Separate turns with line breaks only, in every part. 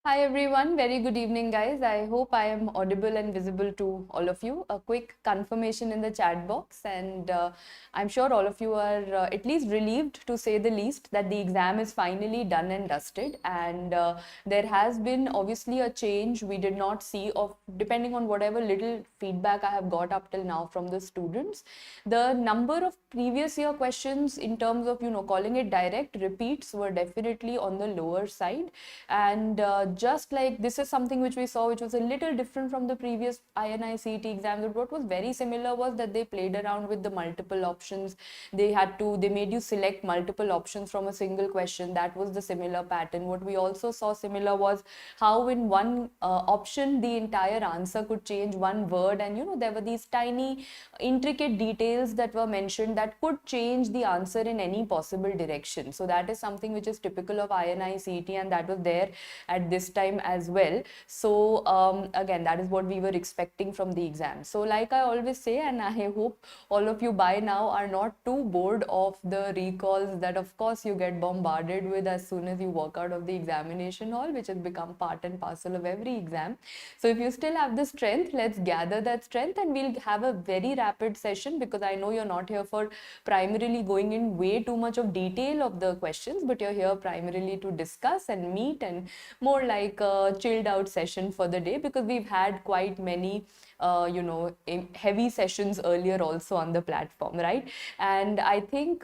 Hi everyone, very good evening guys. I hope I am audible and visible to all of you. A quick confirmation in the chat box and I'm sure all of you are at least relieved, to say the least, that the exam is finally done and dusted, and there has been obviously a change we did not see of, depending on whatever little feedback I have got up till now from the students. The number of previous year questions in terms of calling it direct repeats were definitely on the lower side, and just like this is something which we saw which was a little different from the previous INI CET exams. But what was very similar was that they played around with the multiple options. They made you select multiple options from a single question. That was the similar pattern. What we also saw similar was how in one option the entire answer could change one word, and there were these tiny intricate details that were mentioned that could change the answer in any possible direction. So that is something which is typical of INI CET, and that was there at this time as well. So again, that is what we were expecting from the exam. So like I always say, and I hope all of you by now are not too bored of the recalls that of course you get bombarded with as soon as you walk out of the examination hall, which has become part and parcel of every exam. So if you still have the strength, let's gather that strength and we'll have a very rapid session, because I know you're not here for primarily going in way too much of detail of the questions, but you're here primarily to discuss and meet, and more like a chilled out session for the day, because we've had quite many heavy sessions earlier also on the platform, right? And I think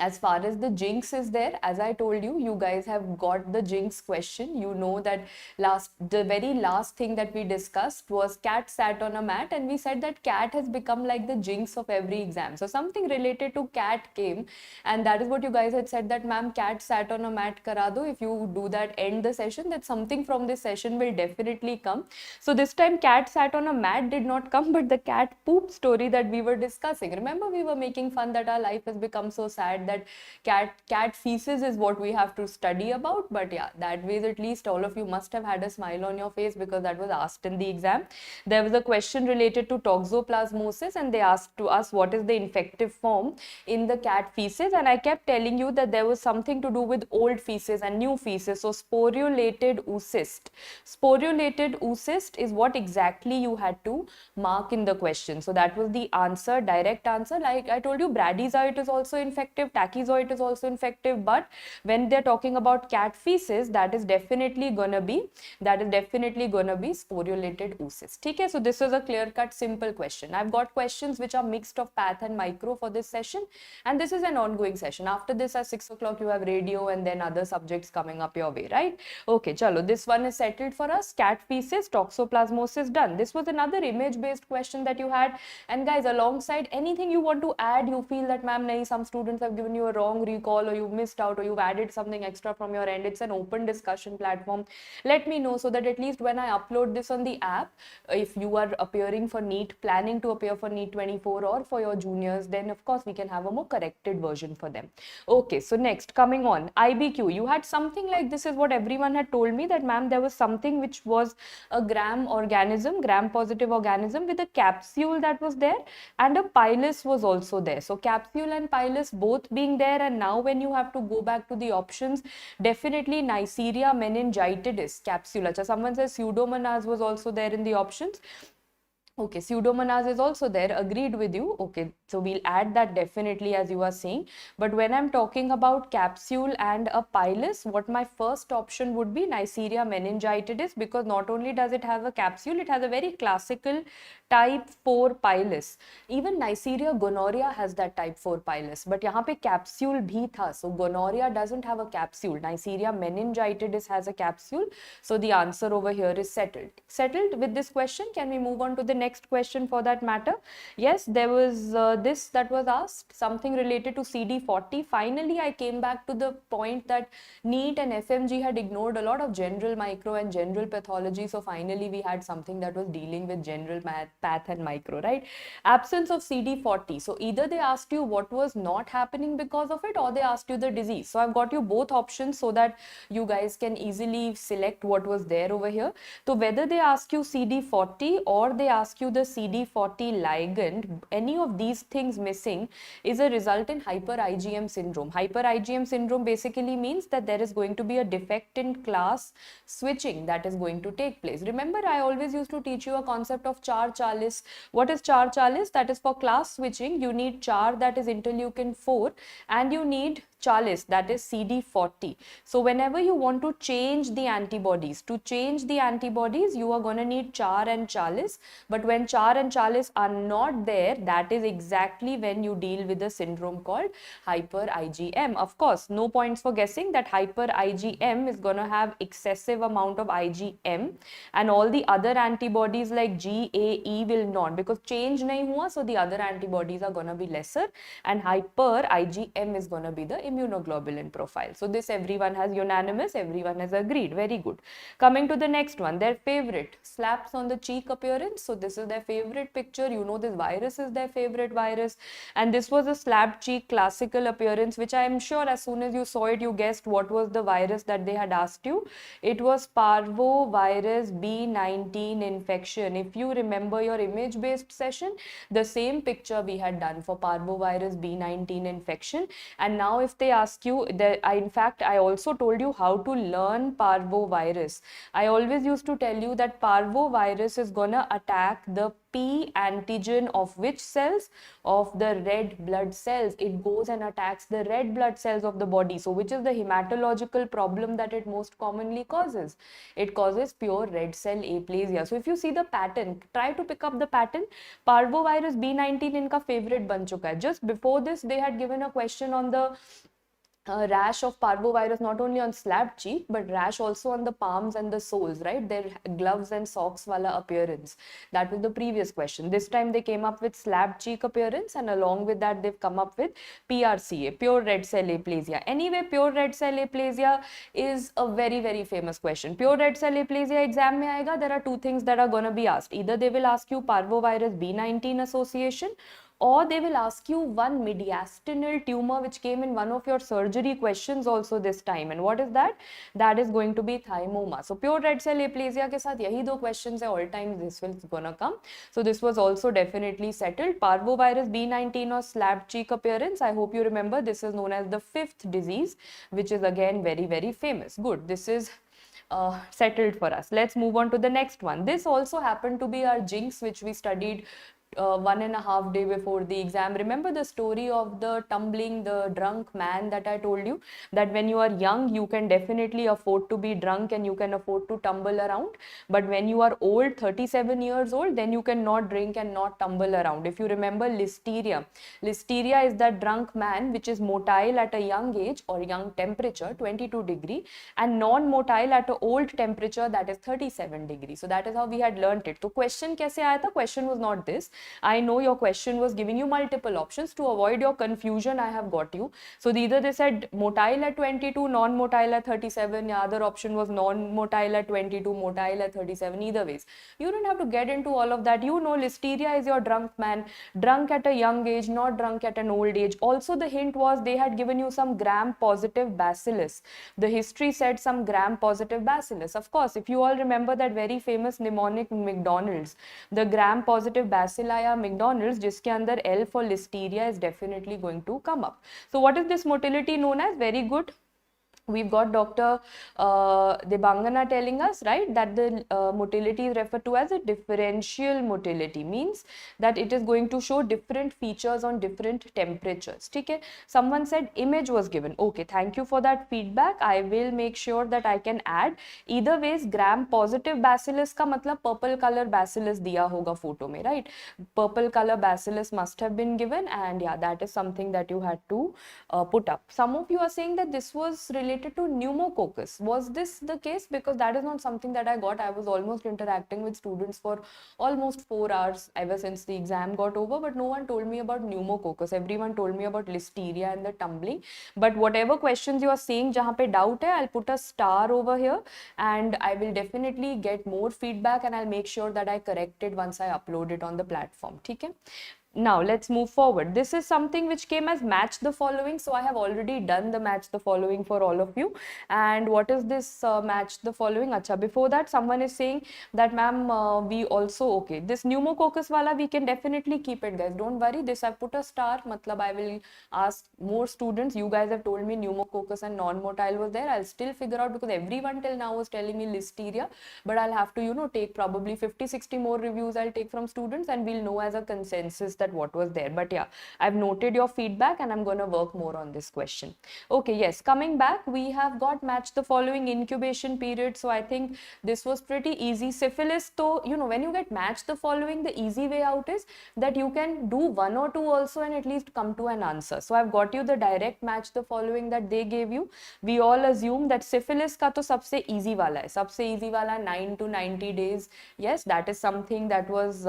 as far as the jinx is there, as I told you, you guys have got the jinx question. You know that the very last thing that we discussed was cat sat on a mat, and we said that cat has become like the jinx of every exam. So something related to cat came, and that is what you guys had said, that ma'am, cat sat on a mat kara do. If you do that, end the session, that something from this session will definitely come. So this time cat sat on a mat did not come, but the cat poop story that we were discussing. Remember, we were making fun that our life has become so sad that cat feces is what we have to study about. But yeah, that ways at least all of you must have had a smile on your face, because that was asked in the exam. There was a question related to toxoplasmosis, and they asked to us what is the infective form in the cat feces, and I kept telling you that there was something to do with old feces and new feces. So sporulated oocyst. Sporulated oocyst is what exactly you had to mark in the question. So that was the answer, direct answer. Like I told you, bradyzoite is also infective, tachyzoite is also infective, but when they're talking about cat feces, that is definitely gonna be sporulated oocyst. Okay, so this was a clear-cut, simple question. I've got questions which are mixed of path and micro for this session, and this is an ongoing session. After this, at 6 o'clock, you have radio and then other subjects coming up your way, right? Okay, chalo, this one is settled for us. Cat feces, toxoplasmosis, done. This was another image-based question that you had, and guys, alongside anything you want to add, you feel that ma'am, nahi, some students have given you a wrong recall, or you've missed out, or you've added something extra from your end. It's an open discussion platform. Let me know, so that at least when I upload this on the app, if you are appearing for NEET, planning to appear for NEET 24, or for your juniors, then of course we can have a more corrected version for them. Okay, so next, coming on, IBQ, you had something like, this is what everyone had told me, that ma'am, there was something which was a gram positive organism with a capsule that was there, and a pilus was also there. So capsule and pilus both being there, and now when you have to go back to the options, definitely Neisseria meningitidis capsule. Acha, someone says pseudomonas was also there in the options. Okay, pseudomonas is also there, agreed with you. Okay, so we'll add that definitely, as you are saying. But when I'm talking about capsule and a pilus, what my first option would be Neisseria meningitidis, because not only does it have a capsule, it has a very classical type 4 pilus. Even Neisseria gonorrhea has that type 4 pilus, but यहाँ पे capsule भी था. So gonorrhea doesn't have a capsule. Neisseria meningitidis has a capsule. So the answer over here is settled. Settled with this question. Can we move on to the next question for that matter? Yes, there was this that was asked, something related to CD40. Finally, I came back to the point that NEET and FMG had ignored a lot of general micro and general pathology. So finally, we had something that was dealing with general path and micro, right? Absence of CD40. So either they asked you what was not happening because of it, or they asked you the disease. So I've got you both options so that you guys can easily select what was there over here. So whether they ask you CD40 or they ask ask you the CD40 ligand, any of these things missing is a result in hyper IgM syndrome. Hyper IgM syndrome basically means that there is going to be a defect in class switching that is going to take place. Remember, I always used to teach you a concept of char chalis. What is char chalis? That is for class switching. You need char, that is interleukin 4, and you need chalis, that is CD40. So whenever you want to change the antibodies, you are going to need char and chalis. But when char and chalis are not there, that is exactly when you deal with a syndrome called hyper IgM. Of course, no points for guessing that hyper IgM is going to have excessive amount of IgM, and all the other antibodies like GAE will not, because change nahi hua, so the other antibodies are going to be lesser, and hyper IgM is going to be the immunoglobulin profile. So this everyone has unanimous, everyone has agreed. Very good. Coming to the next one, their favorite, slaps on the cheek appearance. So this is their favorite picture. You know, this virus is their favorite virus, and this was a slapped cheek classical appearance, which I am sure as soon as you saw it, you guessed what was the virus that they had asked you. It was parvovirus B19 infection. If you remember your image based session, the same picture we had done for parvovirus B19 infection. And now if they ask you, in fact, I also told you how to learn parvovirus. I always used to tell you that parvovirus is gonna attack the P antigen of which cells? Of the red blood cells. It goes and attacks the red blood cells of the body. So which is the hematological problem that it most commonly causes? It causes pure red cell aplasia. So if you see the pattern, try to pick up the pattern. Parvovirus B19 inka favorite ban chuka hai. Just before this, they had given a question on the rash of parvovirus, not only on slapped cheek, but rash also on the palms and the soles, right? Their gloves and socks wala appearance. That was the previous question. This time they came up with slapped cheek appearance, and along with that they've come up with PRCA, pure red cell aplasia. Anyway, pure red cell aplasia is a very, very famous question. Pure red cell aplasia exam mein aayega. There are two things that are going to be asked. Either they will ask you parvovirus B19 association, or they will ask you one mediastinal tumor which came in one of your surgery questions also this time. And what is that? That is going to be thymoma. So pure red cell aplasia ke sath yahi do questions hai, all times this will gonna come. So this was also definitely settled. Parvovirus B19 or slapped cheek appearance, I hope you remember, this is known as the fifth disease, which is again very, very famous. Good. This is settled for us. Let's move on to the next one. This also happened to be our jinx, which we studied 1.5 days before the exam. Remember the story of the tumbling, the drunk man that I told you, that when you are young, you can definitely afford to be drunk and you can afford to tumble around. But when you are old, 37 years old, then you cannot drink and not tumble around. If you remember listeria, listeria is that drunk man which is motile at a young age or young temperature, 22 degree, and non-motile at an old temperature, that is 37 degree. So that is how we had learnt it. So question kaise aaya tha? Question was not this. I know your question was giving you multiple options. To avoid your confusion, I have got you. So either they said motile at 22, non-motile at 37. The other option was non-motile at 22, motile at 37. Either ways, you don't have to get into all of that. You know, listeria is your drunk man, drunk at a young age, not drunk at an old age. Also, the hint was they had given you some gram-positive bacillus. The history said some gram-positive bacillus. Of course, if you all remember that very famous mnemonic McDonald's, the gram-positive bacilli McDonald's, जिसके अंदर L for listeria is definitely going to come up. So what is this motility known as? Very good. We've got Dr. Debangana telling us, right, that the motility is referred to as a differential motility, means that it is going to show different features on different temperatures. Okay? Someone said image was given. Okay, thank you for that feedback. I will make sure that I can add. Either ways, gram positive bacillus ka matlab purple color bacillus diya hoga photo mein, right? Purple color bacillus must have been given, and yeah, that is something that you had to put up. Some of you are saying that this was related to pneumococcus. Was this the case? Because that is not something that I got. I was almost interacting with students for almost 4 hours ever since the exam got over, but no one told me about pneumococcus. Everyone told me about listeria and the tumbling. But whatever questions you are saying jahan pe doubt hai, I'll put a star over here, and I will definitely get more feedback, and I'll make sure that I correct it once I upload it on the platform. Okay? Now let's move forward. This is something which came as match the following. So I have already done the match the following for all of you. And what is this match the following? Acha, before that someone is saying that ma'am, we also, okay, this pneumococcus wala we can definitely keep it, guys. Don't worry, this I put a star. Matlab I will ask more students. You guys have told me pneumococcus and non-motile was there. I'll still figure out, because everyone till now was telling me listeria, but I'll have to, you know, take probably 50-60 more reviews I'll take from students, and we'll know as a consensus that what was there. But yeah, I've noted your feedback and I'm going to work more on this question. Okay, yes, coming back, we have got match the following incubation period. So I think this was pretty easy. Syphilis, though, you know, when you get match the following, the easy way out is that you can do one or two also and at least come to an answer. So I've got you the direct match the following that they gave you. We all assume that syphilis ka to sabse easy wala hai. Sabse easy wala 9 to 90 days. Yes, that is something that was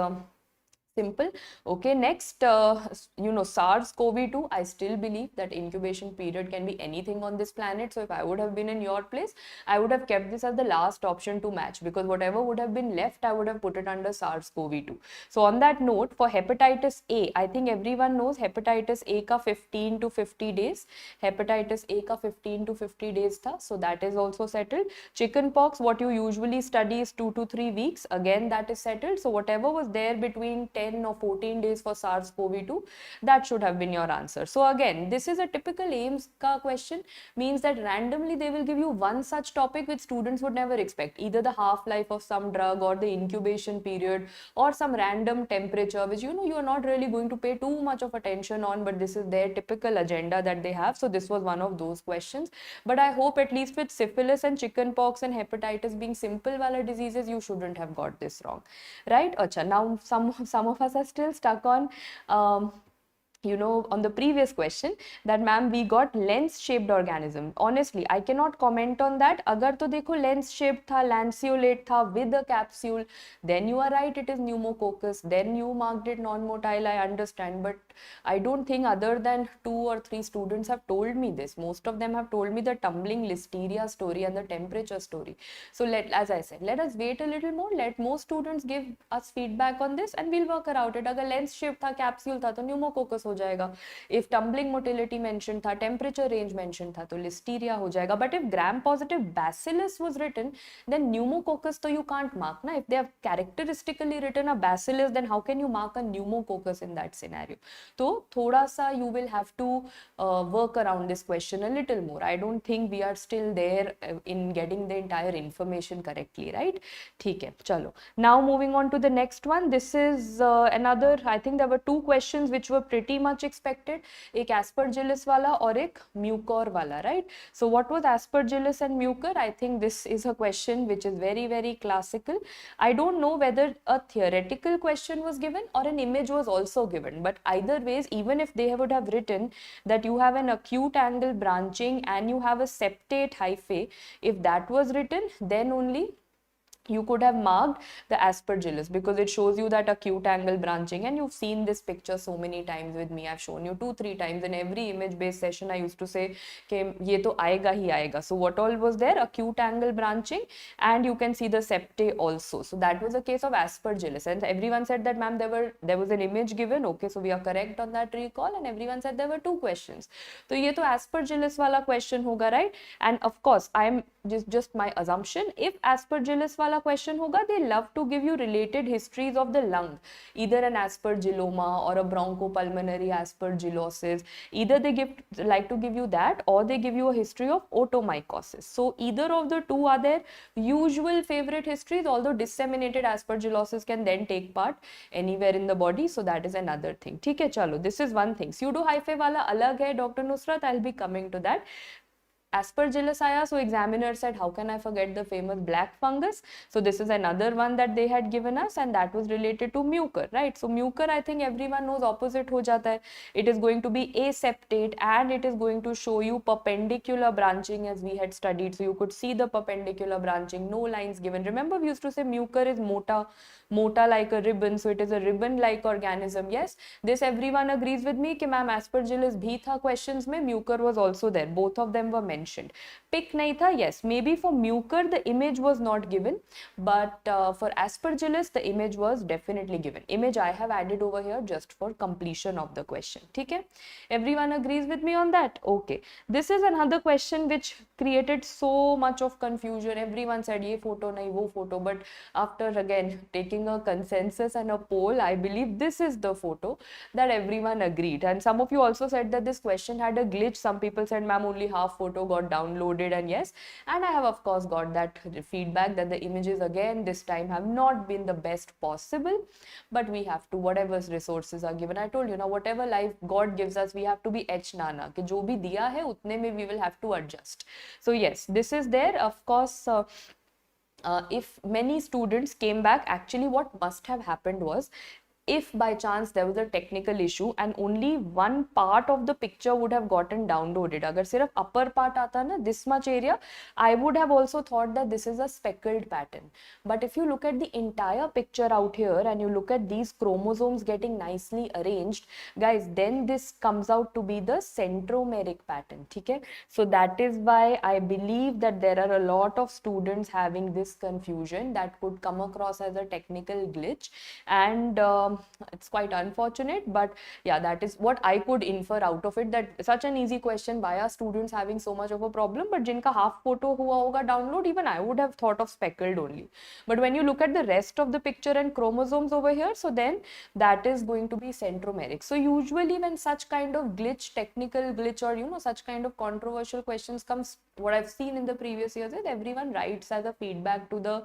simple. Okay, next, you know, SARS-CoV-2, I still believe that incubation period can be anything on this planet. So if I would have been in your place, I would have kept this as the last option to match, because whatever would have been left, I would have put it under SARS-CoV-2. So on that note, for hepatitis A, I think everyone knows hepatitis A ka 15 to 50 days. Hepatitis A ka 15 to 50 days tha. So that is also settled. Chickenpox, what you usually study is 2 to 3 weeks. Again, that is settled. So whatever was there between 10 or 14 days for SARS-CoV-2, that should have been your answer. So again, this is a typical AIMS ka question, means that randomly they will give you one such topic which students would never expect, either the half-life of some drug or the incubation period or some random temperature which, you know, you are not really going to pay too much of attention on, but this is their typical agenda that they have. So this was one of those questions. But I hope at least with syphilis and chickenpox and hepatitis being simple wala diseases, you shouldn't have got this wrong, right? Acha, now some of us are still stuck on you know, on the previous question that ma'am we got lens shaped organism. Honestly, I cannot comment on that. Agar to dekho lens shaped tha, lanceolate tha with a capsule, then you are right, it is pneumococcus. Then you marked it non-motile, I understand, but I don't think other than 2 or 3 students have told me this. Most of them have told me the tumbling listeria story and the temperature story. So as I said, let us wait a little more, let more students give us feedback on this and we'll work around it. Agar lens shaped tha, capsule tha, to pneumococcus हो जाएगा. If tumbling motility mentioned था, temperature range mentioned था, तो listeria हो जाएगा. But if gram positive bacillus was written, then pneumococcus तो you can't mark ना. If they have characteristically written a bacillus, then how can you mark a pneumococcus in that scenario? तो थोड़ा सा you will have to work around this question a little more. I don't think we are still there in getting the entire information correctly, right? ठीक है, चलो. Now moving on to the next one. This is another, I think there were 2 questions which were pretty much expected. एक aspergillus वाला और एक mucor वाला, right? So what was aspergillus and mucor? I think this is a question which is very, very classical. I don't know whether a theoretical question was given or an image was also given, but either ways, even if they would have written that you have an acute angle branching and you have a septate hyphae, if that was written, then only you could have marked the aspergillus, because it shows you that acute angle branching, and you've seen this picture so many times with me. I've shown you 2-3 times in every image based session. I used to say कि ये तो आएगा ही आएगा. So what all was there? Acute angle branching, and you can see the septae also. So that was a case of aspergillus, and everyone said that ma'am there was an image given. Okay, so we are correct on that recall, and everyone said there were 2 questions. So ये तो aspergillus वाला question होगा, right? And of course I am just my assumption, if aspergillus wala question hoga, they love to give you related histories of the lung, either an aspergilloma or a bronchopulmonary aspergillosis. Either they like to give you that, or they give you a history of otomycosis. So either of the 2 are their usual favorite histories, although disseminated aspergillosis can then take part anywhere in the body. So that is another thing. ठीक है, चलो, this is one thing. Pseudo hyphae wala alag hai, Dr. Nusrat, I'll be coming to that. Aspergillus आया, so examiner said, how can I forget the famous black fungus? So this is another one that they had given us, and that was related to mucor, right? So mucor, I think everyone knows opposite हो जाता है. It is going to be aseptate, and it is going to show you perpendicular branching as we had studied. So you could see the perpendicular branching, no lines given. Remember we used to say mucor is mota mota like a ribbon, so it is a ribbon like organism. Yes, this everyone agrees with me कि ma'am aspergillus भी था questions में, mucor was also there, both of them were mentioned. Pick नहीं था, yes, maybe for mucor the image was not given, but for aspergillus the image was definitely given. Image I have added over here just for completion of the question. ठीक है, everyone agrees with me on that? Okay, this is another question which created so much of confusion. Everyone said ye photo nahi wo photo, but after again taking a consensus and a poll, I believe this is the photo that everyone agreed. And some of you also said that this question had a glitch. Some people said ma'am only half photo got downloaded, and yes, and I have of course got that feedback that the images again this time have not been the best possible, but we have to, whatever resources are given, I told you now, whatever life God gives us, we have to be h nana कि जो भी दिया है उतने में we will have to adjust. So yes, this is there. Of course, if many students came back, actually what must have happened was, if by chance there was a technical issue and only one part of the picture would have gotten downloaded, agar sirf upper part aata na, this much area, I would have also thought that this is a speckled pattern. But if you look at the entire picture out here and you look at these chromosomes getting nicely arranged, guys, then this comes out to be the centromeric pattern. Okay? So that is why I believe that there are a lot of students having this confusion that could come across as a technical glitch, and it's quite unfortunate, but yeah, that is what I could infer out of it, that such an easy question, why are students having so much of a problem? But jinka half photo hua hoga download, even I would have thought of speckled only. But when you look at the rest of the picture and chromosomes over here, so then that is going to be centromeric. So usually when such kind of glitch, technical glitch, or you know, such kind of controversial questions comes, what I've seen in the previous years is everyone writes as a feedback to the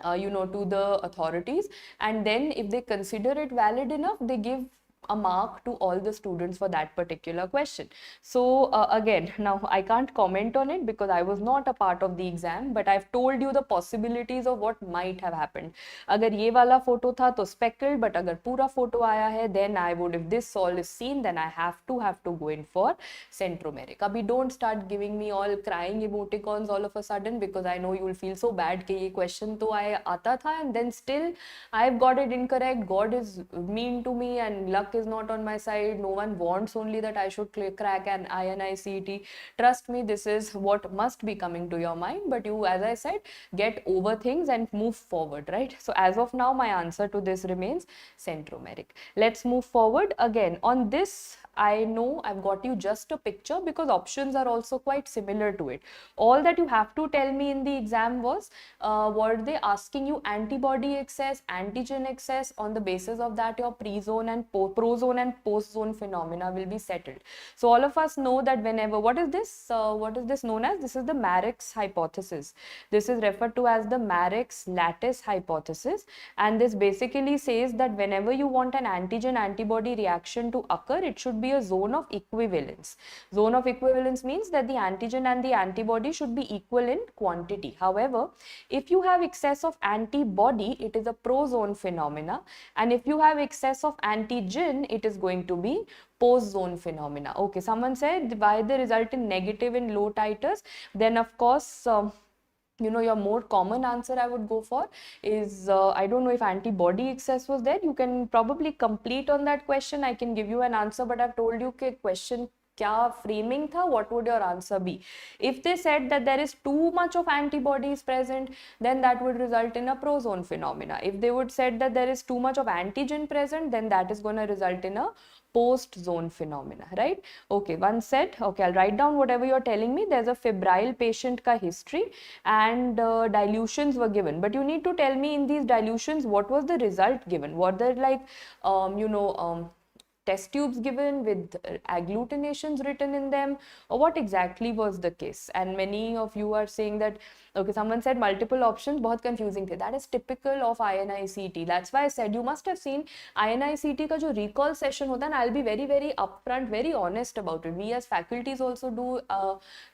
to the authorities, and then if they consider it valid enough, they give a mark to all the students for that particular question. So again, now I can't comment on it because I was not a part of the exam, but I've told you the possibilities of what might have happened. Agar ye wala photo tha to speckled, but agar pura photo aaya hai, then I would, if this all is seen, then I have to go in for centromeric. Abhi don't start giving me all crying emoticons all of a sudden, because I know you will feel so bad कि ये question तो आया आता था and then still I've got it incorrect. God is mean to me and luck is not on my side. No one wants only that I should crack an INI CET. Trust me, this is what must be coming to your mind, but you, as I said, get over things and move forward, right? So as of now, my answer to this remains centromeric. Let's move forward. Again, on this, I know I've got you just a picture because options are also quite similar to it. All that you have to tell me in the exam was, were they asking you antibody excess, antigen excess? On the basis of that, your pre-zone and pro-zone and post-zone phenomena will be settled. So all of us know that whenever, what is this known as? This is the Marek's hypothesis. This is referred to as the Marek's lattice hypothesis, and this basically says that whenever you want an antigen-antibody reaction to occur, it should be a zone of equivalence. Zone of equivalence means that the antigen and the antibody should be equal in quantity. However, if you have excess of antibody, it is a pro-zone phenomena, and if you have excess of antigen, it is going to be post-zone phenomena. Okay, someone said why they result in negative in low titers, then of course your more common answer I would go for is, I don't know if antibody excess was there. You can probably complete on that question. I can give you an answer, but I've told you that question kya framing tha, what would your answer be? If they said that there is too much of antibodies present, then that would result in a pro-zone phenomena. If they would said that there is too much of antigen present, then that is going to result in a post-zone phenomena, right? Okay, one set. Okay, I'll write down whatever you're telling me. There's a febrile patient ka history and dilutions were given, but you need to tell me in these dilutions what was the result given. Were there like test tubes given with agglutinations written in them, or what exactly was the case? And many of you are saying that, okay, someone said multiple options, bahut confusing the. That is typical of INI CET. That's why I said you must have seen INI CET ka jo recall session hota, and I'll be very, very upfront, very honest about it. We as faculties also do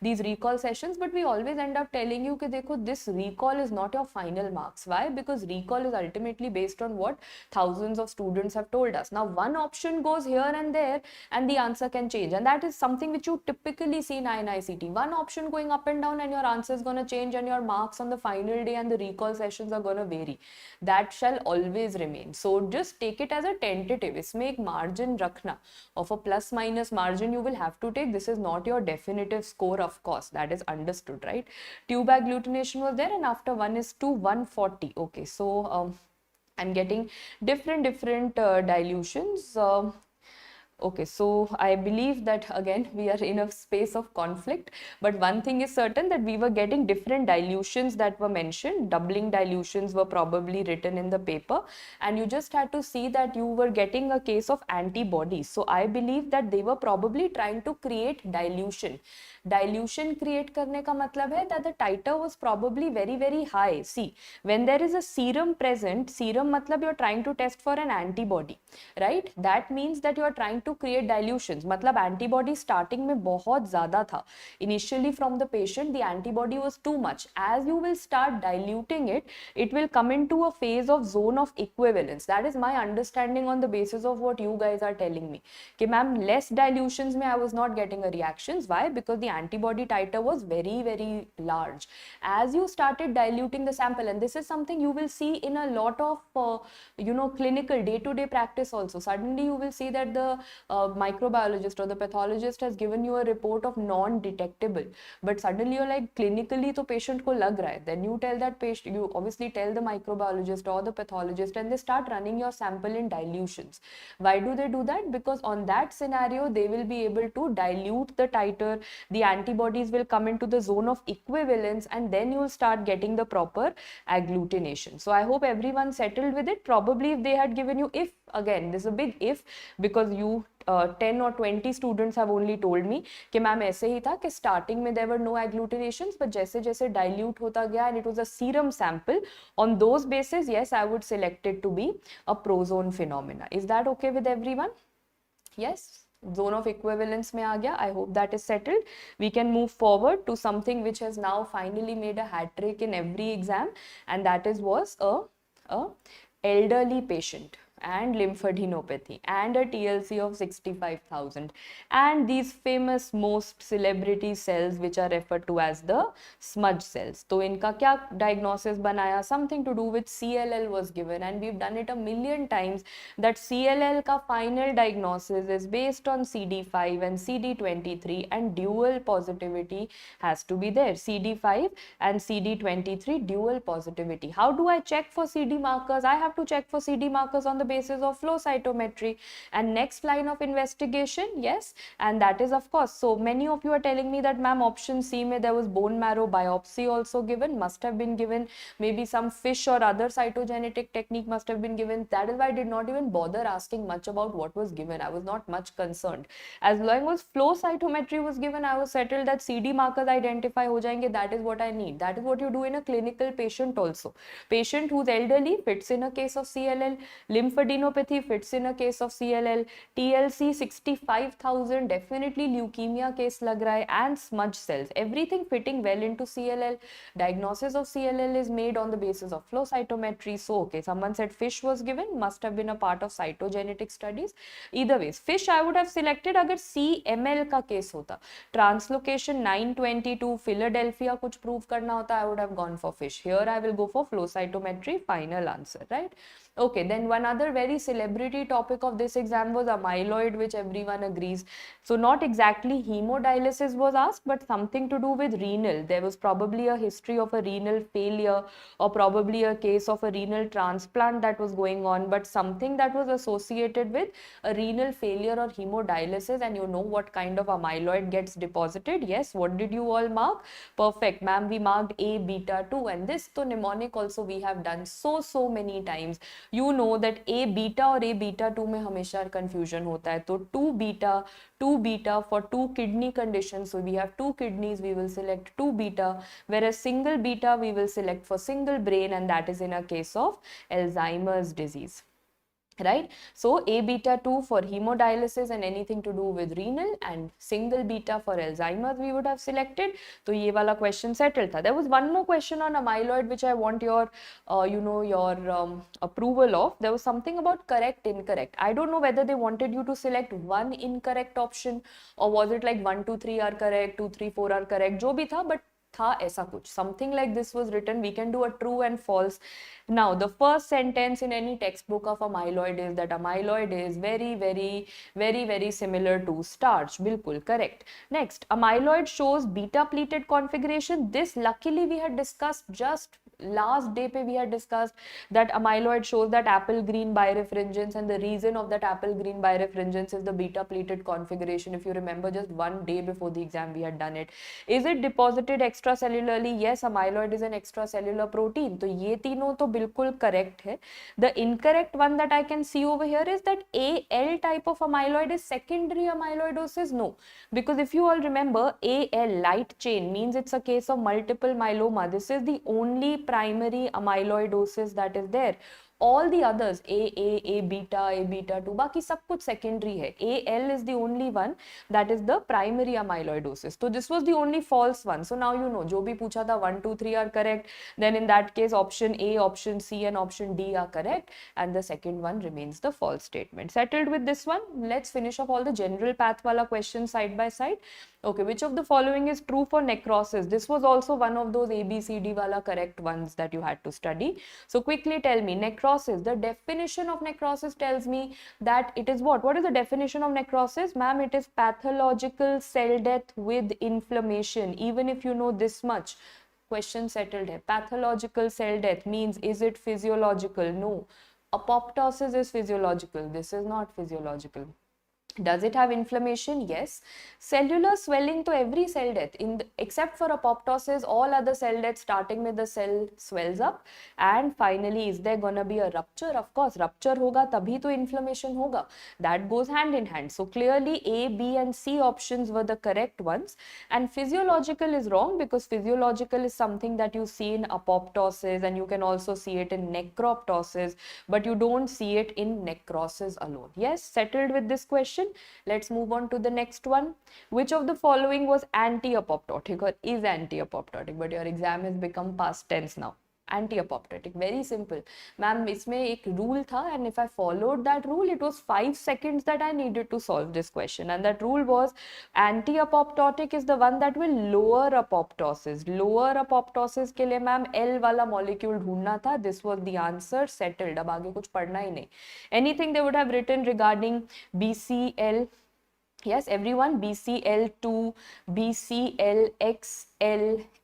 these recall sessions, but we always end up telling you that dekho, this recall is not your final marks. Why? Because recall is ultimately based on what thousands of students have told us. Now, one option goes here and there and the answer can change, and that is something which you typically see in INI CET. One option going up and down and your answer is going to change and your marks on the final day and the recall sessions are going to vary. That shall always remain. So just take it as a tentative. इसमें एक margin रखना of a plus minus margin you will have to take. This is not your definitive score, of course. That is understood, right? Tube agglutination was there, and after 1 is to 140. Okay, so I'm getting different dilutions. Okay, so I believe that again we are in a space of conflict, but one thing is certain, that we were getting different dilutions that were mentioned. Doubling dilutions were probably written in the paper, and you just had to see that you were getting a case of antibodies. So I believe that they were probably trying to create dilution. Dilution create करने का मतलब है that the titer was probably very high. See, when there is a serum present, serum मतलब you're trying to test for an antibody, right? That means that you are trying to create dilutions. मतलब antibody starting में बहुत ज़्यादा था. Initially from the patient, the antibody was too much. As you will start diluting it, it will come into a phase of zone of equivalence. That is my understanding on the basis of what you guys are telling me. कि ma'am, less dilutions में I was not getting a reactions. Why? Because the antibody titer was very large. As you started diluting the sample, and this is something you will see in a lot of clinical day-to-day practice also. Suddenly you will see that the microbiologist or the pathologist has given you a report of non-detectable, but suddenly you're like, clinically to patient ko lag raha hai. Then you tell that patient, you obviously tell the microbiologist or the pathologist, and they start running your sample in dilutions. Why do they do that? Because on that scenario they will be able to dilute the titer, the antibodies will come into the zone of equivalence, and then you will start getting the proper agglutination. So I hope everyone settled with it. Probably if they had given you, if, again this is a big if, because you 10 or 20 students have only told me कि ma'am ऐसे ही था कि starting में there were no agglutinations, but जैसे जैसे dilute होता गया and it was a serum sample, on those basis, yes, I would select it to be a prozone phenomena. Is that okay with everyone? Yes. Zone of equivalence में आ गया. I hope that is settled. We can move forward to something which has now finally made a hat trick in every exam, and that was a elderly patient and lymphadenopathy and a TLC of 65,000, and these famous most celebrity cells which are referred to as the smudge cells. तो इनका क्या diagnosis बनाया? Something to do with CLL was given, and we've done it a million times that CLL का final diagnosis is based on CD5 and CD23, and dual positivity has to be there. CD5 and CD23 dual positivity. How do I check for CD markers? I have to check for CD markers on the basis of flow cytometry. And next line of investigation, yes, and that is, of course, so many of you are telling me that ma'am, option C mein there was bone marrow biopsy also given, must have been given, maybe some fish or other cytogenetic technique must have been given. That is why I did not even bother asking much about what was given. I was not much concerned. As long as flow cytometry was given, I was settled that CD markers identify ho jayenge. That is what I need. That is what you do in a clinical patient also. Patient who's elderly fits in a case of CLL, lymphadenopathy fits in a case of CLL, TLC 65,000 definitely leukemia case lag raha hai, and smudge cells, everything fitting well into CLL. Diagnosis of CLL is made on the basis of flow cytometry. So okay, someone said fish was given, must have been a part of cytogenetic studies. Either ways, fish I would have selected agar CML का case होता, translocation 922 Philadelphia कुछ prove करना होता, I would have gone for fish. Here I will go for flow cytometry, final answer, right? Okay, then one other very celebrity topic of this exam was amyloid, which everyone agrees. So not exactly hemodialysis was asked, but something to do with renal. There was probably a history of a renal failure, or probably a case of a renal transplant that was going on, but something that was associated with a renal failure or hemodialysis, and you know what kind of amyloid gets deposited. Yes, what did you all mark? Perfect, ma'am, we marked A beta 2, and this to mnemonic also we have done so many times. You know that A beta or A beta 2 में हमेशा confusion होता है. तो 2 beta for 2 kidney conditions. So we have 2 kidneys, we will select 2 beta, whereas single beta we will select for single brain, and that is in a case of Alzheimer's disease. Right? So A beta 2 for hemodialysis and anything to do with renal, and single beta for Alzheimer's we would have selected. So ये वाला question settled था. There was one more question on amyloid which I want your approval of. There was something about correct, incorrect. I don't know whether they wanted you to select one incorrect option, or was it like 1, 2, 3 are correct, 2, 3, 4 are correct, जो भी था, but था ऐसा कुछ, something like this was written. We can do a true and false. Now the first sentence in any textbook of amyloid is that amyloid is very similar to starch. Bilkul correct. Next, amyloid shows beta pleated configuration. This luckily we had discussed just last day pe we had discussed that amyloid shows that apple green birefringence, and the reason of that apple green birefringence is the beta pleated configuration. If you remember, just one day before the exam we had done it. Is it deposited extracellularly? Yes, amyloid is an extracellular protein. तो ये तीनों तो बिल्कुल correct है. The incorrect one that I can see over here is that AL type of amyloid is secondary amyloidosis. No, because if you all remember, AL, light chain, means it's a case of multiple myeloma. This is the only primary amyloidosis that is there. All the others, A beta 2, बाकी सब कुछ secondary है. AL is the only one that is the primary amyloidosis. So this was the only false one. So now you know, जो भी पूछा था 1, 2, 3 are correct. Then in that case, option A, option C and option D are correct, and the second one remains the false statement. Settled with this one? Let's finish up all the general path wala questions side by side. Okay, which of the following is true for necrosis? This was also one of those ABCD wala correct ones that you had to study. So quickly tell me, necrosis, the definition of necrosis tells me that it is what? What is the definition of necrosis? Ma'am, it is pathological cell death with inflammation. Even if you know this much, question settled hai. Pathological cell death means, is it physiological? No. Apoptosis is physiological. This is not physiological. Does it have inflammation? Yes. Cellular swelling to every cell death, except for apoptosis, all other cell deaths starting with the cell swells up. And finally, is there gonna be a rupture? Of course, rupture hoga tabhi to inflammation hoga. That goes hand in hand. So clearly A, B and C options were the correct ones. And physiological is wrong, because physiological is something that you see in apoptosis and you can also see it in necroptosis, but you don't see it in necrosis alone. Yes, settled with this question. Let's move on to the next one. Which of the following was anti-apoptotic or is anti-apoptotic? But your exam has become past tense now. Anti-apoptotic, very simple. Ma'am, इसमें एक rule था, and if I followed that rule, it was 5 seconds that I needed to solve this question. And that rule was, anti-apoptotic is the one that will lower apoptosis. Lower apoptosis के लिए ma'am L वाला molecule ढूंढना था. This was the answer. Settled. अब आगे कुछ पढ़ना ही नहीं. Anything they would have written regarding BCL? Yes, everyone, BCL2, BCLXL,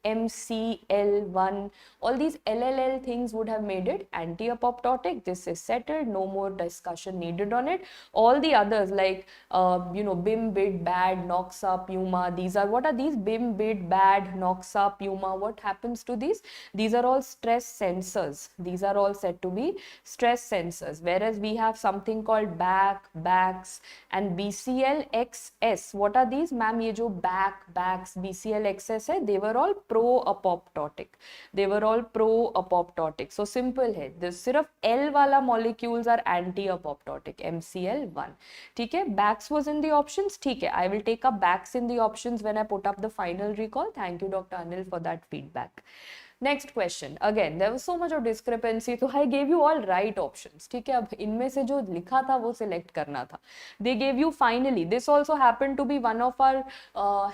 MCL1, all these LLL things would have made it anti-apoptotic. This is settled, no more discussion needed on it. All the others like, BIM, BID, BAD, NOXA, PUMA, these are, what are these? BIM, BID, BAD, NOXA, PUMA, what happens to these? These are all stress sensors. These are all said to be stress sensors, whereas we have something called BACS and BCLXS. What are these? Ma'am, ye jo BACS, BCLXS hai, they were all pro-apoptotic. They were all pro-apoptotic. So simple hai. This sirf L wala molecules are anti-apoptotic. MCL1. ठीक है? BACS was in the options. ठीक है. I will take up BACS in the options when I put up the final recall. Thank you, Dr. Anil, for that feedback. Next question. Again, there was so much of discrepancy, so I gave you all right options. ठीक है, अब इनमें से जो लिखा था वो select करना था. They gave you finally. This also happened to be one of our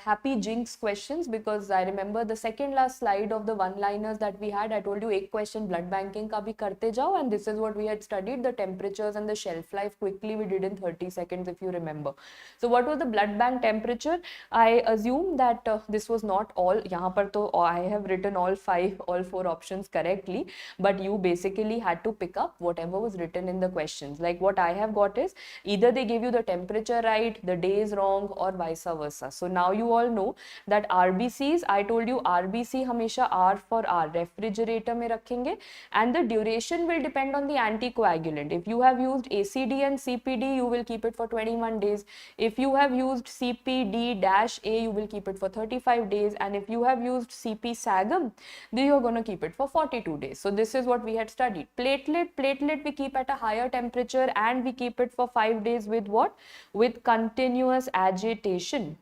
happy jinx questions, because I remember the second last slide of the one-liners that we had. I told you एक question blood banking का भी करते जाओ, and this is what we had studied, the temperatures and the shelf life quickly we did in 30 seconds if you remember. So what was the blood bank temperature? I assume that this was not all. यहाँ पर तो I have written all 4 options correctly, but you basically had to pick up whatever was written in the questions. Like what I have got is, either they gave you the temperature right, the days wrong, or vice versa. So now you all know that RBCs, I told you RBC हमेशा R for R, refrigerator में रखेंगे, and the duration will depend on the anticoagulant. If you have used ACD and CPD, you will keep it for 21 days. If you have used CPD-A, you will keep it for 35 days. And if you have used CP-SAGM, then you are going to keep it for 42 days. So this is what we had studied. Platelet we keep at a higher temperature, and we keep it for 5 days with what? With continuous agitation.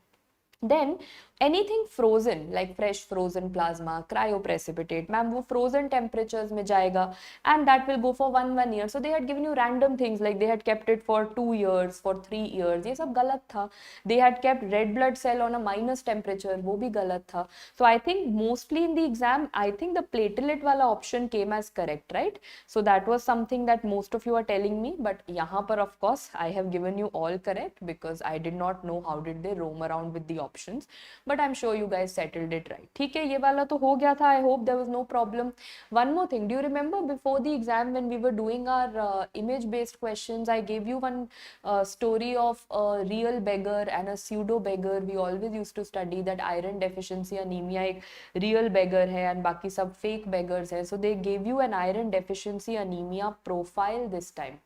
Then anything frozen like fresh frozen plasma, cryoprecipitate, ma'am वो frozen temperatures में जाएगा and that will go for one year. So they had given you random things like they had kept it for 2 years, for 3 years. ये सब गलत था. They had kept red blood cell on a minus temperature, वो भी गलत था. So I think mostly in the exam, I think the platelet वाला option came as correct, right? So that was something that most of you are telling me, but यहाँ पर of course I have given you all correct because I did not know how did they roam around with the options, but I'm sure you guys settled it right. ठीक है, ये वाला तो हो गया था. I hope there was no problem. One more thing, do you remember before the exam when we were doing our image based questions, I gave you one story of a real beggar and a pseudo beggar. We always used to study that iron deficiency anemia एक real beggar है and बाकी सब fake beggars है. So they gave you an iron deficiency anemia profile this time.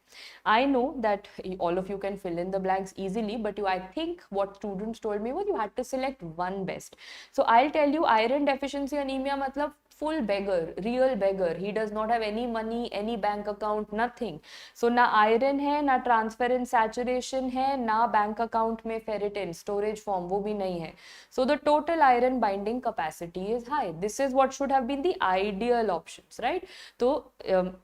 I know that all of you can fill in the blanks easily, but I think what students told me was you had to select one best. So I'll tell you, iron deficiency anemia matlab full beggar, real beggar. He does not have any money, any bank account, nothing. So na iron है, ना transferrin saturation है, ना bank account में ferritin, storage form वो भी नहीं है. So the total iron binding capacity is high. This is what should have been the ideal options, right? So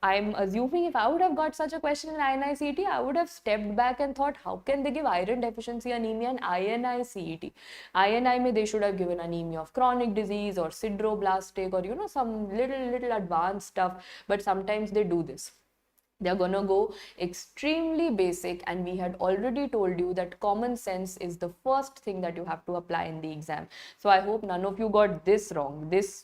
I'm assuming if I would have got such a question in INI CET, I would have stepped back and thought, how can they give iron deficiency anemia in INI CET? INI में they should have given anemia of chronic disease or sideroblastic or some little advanced stuff, but sometimes they do this. They're gonna go extremely basic, and we had already told you that common sense is the first thing that you have to apply in the exam. So I hope none of you got this wrong. This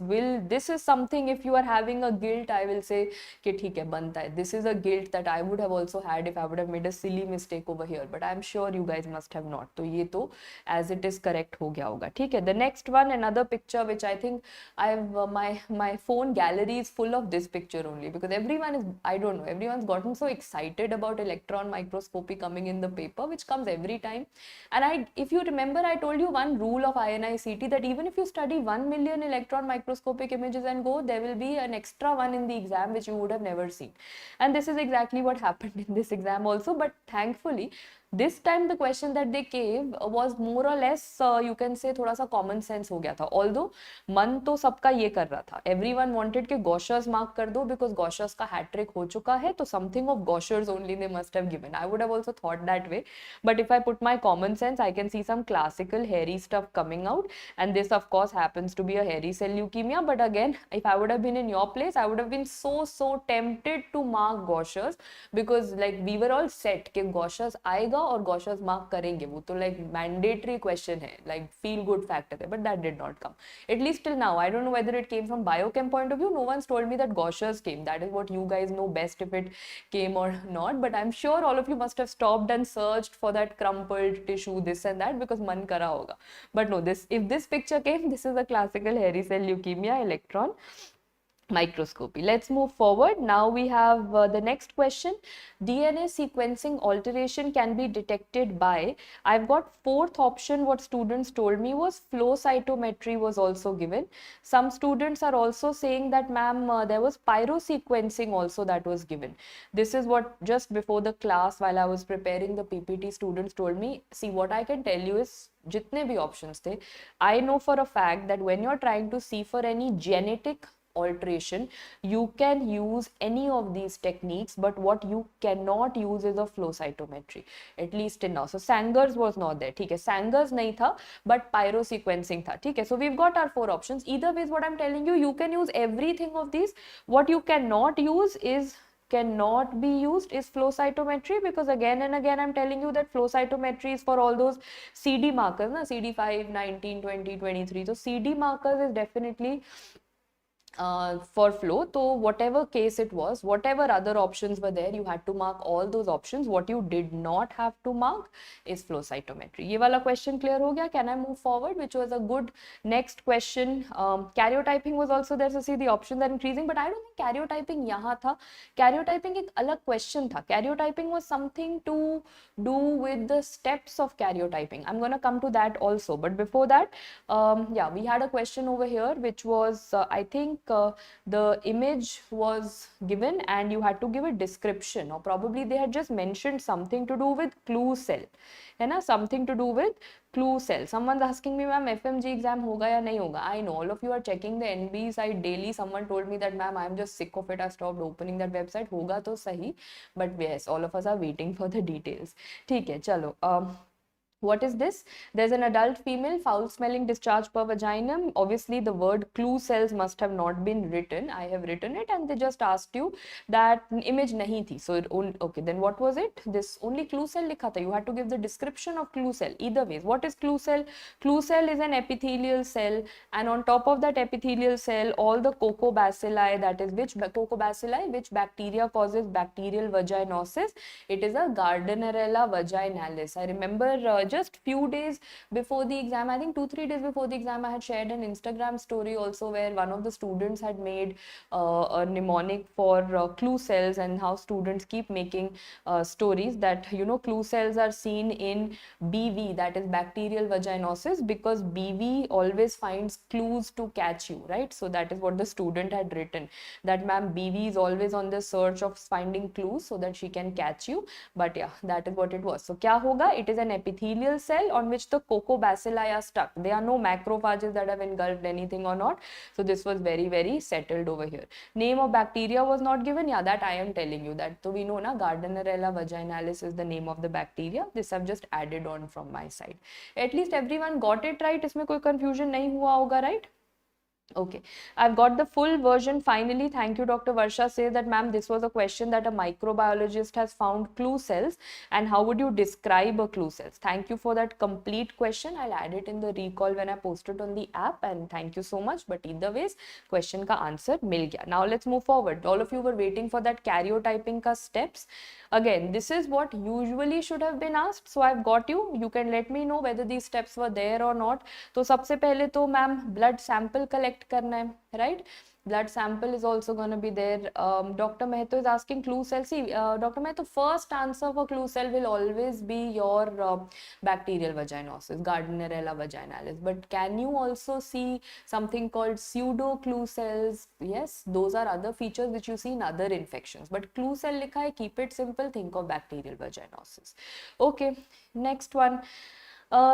is something, if you are having a guilt, I will say कि ठीक है बनता है. This is a guilt that I would have also had if I would have made a silly mistake over here, but I'm sure you guys must have not. तो ये तो as it is correct हो गया होगा. ठीक है. The next one, another picture which I think I've my phone gallery is full of this picture only because everyone is, I don't know, everyone's gotten so excited about electron microscopy coming in the paper, which comes every time. And if you remember, I told you one rule of INI CET that even if you study 1 million electron microscopic images and go, there will be an extra one in the exam which you would have never seen. And this is exactly what happened in this exam also, but thankfully this time the question that they gave was more or less you can say थोड़ा सा common sense हो गया था. Although मन तो सबका ये कर रहा था, everyone wanted कि Gaucher's mark कर दो because Gaucher's का hat trick हो चुका है, तो something of Gaucher's only they must have given. I would have also thought that way, but if I put my common sense, I can see some classical hairy stuff coming out, and this of course happens to be a hairy cell leukemia. But again, if I would have been in your place, I would have been so tempted to mark Gaucher's because like we were all set कि Gaucher's आएगा और Gaucher's mark करेंगे, वो तो like mandatory question है, like feel good factor है, but that did not come, at least till now. I don't know whether it came from biochem point of view. No one's told me that Gaucher's came. That is what you guys know best, if it came or not, but I'm sure all of you must have stopped and searched for that crumpled tissue, this and that, because man kara hoga. But no, if this picture came, this is a classical hairy cell leukemia electron microscopy. Let's move forward. Now we have the next question. DNA sequencing alteration can be detected by, I've got fourth option. What students told me was flow cytometry was also given. Some students are also saying that ma'am there was pyrosequencing also that was given. This is what just before the class while I was preparing the PPT, students told me. See, what I can tell you is jitne bhi options the, I know for a fact that when you're trying to see for any genetic alteration, you can use any of these techniques, but what you cannot use is a flow cytometry, at least till now. So Sanger's was not there, ठीक है, Sanger's नहीं था, but pyrosequencing था, ठीक है. So we've got our four options. Either way, what I'm telling you, you can use everything of these. What you cannot use is flow cytometry, because again and again I'm telling you that flow cytometry is for all those CD markers, na? CD5, 19, 20, 23. So CD markers is definitely for flow. So whatever case it was, whatever other options were there, you had to mark all those options. What you did not have to mark is flow cytometry. ये वाला question clear हो गया? Can I move forward? Which was a good next question. Karyotyping was also there, so see the options are increasing, but I don't think karyotyping यहाँ था. Karyotyping एक अलग question था. Karyotyping was something to do with the steps of karyotyping. I'm gonna come to that also, but before that, yeah, we had a question over here which was I think the image was given and you had to give a description, or probably they had just mentioned something to do with clue cell, है ना, something to do with clue cell. Someone's asking me, ma'am, FMG exam होगा या नहीं होगा? I know all of you are checking the NB site daily. Someone told me that, ma'am, I'm just sick of it. I stopped opening that website. होगा तो सही, but yes, all of us are waiting for the details. ठीक है, चलो. What is this? There's an adult female foul smelling discharge per vaginum. Obviously the word clue cells must have not been written. I have written it and they just asked you that image nahi thi. So it only, okay, then what was it? This only clue cell likha tha. You had to give the description of clue cell. Either ways, what is clue cell? Clue cell is an epithelial cell, and on top of that epithelial cell, all the cocobacilli, that is which cocobacilli, which bacteria causes bacterial vaginosis. It is a Gardnerella vaginalis. I remember just few days before the exam, I think 2-3 days before the exam, I had shared an Instagram story also where one of the students had made a mnemonic for clue cells, and how students keep making stories that, you know, clue cells are seen in BV, that is bacterial vaginosis, because BV always finds clues to catch you, right? So that is what the student had written, that ma'am, BV is always on the search of finding clues so that she can catch you. But yeah, that is what it was. So kya hoga? It is an epithelial cell on which the cocobacilli are stuck. There are no macrophages that have engulfed anything or not. So this was very, very settled over here. Name of bacteria was not given. Yeah, that I am telling you that. So we know na, Gardnerella vaginalis is the name of the bacteria. This I've just added on from my side. At least everyone got it right. इसमें कोई confusion नहीं हुआ होगा, right? Okay, I've got the full version finally. Thank you, Dr. Varsha says that, ma'am, this was a question that a microbiologist has found clue cells, and how would you describe a clue cells? Thank you for that complete question. I'll add it in the recall when I post it on the app, and thank you so much. But either ways, question ka answer mil gaya. Now let's move forward. All of you were waiting for that karyotyping ka steps. Again, this is what usually should have been asked. So I've got you. You can let me know whether these steps were there or not. तो सबसे पहले तो ma'am blood sample collect करना है, right? Blood sample is also going to be there. Dr. Mehto is asking clue cell. See, Dr. Mehto, first answer for clue cell will always be your bacterial vaginosis, Gardnerella vaginalis. But can you also see something called pseudo clue cells? Yes, those are other features which you see in other infections. But clue cell likha hai, keep it simple, think of bacterial vaginosis. Okay, next one.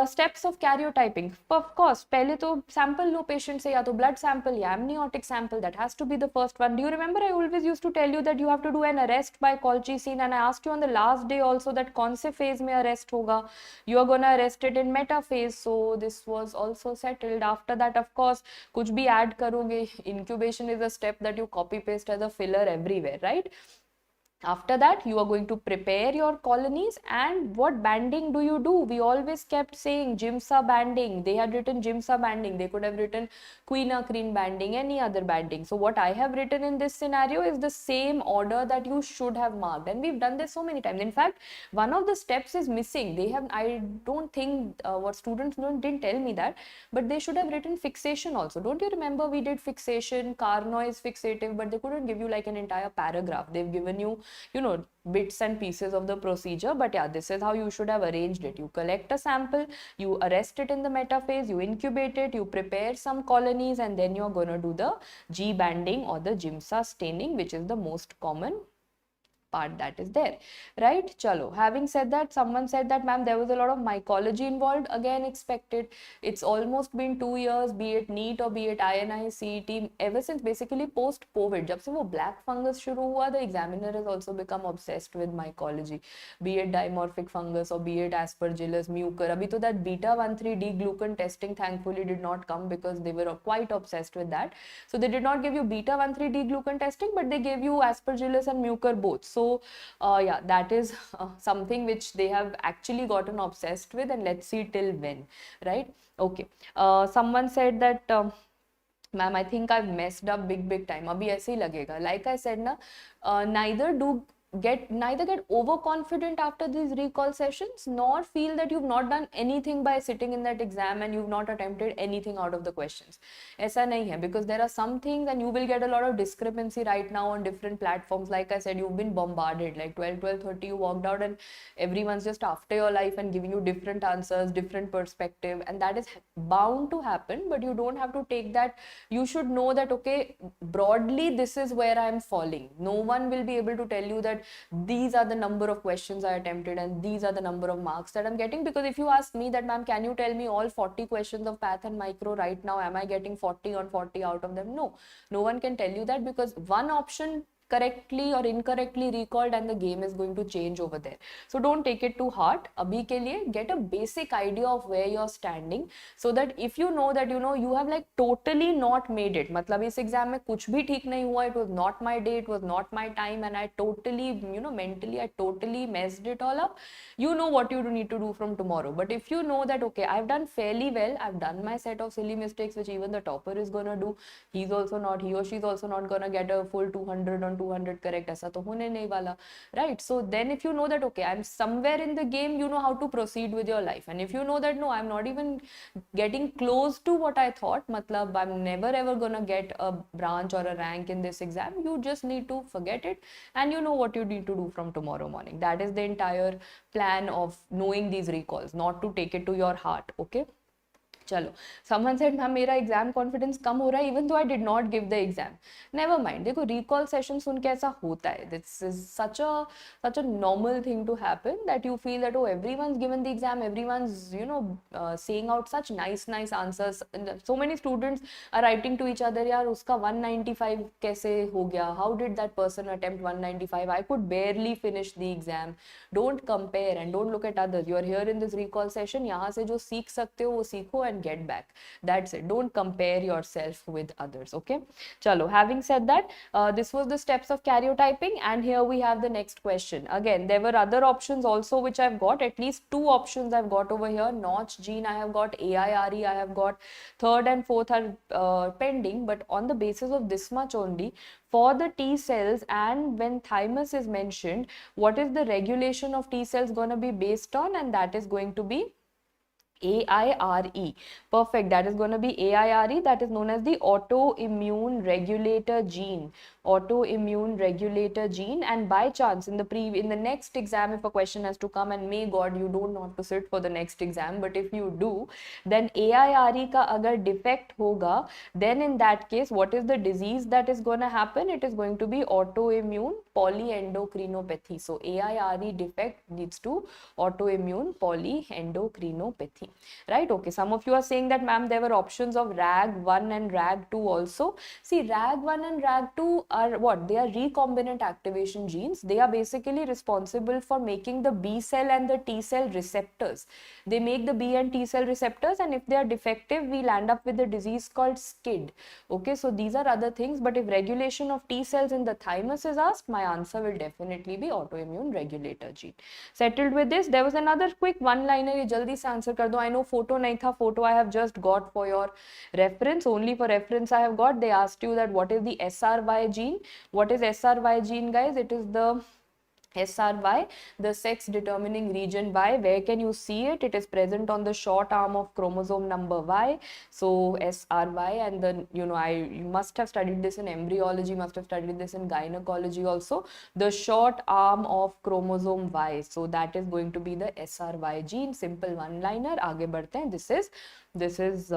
Steps of karyotyping. Of course, पहले तो sample लो patient से, या तो blood sample या amniotic sample. That has to be the first one. Do you remember I always used to tell you that you have to do an arrest by colchicine, and I asked you on the last day also that कौन से phase में arrest होगा? You are gonna arrest it in metaphase. So this was also settled. After that, of course, कुछ भी add करोगे. Incubation is a step that you copy paste as a filler everywhere, right? After that, you are going to prepare your colonies, and what banding do you do? We always kept saying Jimsa banding. They had written Jimsa banding. They could have written quinacridine banding, any other banding. So what I have written in this scenario is the same order that you should have marked, and we've done this so many times. In fact, one of the steps is missing. They have, I don't think what students didn't tell me that, but they should have written fixation also. Don't you remember we did fixation, Carnoy is fixative, but they couldn't give you like an entire paragraph. They've given you, you know, bits and pieces of the procedure. But yeah, this is how you should have arranged it. You collect a sample, you arrest it in the metaphase, you incubate it, you prepare some colonies, and then you're going to do the G banding or the Jimsa staining, which is the most common part that is there, right? Chalo. Having said that, someone said that, ma'am, there was a lot of mycology involved. Again, expected. It's almost been 2 years, be it NEET or be it INI CET, ever since basically post-COVID. जब से वो black fungus शुरू हुआ, the examiner has also become obsessed with mycology, be it dimorphic fungus or be it aspergillus, mucor. अभी तो that beta-1,3-D-glucan testing thankfully did not come because they were quite obsessed with that. So they did not give you beta-1,3-D-glucan testing, but they gave you aspergillus and mucor both. So yeah, that is something which they have actually gotten obsessed with, and let's see till when, right? Okay, someone said that ma'am, I think I've messed up big time. Abhi aise hi lagega. Like I said na, neither do neither get overconfident after these recall sessions, nor feel that you've not done anything by sitting in that exam and you've not attempted anything out of the questions. Aisa nahi hai, because there are some things, and you will get a lot of discrepancy right now on different platforms. Like I said, you've been bombarded, like 12:30 you walked out and everyone's just after your life and giving you different answers, different perspective, and that is bound to happen. But you don't have to take that. You should know that, okay, broadly this is where I'm falling. No one will be able to tell you that these are the number of questions I attempted and these are the number of marks that I'm getting. Because if you ask me that, ma'am, can you tell me all 40 questions of path and micro right now, am I getting 40 on 40 out of them? No one can tell you that, because one option correctly or incorrectly recalled and the game is going to change over there. So don't take it to heart. Abhi ke liye get a basic idea of where you're standing, so that if you know that you have like totally not made it, matlab is exam mein kuch bhi theek nahi hua, it was not my day, it was not my time, and I totally mentally I totally messed it all up. You know what you need to do from tomorrow. But if you know that, okay, I've done fairly well, I've done my set of silly mistakes which even the topper is gonna do, he or she's also not gonna get a full 200 on 200 correct, aisa to hone nahi wala, right? So then if you know that, okay, I'm somewhere in the game, you know how to proceed with your life. And if you know that, no, I'm not even getting close to what I thought, matlab I'm never ever gonna get a branch or a rank in this exam, you just need to forget it, and you know what you need to do from tomorrow morning. That is the entire plan of knowing these recalls, not to take it to your heart. Okay, चलो, someone said ma'am मेरा exam confidence कम हो रहा है even though I did not give the exam. Never mind, देखो recall session सुन के ऐसा होता है. This is such a normal thing to happen, that you feel that, oh, everyone's given the exam, everyone's saying out such nice answers. So many students are writing to each other, यार उसका 195 कैसे हो गया, how did that person attempt 195, I could barely finish the exam. Don't compare and don't look at others. You are here in this recall session, यहाँ से जो सीख सकते हो वो सीखो and get back. That's it. Don't compare yourself with others. Okay, chalo, having said that, this was the steps of karyotyping, and here we have the next question. Again, there were other options also which I've got, at least two options I've got over here. Notch gene I have got, AIRE I have got, third and fourth are pending, but on the basis of this much only, for the T cells, and when thymus is mentioned, what is the regulation of T cells going to be based on? And that is going to be AIRE. Perfect. That is going to be AIRE. That is known as the autoimmune regulator gene. Autoimmune regulator gene. And by chance, in the next exam, if a question has to come, and may God you don't want to sit for the next exam, but if you do, then AIRE ka agar defect hoga, then in that case, what is the disease that is going to happen? It is going to be autoimmune polyendocrinopathy. So AIRE defect leads to autoimmune polyendocrinopathy. Right? Okay, some of you are saying that, ma'am, there were options of RAG1 and RAG2 also. See, RAG1 and RAG2 are what? They are recombinant activation genes. They are basically responsible for making the B cell and the T cell receptors. They make the B and T cell receptors, and if they are defective, we'll end up with a disease called SCID. Okay, so these are other things, but if regulation of T cells in the thymus is asked, my answer will definitely be autoimmune regulator gene. Settled with this? There was another quick one-liner, ye jaldi se answer kar do. I know photo nahi tha, photo I have just got for your reference, only for reference I have got. They asked you that what is the SRY gene. What is SRY gene, guys? It is the SRY, the sex determining region Y. Where can you see it? It is present on the short arm of chromosome number Y. So SRY, and then you must have studied this in embryology, must have studied this in gynecology also. The short arm of chromosome Y. So that is going to be the SRY gene. Simple one-liner. Aage बढ़ते हैं. This is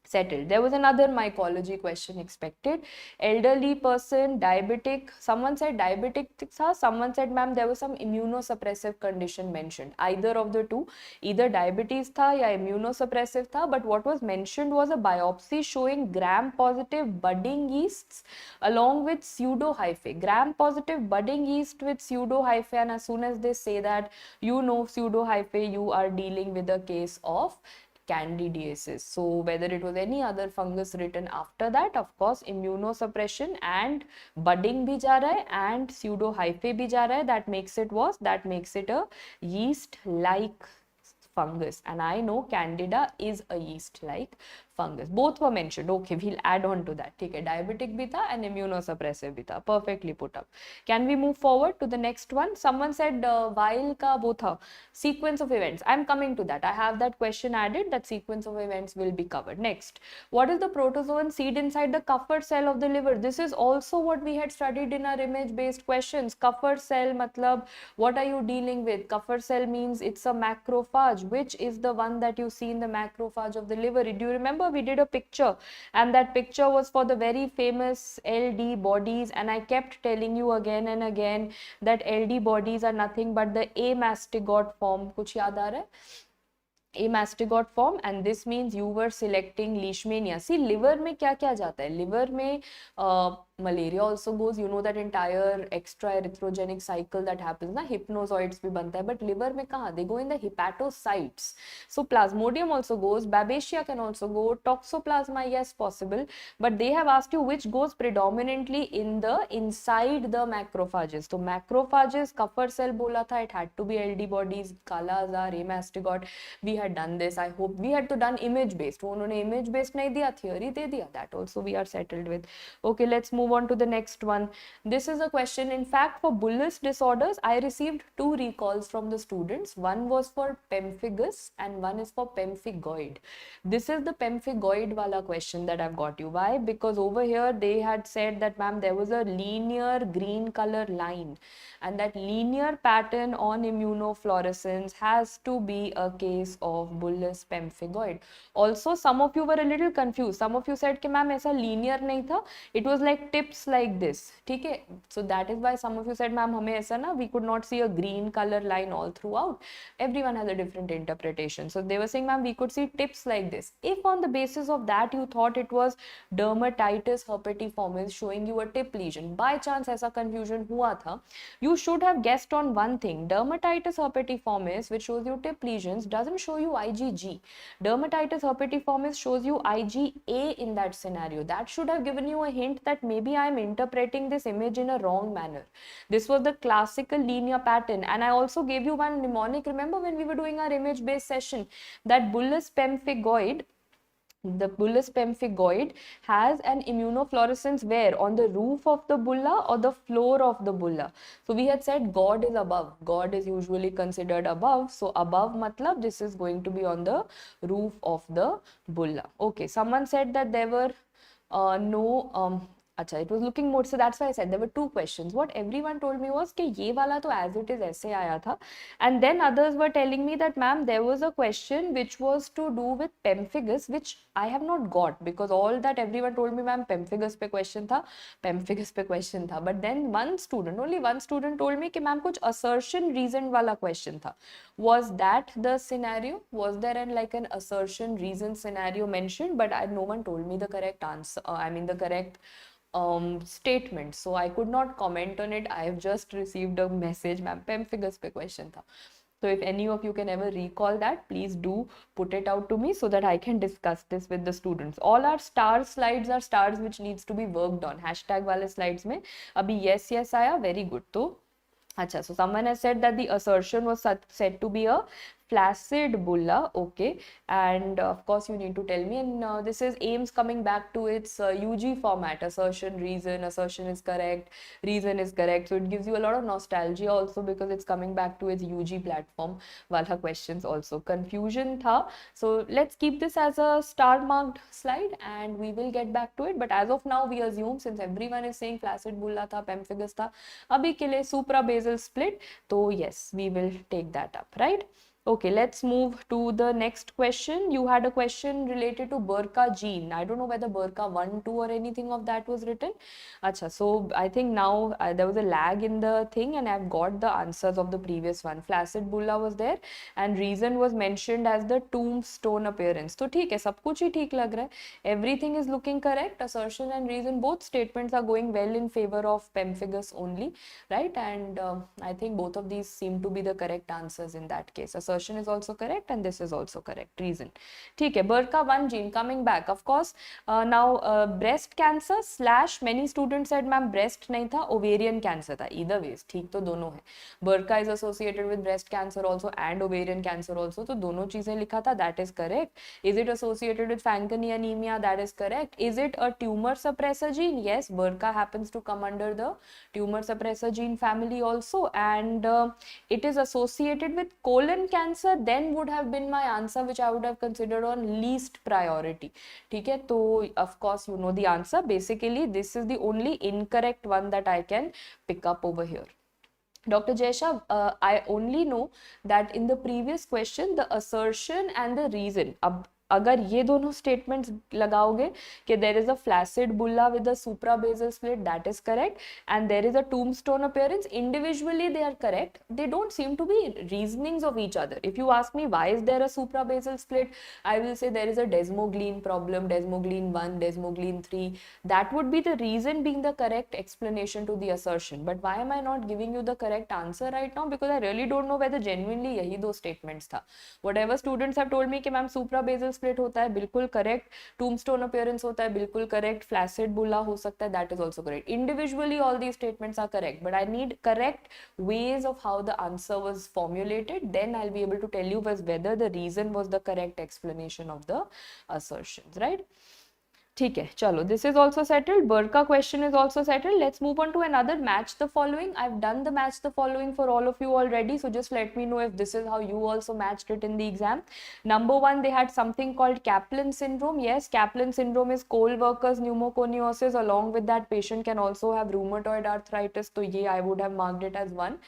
settled. There was another mycology question expected. Elderly person, diabetic. Someone said diabetic tha. Someone said, ma'am, there was some immunosuppressive condition mentioned. Either of the two, either diabetes tha ya immunosuppressive tha. But what was mentioned was a biopsy showing gram-positive budding yeasts along with pseudohyphae. Gram-positive budding yeast with pseudohyphae, and as soon as they say that pseudohyphae, you are dealing with a case of candidiasis. So whether it was any other fungus written after that, of course immunosuppression and budding bhi ja raha hai and pseudohyphae bhi ja raha hai, that makes it a yeast like fungus. And I know candida is a yeast like fungus. Both were mentioned. Okay, we'll add on to that. Okay, diabetic भी था and immunosuppressive भी था. Perfectly put up. Can we move forward to the next one? Someone said while का वो था sequence of events. I'm coming to that. I have that question added. That sequence of events will be covered. Next, what is the protozoan seed inside the Kupffer cell of the liver? This is also what we had studied in our image-based questions. Kupffer cell, matlab, what are you dealing with? Kupffer cell means it's a macrophage. Which is the one that you see in the macrophage of the liver? Do you remember we did a picture, and that picture was for the very famous LD bodies, and I kept telling you again and again that LD bodies are nothing but the amastigot form. कुछ याद आ रहा है? Amastigot form, and this means you were selecting leishmania. See, liver में क्या क्या जाता है? Liver में malaria also goes. You know that entire extra erythrogenic cycle that happens ना, hypnozoids भी बनता है, but liver में कहाँ? They go in the hepatocytes. So plasmodium also goes, babesia can also go, toxoplasma, yes, possible, but they have asked you which goes predominantly in the inside the macrophages. So macrophages, Kupffer cell बोला था, it had to be LD bodies, काला आजार, amastigot. We had done this. I hope we had to done image based. वो उन्होंने image based नहीं दिया, theory दे दिया. That also we are settled with. Okay, let's move on to the next one. This is a question. In fact, for bullous disorders, I received 2 recalls from the students. One was for pemphigus and one is for pemphigoid. This is the pemphigoid wala question that I've got you. Why? Because over here they had said that, ma'am, there was a linear green color line, and that linear pattern on immunofluorescence has to be a case of bullous pemphigoid. Also, some of you were a little confused. Some of you said कि ma'am ऐसा linear नहीं था, it was like tips like this. ठीक है? So that is why some of you said, ma'am हमें ऐसा ना, we could not see a green color line all throughout. Everyone has a different interpretation. So they were saying, ma'am, we could see tips like this. If on the basis of that you thought it was dermatitis herpetiformis showing you a tip lesion, by chance ऐसा confusion हुआ था, you should have guessed on one thing. Dermatitis herpetiformis, which shows you tip lesions, doesn't show you IgG. Dermatitis herpetiformis shows you IgA in that scenario. That should have given you a hint that maybe I am interpreting this image in a wrong manner. This was the classical linear pattern, and I also gave you one mnemonic. Remember when we were doing our image-based session, that bullous pemphigoid, the bullous pemphigoid has an immunofluorescence where? On the roof of the bulla or the floor of the bulla? So we had said God is above. God is usually considered above. So above matlab this is going to be on the roof of the bulla. Okay, someone said that there were no अच्छा, it was looking more, so that's why I said there were 2 questions. What everyone told me was कि ये वाला तो as it is ऐसे आया था, and then others were telling me that ma'am there was a question which was to do with pemphigus, which I have not got, because all that everyone told me, ma'am pemphigus पे question था, pemphigus पे question था, but then only one student told me कि ma'am कुछ assertion reason वाला question था. Was that the scenario? Was there an assertion reason scenario mentioned? But no one told me the correct answer. The correct statement. So I could not comment on it. I have just received a message, ma'am, pemphigus pe question tha. So if any of you can ever recall that, please do put it out to me so that I can discuss this with the students. All our star slides are stars which needs to be worked on. Hashtag wale slides mein abhi yes aaya, very good. So Acha, so someone has said that the assertion was said to be a flaccid bulla, okay, and of course you need to tell me, and this is AIMS coming back to its UG format, assertion, reason, assertion is correct, reason is correct, so it gives you a lot of nostalgia also because it's coming back to its UG platform, wala questions also. Confusion tha, so let's keep this as a star marked slide and we will get back to it, but as of now we assume, since everyone is saying flaccid bulla tha, pemphigus tha, abhi ke liye suprabasal split, so yes, we will take that up, right? Okay, let's move to the next question. You had a question related to BRCA gene. I don't know whether BRCA 1, 2 or anything of that was written. Acha, so I think now there was a lag in the thing and I've got the answers of the previous one. Flaccid bulla was there and reason was mentioned as the tombstone appearance. So theek hai, sab kuch hi theek lag raha hai. Everything is looking correct. Assertion and reason, both statements are going well in favor of pemphigus only, right? And I think both of these seem to be the correct answers in that case. assertion is also correct and this is also correct. Reason. ठीक है, BRCA1 gene coming back. Of course, now breast cancer slash many students said ma'am breast नहीं था, ovarian cancer था. Either ways, ठीक तो दोनों है. BRCA is associated with breast cancer also and ovarian cancer also. तो दोनों चीजें लिखा था. That is correct. Is it associated with Fanconi anemia? That is correct. Is it a tumor suppressor gene? Yes, BRCA happens to come under the tumor suppressor gene family also, and it is associated with colon cancer. Then would have been my answer, which I would have considered on least priority. ठीक है, तो of course you know the answer. Basically, this is the only incorrect one that I can pick up over here. Dr. Jaisha, I only know that in the previous question, the assertion and the reason. अब अगर ये दोनों statements लगाओगे कि there is a flaccid bulla with a suprabasal split, that is correct, and there is a tombstone appearance, individually they are correct. They don't seem to be reasonings of each other. If you ask me why is there a suprabasal split, I will say there is a desmoglein problem, desmoglein 1, desmoglein 3. That would be the reason being the correct explanation to the assertion. But why am I not giving you the correct answer right now? Because I really don't know whether genuinely यही दो statements था. Whatever students have told me कि ma'am suprabasal split होता है, बिल्कुल correct. Tombstone appearance होता है, बिल्कुल correct. Flaccid bulla हो सकता है, that is also correct. Individually all these statements are correct, but I need correct ways of how the answer was formulated. Then I'll be able to tell you whether the reason was the correct explanation of the assertions, right? ठीक है, चलो, this is also settled. BRCA question is also settled. Let's move on to another match the following. I've done the match the following for all of you already, so just let me know if this is how you also matched it in the exam. Number one, they had something called Kaplan syndrome. Yes, Kaplan syndrome is coal workers pneumoconiosis. Along with that, patient can also have rheumatoid arthritis. So yeah, I would have marked it as one.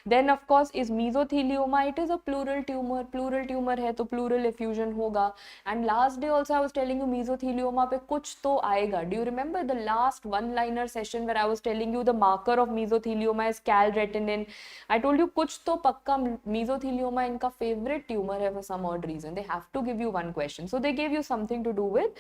Then of course is mesothelioma. It is a pleural tumor. Pleural tumor है तो pleural effusion होगा. And last day also I was telling you mesothelioma पे कुछ तो आएगा. Do you remember the last one-liner session where I was telling you the marker of mesothelioma is calretinine? I told you कुछ तो पक्का mesothelioma इनका favorite tumor है for some odd reason. They have to give you one question. So they gave you something to do with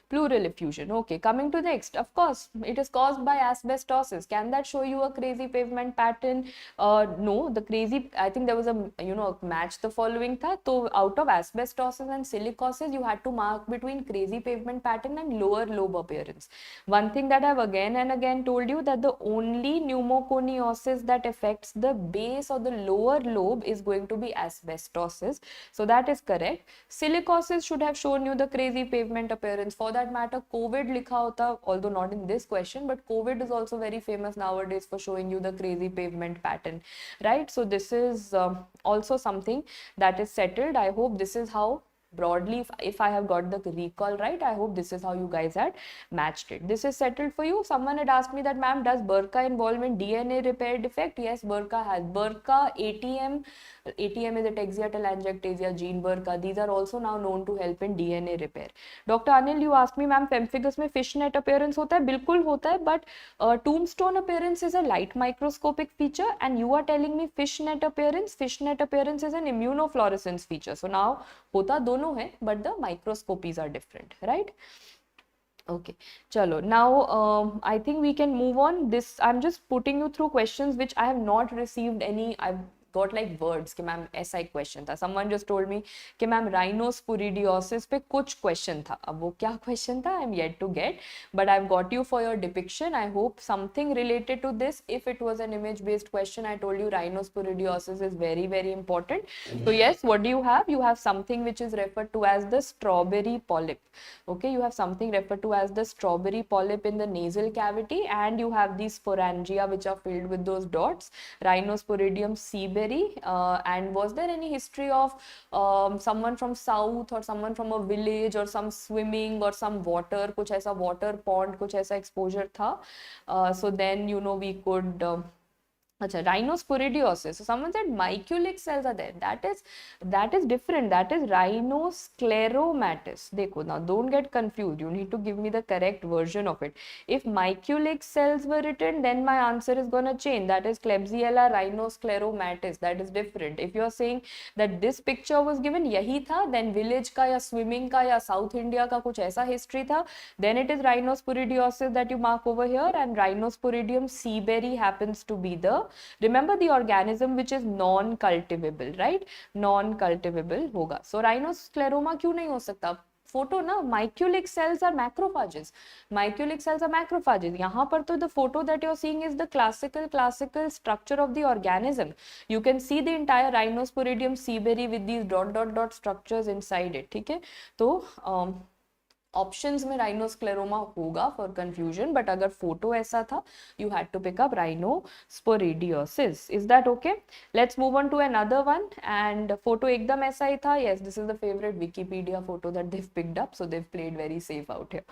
pleural effusion. Okay, coming to next. Of course, it is caused by asbestosis. Can that show you a crazy pavement pattern? No, the crazy, I think there was a, match the following tha. So out of asbestosis and silicosis, you had to mark between crazy pavement pattern and lower lobe appearance. One thing that I've again and again told you, that the only pneumoconiosis that affects the base or the lower lobe is going to be asbestosis. So that is correct. Silicosis should have shown you the crazy pavement appearance. For that matter, COVID likha hota, although not in this question, but COVID is also very famous nowadays for showing you the crazy pavement pattern, right? So this is also something that is settled. I hope this is how broadly, if I have got the recall right, I hope this is how you guys had matched it. This is settled for you. Someone had asked me that, ma'am, does BRCA involve in DNA repair defect? Yes, BRCA has. BRCA, ATM is ataxia telangiectasia gene, BRCA. These are also now known to help in DNA repair. Dr. Anil, you asked me, ma'am, pemphigus में fishnet appearance होता है? बिल्कुल होता है, but tombstone appearance is a light microscopic feature, and you are telling me fishnet appearance. Fishnet appearance is an immunofluorescence feature. So now होता दोनों है, but the microscopies are different, right? Okay, chalo. Now I think we can move on. This, I'm just putting you through questions which I have not received any. I've got like words कि ma'am ऐसा एक question था. Someone just told me कि ma'am rhinosporidiosis पे कुछ question था. अब वो क्या क्वेश्चन था, I'm yet to get, but I've got you for your depiction. I hope something related to this. If it was an image based question, I told you rhinosporidiosis is very, very important. So yes, what do you have? You have something which is referred to as the strawberry polyp. Okay, you have something referred to as the strawberry polyp in the nasal cavity, and you have these sporangia which are filled with those dots. Rhinosporidium seaberry. And was there any history of someone from south or someone from a village or some swimming or some water, कुछ ऐसा water pond, कुछ ऐसा exposure था? So then we could अच्छा, rhinosporidiosis. So someone said miculic cells are there. That is different. That is rhinoscleromatous. देखो, now don't get confused. You need to give me the correct version of it. If miculic cells were written, then my answer is gonna change. That is Klebsiella rhinoscleromatous. That is different. If you are saying that this picture was given, यही था, then village का या swimming का या South India का कुछ ऐसा history था, then it is rhinosporidiosis that you mark over here, and Rhinosporidium seaberry happens to be the remember the organism which is non-cultivable, right? Non-cultivable होगा. So rhinoscleroma क्यों नहीं हो सकता? फोटो ना, Mikulicz cells are macrophages, Mikulicz cells are macrophages. यहाँ पर तो the photo that you are seeing is the classical structure of the organism. You can see the entire rhinosporidium seeberi with these dot dot dot structures inside it. ठीक है, तो options में rhinoscleroma होगा for confusion, but अगर photo ऐसा था you had to pick up rhinosporidiosis. Is that okay? Let's move on to another one. And photo एकदम ऐसा ही था. Yes, this is the favourite Wikipedia photo that they've picked up, so they've played very safe out here.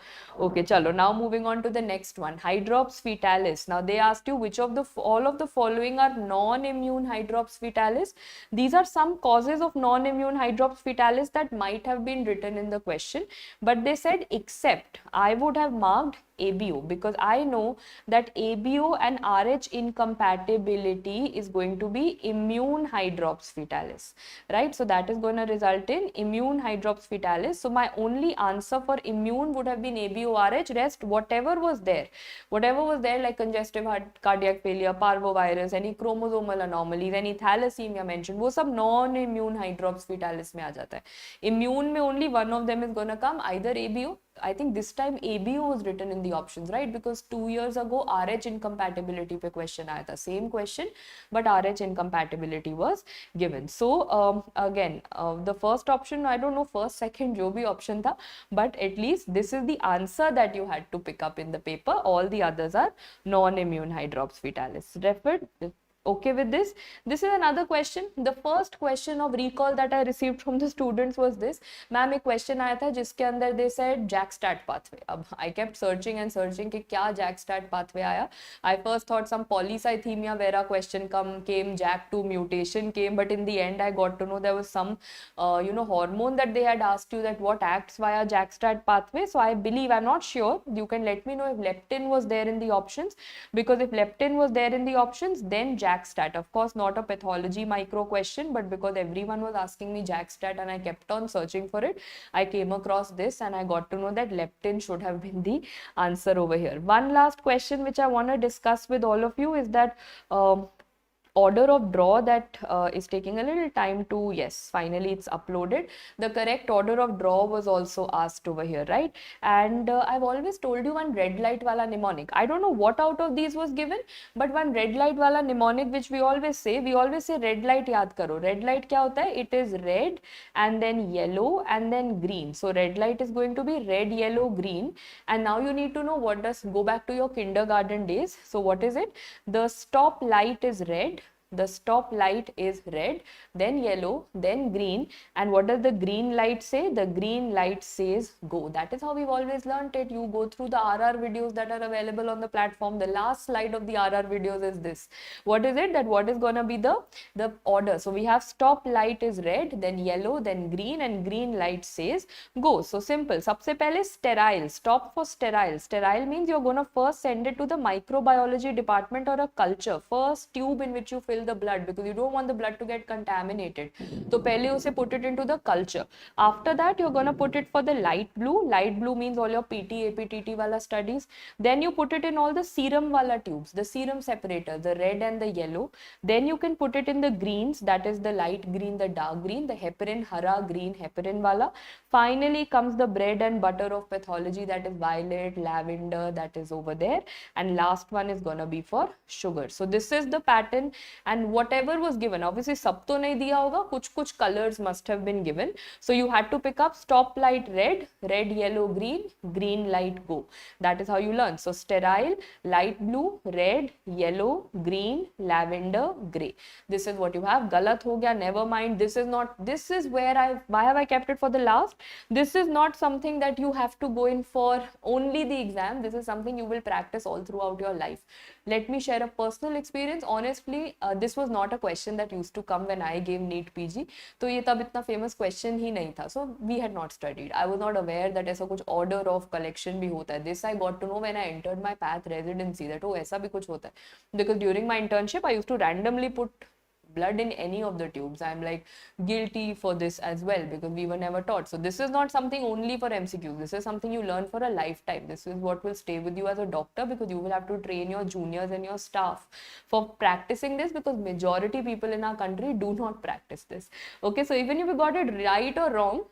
Okay, chalo, now moving on to the next one, hydrops fetalis. Now they asked you which of the all of the following are non-immune hydrops fetalis. These are some causes of non-immune hydrops fetalis that might have been written in the question, but they said except. I would have marked ABO because I know that ABO and RH incompatibility is going to be immune hydrops fetalis, right? So that is going to result in immune hydrops fetalis. So my only answer for immune would have been ABO RH. Rest whatever was there like congestive heart, cardiac failure, parvovirus, any chromosomal anomalies, any thalassemia mentioned, वो सब non immune hydrops fetalis में आ जाता है. Immune में only one of them is going to come, either ABO. I think this time ABO was written in the options, right? Because 2 years ago RH incompatibility पे question आया था, same question, but RH incompatibility was given. So again, the first option, I don't know first, second, जो भी option था, but at least this is the answer that you had to pick up in the paper. All the others are non-immune hydrops fetalis. Referred. Okay with this? This is another question. The first question of recall that I received from the students was this. Ma'am, एक question आया था जिसके अंदर they said JAK-STAT pathway. अब I kept searching and searching कि क्या JAK-STAT pathway आया. I first thought some polycythemia vera question came, JAK2 mutation came, but in the end I got to know there was some hormone that they had asked you that what acts via JAK-STAT pathway. So I believe, I'm not sure, you can let me know if leptin was there in the options, because if leptin was there in the options, then JAK-STAT. Of course, not a pathology micro question, but because everyone was asking me JAK-STAT and I kept on searching for it, I came across this and I got to know that leptin should have been the answer over here. One last question which I want to discuss with all of you is that order of draw that is taking a little time to, yes, finally it's uploaded. The correct order of draw was also asked over here, right? And I've always told you one red light wala mnemonic. I don't know what out of these was given, but one red light wala mnemonic which we always say red light yaad karo. Red light kya hota hai? It is red and then yellow and then green. So red light is going to be red, yellow, green. And now you need to know what does, go back to your kindergarten days. So what is it? The stop light is red. The stop light is red, then yellow, then green. And what does the green light say? The green light says go. That is how we've always learnt it. You go through the RR videos that are available on the platform. The last slide of the RR videos is this. What is it? That what is going to be the order? So we have stop light is red, then yellow, then green, and green light says go. So simple. Sabse pehle sterile. Stop for sterile. Sterile means you're going to first send it to the microbiology department or a culture. First tube in which you fill the blood, because you don't want the blood to get contaminated. So pehle use put it into the culture. After that you're going to put it for the light blue. Light blue means all your PT, APTT wala studies. Then you put it in all the serum wala tubes, the serum separator, the red and the yellow. Then you can put it in the greens, that is the light green, the dark green, the heparin, hara green, heparin wala. Finally comes the bread and butter of pathology, that is violet, lavender, that is over there. And last one is going to be for sugar. So this is the pattern. And whatever was given, obviously sab to nahi diya hoga, kuch colors must have been given. So you had to pick up stop light red, red, yellow, green, green light go. That is how you learn. So sterile, light blue, red, yellow, green, lavender, gray. This is what you have. Galat ho gaya, never mind. This is not, this is where why have I kept it for the last? This is not something that you have to go in for only the exam. This is something you will practice all throughout your life. Let me share a personal experience. Honestly, this was not a question that used to come when I gave NEET PG. तो ये तब इतना famous question ही नहीं था. So we had not studied. I was not aware that ऐसा कुछ order of collection भी होता है. This I got to know when I entered my path residency, that oh ऐसा भी कुछ होता है. Because during my internship I used to randomly put blood in any of the tubes, I'm like guilty for this as well, because we were never taught. So this is not something only for MCQs. This is something you learn for a lifetime. This is what will stay with you as a doctor, because you will have to train your juniors and your staff for practicing this, because majority people in our country do not practice this. Okay, so even if you got it right or wrong,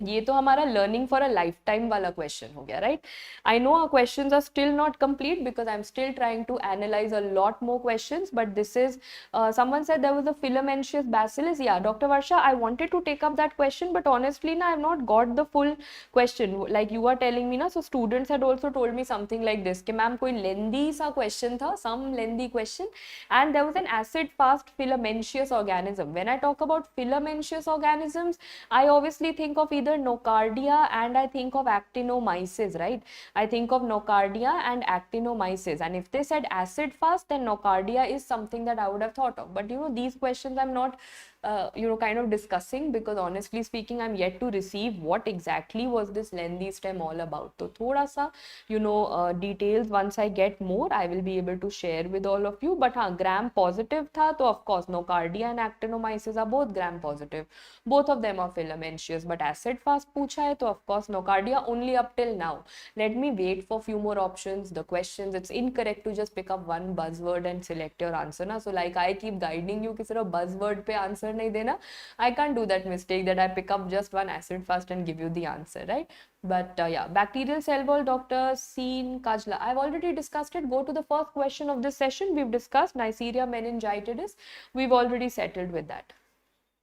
ये तो हमारा learning for a lifetime वाला question हो गया, right. I know our questions are still not complete because I am still trying to analyse a lot more questions, but this is someone said there was a filamentous bacillus. Yeah, Dr. Varsha, I wanted to take up that question, but honestly na, I have not got the full question like you are telling me na. So students had also told me something like this कि ma'am कोई lengthy सा question था, some lengthy question, and there was an acid fast filamentous organism. When I talk about filamentous organisms, I obviously think of either nocardia and I think of actinomyces, right? I think of nocardia and actinomyces, and if they said acid fast, then nocardia is something that I would have thought of. But these questions I'm not kind of discussing, because honestly speaking, I'm yet to receive what exactly was this lengthy stem all about. So thoda sa details, once I get more, I will be able to share with all of you. But gram positive tha, to of course nocardia and actinomyces are both gram positive. Both of them are filamentous. But acid fast pucha hai, to of course nocardia only up till now. Let me wait for few more options, the questions. It's incorrect to just pick up one buzzword and select your answer na. So like I keep guiding you कि सिर्फ buzzword पे answer नहीं देना. I can't do that mistake that I pick up just one acid fast and give you the answer, right? But yeah, bacterial cell wall, Dr. Seen Kajla, I've already discussed it. Go to the first question of this session. We've discussed Neisseria meningitidis. We've already settled with that.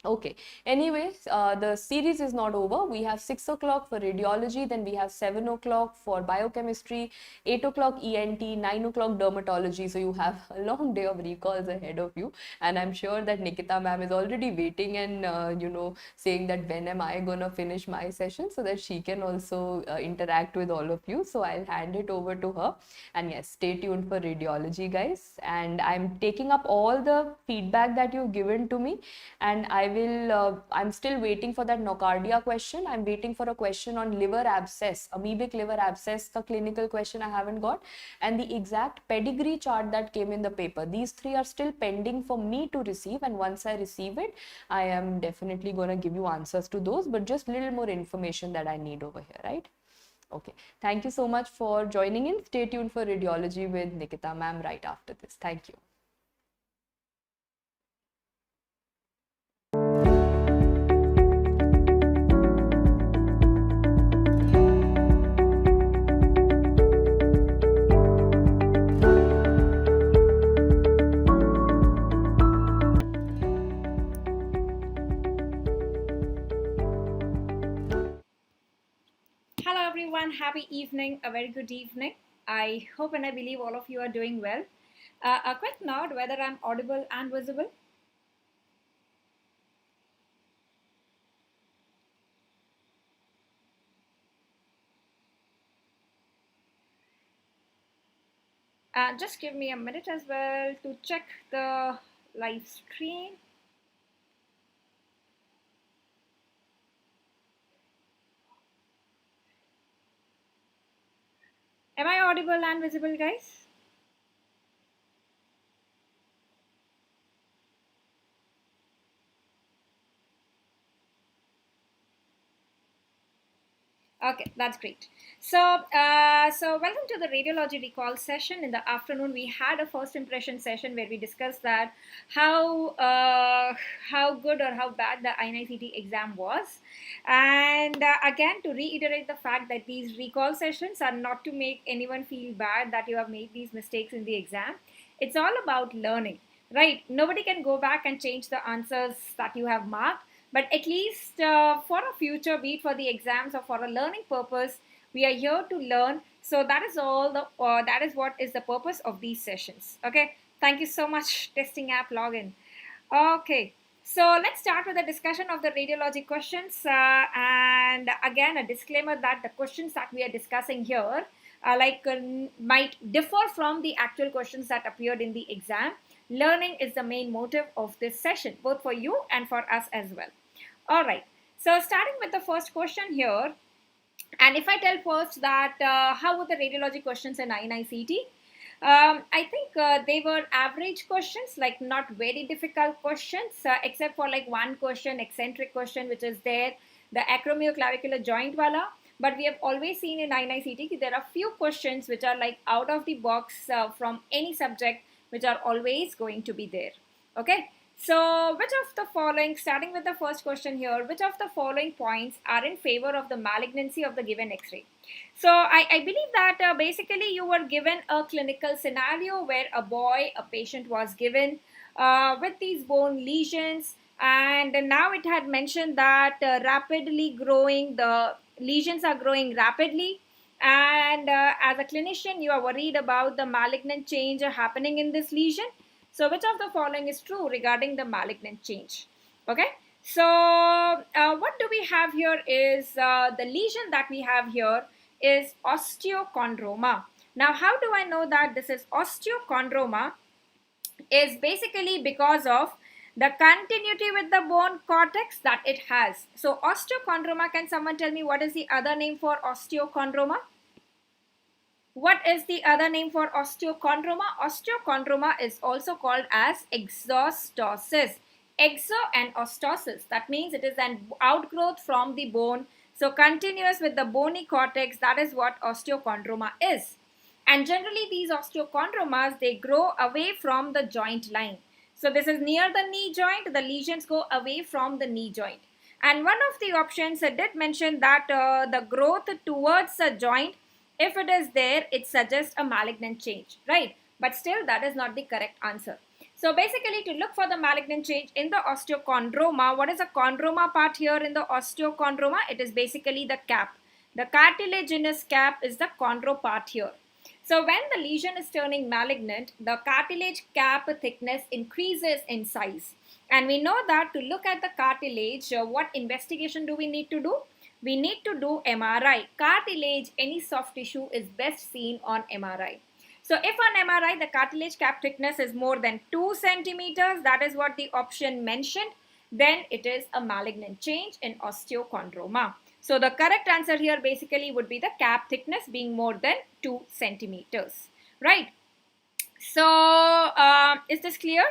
Okay, anyways, the series is not over. We have 6 o'clock for radiology, then we have 7 o'clock for biochemistry, 8 o'clock ENT, 9 o'clock dermatology. So you have a long day of recalls ahead of you, and I'm sure that Nikita ma'am is already waiting and saying that when am I gonna finish my session, so that she can also interact with all of you. So I'll hand it over to her, and yes, stay tuned for radiology, guys. And I'm taking up all the feedback that you've given to me, and I'm still waiting for that nocardia question. I'm waiting for a question on liver abscess, amoebic liver abscess ka clinical question I haven't got, and the exact pedigree chart that came in the paper. These three are still pending for me to receive, and once I receive it, I am definitely going to give you answers to those, but just little more information that I need over here, right? Okay, thank you so much for joining in. Stay tuned for radiology with Nikita ma'am right after this. Thank you.
Hello everyone, happy evening, a very good evening. I hope and I believe all of you are doing well. A quick note whether I'm audible and visible. Just give me a minute as well to check the live screen. Am I audible and visible, guys? Okay, that's great. So welcome to the radiology recall session. In the afternoon, we had a first impression session where we discussed that how good or how bad the INI CET exam was, and again to reiterate the fact that these recall sessions are not to make anyone feel bad that you have made these mistakes in the exam. It's all about learning, right? Nobody can go back and change the answers that you have marked, but at least for a future, be it for the exams or for a learning purpose, we are here to learn. So that is all that is what is the purpose of these sessions. Okay, thank you so much, testing app login. Okay, so let's start with a discussion of the radiology questions, and again a disclaimer that the questions that we are discussing here might differ from the actual questions that appeared in the exam. Learning is the main motive of this session, both for you and for us as well. All right, so starting with the first question here, and if I tell first that how were the radiology questions in INI CET? I think they were average questions, like not very difficult questions, except for like one question, eccentric question, which is there, the acromioclavicular joint wala. But we have always seen in INI CET there are few questions which are like out of the box from any subject, which are always going to be there. Okay. So, which of the following, starting with the first question here, which of the following points are in favor of the malignancy of the given X-ray? So, I believe that basically you were given a clinical scenario where a patient was given with these bone lesions, and now it had mentioned that rapidly growing, the lesions are growing rapidly, and as a clinician you are worried about the malignant change happening in this lesion. So which of the following is true regarding the malignant change? Okay, so what do we have here is the lesion that we have here is osteochondroma. Now how do I know that this is osteochondroma? Is basically because of the continuity with the bone cortex that it has. So osteochondroma, can someone tell me what is the other name for osteochondroma? What is the other name for osteochondroma? Osteochondroma is also called as exostosis. Exo and ostosis, that means it is an outgrowth from the bone. So continuous with the bony cortex, that is what osteochondroma is. And generally these osteochondromas, they grow away from the joint line. So this is near the knee joint, the lesions go away from the knee joint. And one of the options did mention that the growth towards a joint, if it is there, it suggests a malignant change, right? But still that is not the correct answer. So basically to look for the malignant change in the osteochondroma, what is the chondroma part here in the osteochondroma? It is basically the cap. The cartilaginous cap is the chondro part here. So when the lesion is turning malignant, the cartilage cap thickness increases in size. And we know that to look at the cartilage, what investigation do we need to do? We need to do MRI. Cartilage, any soft tissue, is best seen on MRI. So if on MRI the cartilage cap thickness is more than 2 centimeters, that is what the option mentioned, then it is a malignant change in osteochondroma. So the correct answer here basically would be the cap thickness being more than 2 centimeters, right? So is this clear?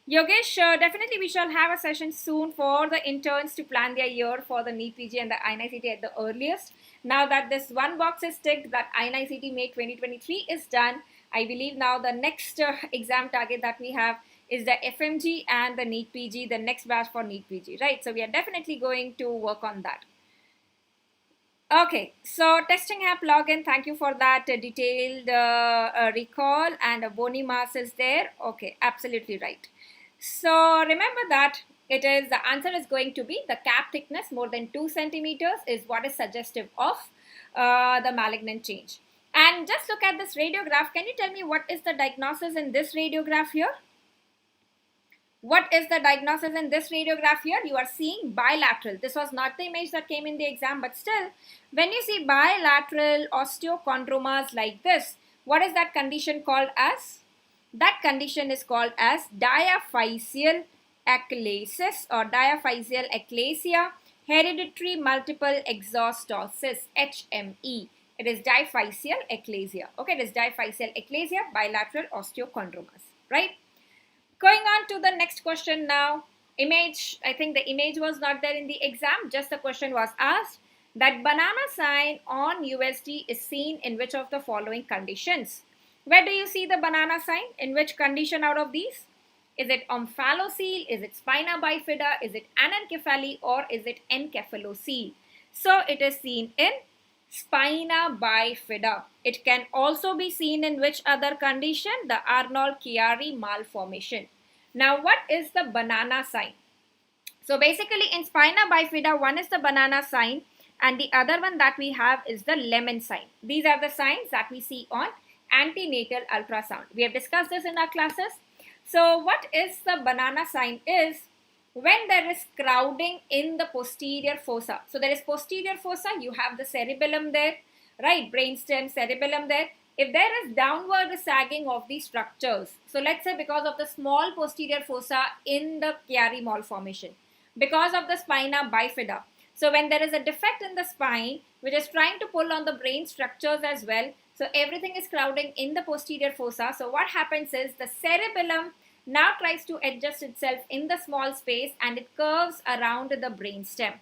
Yogesh, definitely we shall have a session soon for the interns to plan their year for the NEET PG and the INI CET at the earliest. Now that this one box is ticked, that INI CET May 2023 is done, I believe now the next exam target that we have is the FMG and the NEET PG, the next batch for NEET PG, right? So we are definitely going to work on that. Okay, so testing app login, thank you for that detailed recall, and a bony mass is there. Okay, absolutely right. So remember that it is, the answer is going to be the cap thickness more than 2 centimeters is what is suggestive of the malignant change. And just look at this radiograph. Can you tell me what is the diagnosis in this radiograph here? What is the diagnosis in this radiograph here? You are seeing bilateral. This was not the image that came in the exam, but still, when you see bilateral osteochondromas like this, what is that condition called as? That condition is called as diaphyseal achalasis or diaphyseal achalasia, hereditary multiple exostosis, HME. It is diaphyseal achalasia. Okay, it is diaphyseal achalasia, bilateral osteochondromas, right? Going on to the next question now. Image, I think the image was not there in the exam, just the question was asked that banana sign on USD is seen in which of the following conditions? Where do you see the banana sign? In which condition out of these? Is it omphalocele? Is it spina bifida? Is it anencephaly? Or is it encephalocele? So it is seen in spina bifida. It can also be seen in which other condition? The Arnold-Chiari malformation. Now what is the banana sign? So basically in spina bifida, one is the banana sign and the other one that we have is the lemon sign. These are the signs that we see on antenatal ultrasound. We have discussed this in our classes. So what is the banana sign is when there is crowding in the posterior fossa. So there is posterior fossa, you have the cerebellum there, right? Brainstem, cerebellum there. If there is downward sagging of these structures, so let's say because of the small posterior fossa in the Chiari malformation, because of the spina bifida. So when there is a defect in the spine, which is trying to pull on the brain structures as well, So everything is crowding in the posterior fossa. So what happens is the cerebellum now tries to adjust itself in the small space and it curves around the brainstem.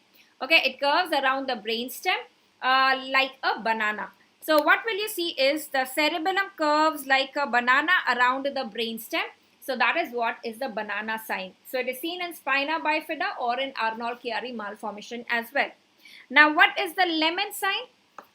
Okay, it curves around the brainstem like a banana. So what will you see is the cerebellum curves like a banana around the brainstem. So that is what is the banana sign. So it is seen in spina bifida or in Arnold-Chiari malformation as well. Now what is the lemon sign?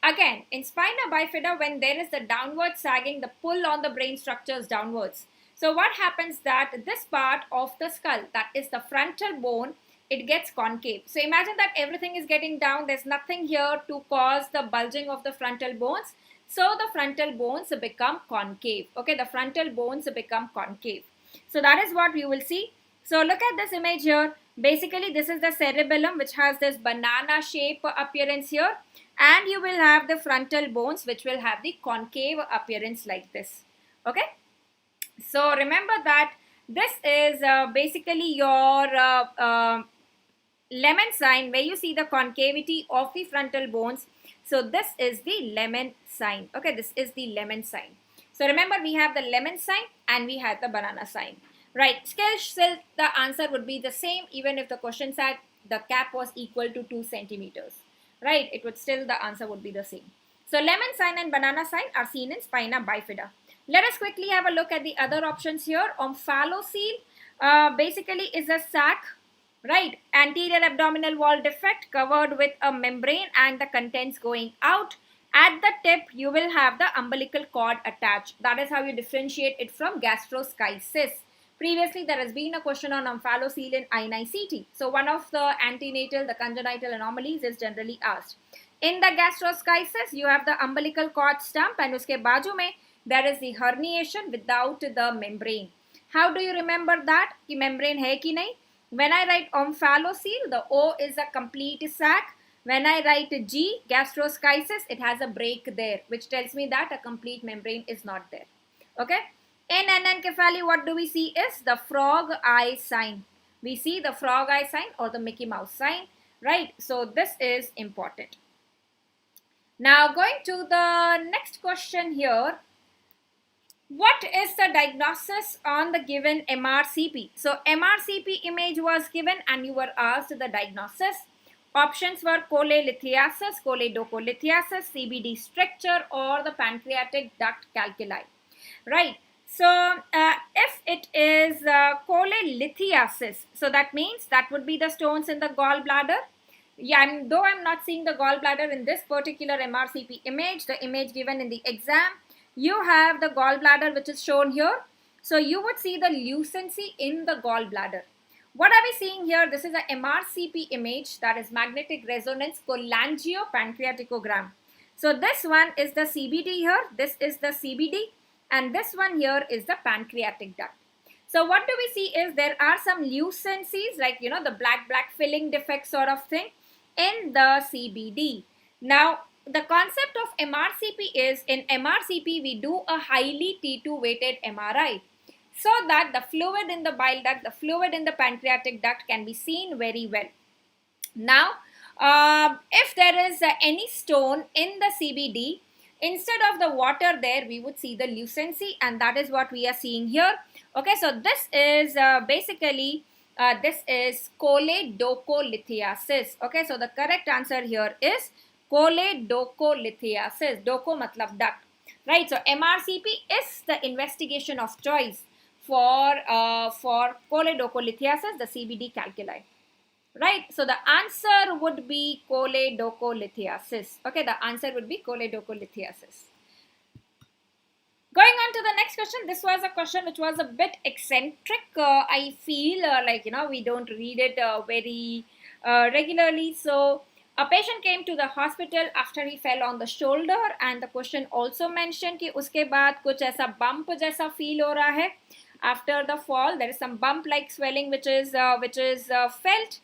Again, in spina bifida, when there is the downward sagging, the pull on the brain structures downwards. So what happens that this part of the skull, that is the frontal bone, it gets concave. So imagine that everything is getting down. There's nothing here to cause the bulging of the frontal bones. So the frontal bones become concave. Okay, the frontal bones become concave. So that is what we will see. So look at this image here. Basically, this is the cerebellum, which has this banana shape appearance here. And you will have the frontal bones, which will have the concave appearance like this. Okay. So remember that this is basically your lemon sign, where you see the concavity of the frontal bones. So this is the lemon sign. Okay, this is the lemon sign. So remember, we have the lemon sign and we have the banana sign. Right, still the answer would be the same even if the question said the cap was equal to 2 centimeters. Right, it would still, the answer would be the same. So lemon sign and banana sign are seen in spina bifida. Let us quickly have a look at the other options here. Omphalocele basically is a sac, right? Anterior abdominal wall defect covered with a membrane and the contents going out. At the tip, you will have the umbilical cord attached. That is how you differentiate it from gastroschisis. Previously, there has been a question on omphalocele in INI CET. So one of the antenatal, the congenital anomalies is generally asked. In the gastroschisis, you have the umbilical cord stump and uske baaju mein there is the herniation without the membrane. How do you remember that? Ki membrane hai ki nahi? When I write omphalocele, the O is a complete sac. When I write G, gastroschisis, it has a break there, which tells me that a complete membrane is not there. Okay. In anencephaly, what do we see is the frog eye sign. We see the frog eye sign or the Mickey Mouse sign, right? So this is important. Now going to the next question here. What is the diagnosis on the given MRCP? So MRCP image was given and you were asked the diagnosis. Options were cholelithiasis, choledocholithiasis, CBD stricture, or the pancreatic duct calculi. Right. So if it is cholelithiasis, so that means that would be the stones in the gallbladder. Yeah, though I'm not seeing the gallbladder in this particular MRCP image, the image given in the exam, you have the gallbladder which is shown here. So you would see the lucency in the gallbladder. What are we seeing here? This is a MRCP image, that is magnetic resonance cholangiopancreaticogram. So this one is the CBD here. This is the CBD. And this one here is the pancreatic duct. So what do we see is there are some lucencies, like, you know, the black filling defect sort of thing in the CBD. Now, the concept of MRCP is, in MRCP, we do a highly T2 weighted MRI so that the fluid in the bile duct, the fluid in the pancreatic duct can be seen very well. Now, if there is any stone in the CBD, instead of the water there, we would see the lucency, and that is what we are seeing here. Okay, so this is basically, this is choledocholithiasis. Okay, so the correct answer here is choledocholithiasis. Doco matlab duct. Right, so MRCP is the investigation of choice for choledocholithiasis, the CBD calculi. Right, so the answer would be choledocholithiasis. Okay, the answer would be choledocholithiasis. Going on to the next question, this was a question which was a bit eccentric. I feel like, you know, we don't read it very regularly. So a patient came to the hospital after he fell on the shoulder, and the question also mentioned कि उसके बाद कुछ ऐसा bump जैसा feel हो रहा है. After the fall, there is some bump like swelling which is felt.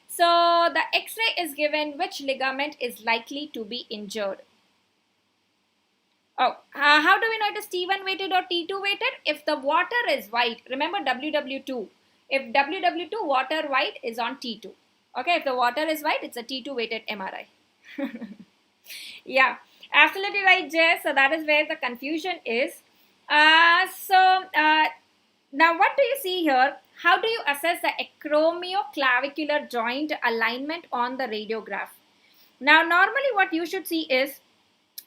So the X-ray is given. Which ligament is likely to be injured? Oh, how do we know it is T1 weighted or T2 weighted? If the water is white, remember WW2. If WW2 water white is on T2. Okay, if the water is white, it's a T2 weighted MRI. Yeah. Absolutely right, Jess. So that is where the confusion is. So now what do you see here? How do you assess the acromioclavicular joint alignment on the radiograph? Now, normally what you should see is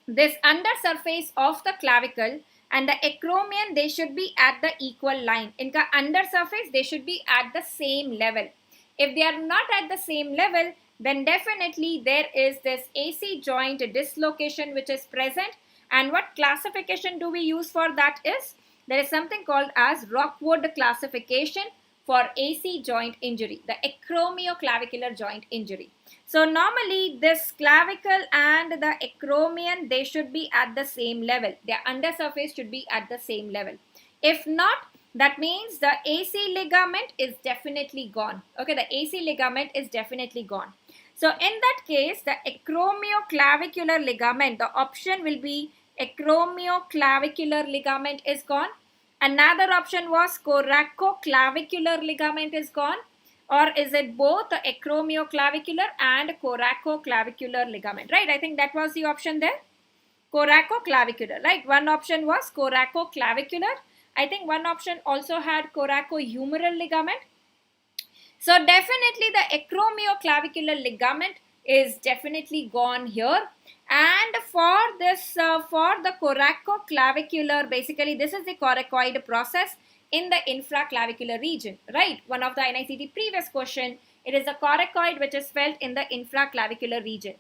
this under surface of the clavicle and the acromion, they should be at the equal line. इनका under surface, they should be at the same level. If they are not at the same level, then definitely there is this AC joint dislocation which is present. And what classification do we use for that is, there is something called as Rockwood classification for AC joint injury, the acromioclavicular joint injury. So normally this clavicle and the acromion, they should be at the same level. Their undersurface should be at the same level. If not, that means the AC ligament is definitely gone. Okay, the AC ligament is definitely gone. So in that case, the acromioclavicular ligament, the option will be acromioclavicular ligament is gone. Another option was coracoclavicular ligament is gone. Or is it both the acromioclavicular and coracoclavicular ligament, right? I think that was the option there. Coracoclavicular, right? One option was coracoclavicular. I think one option also had coracohumeral ligament. So definitely the acromioclavicular ligament is definitely gone here. And for this, for the coracoclavicular, basically this is the coracoid process in the infraclavicular region, right? One of the INI CET previous question, it is the coracoid which is felt in the infraclavicular region.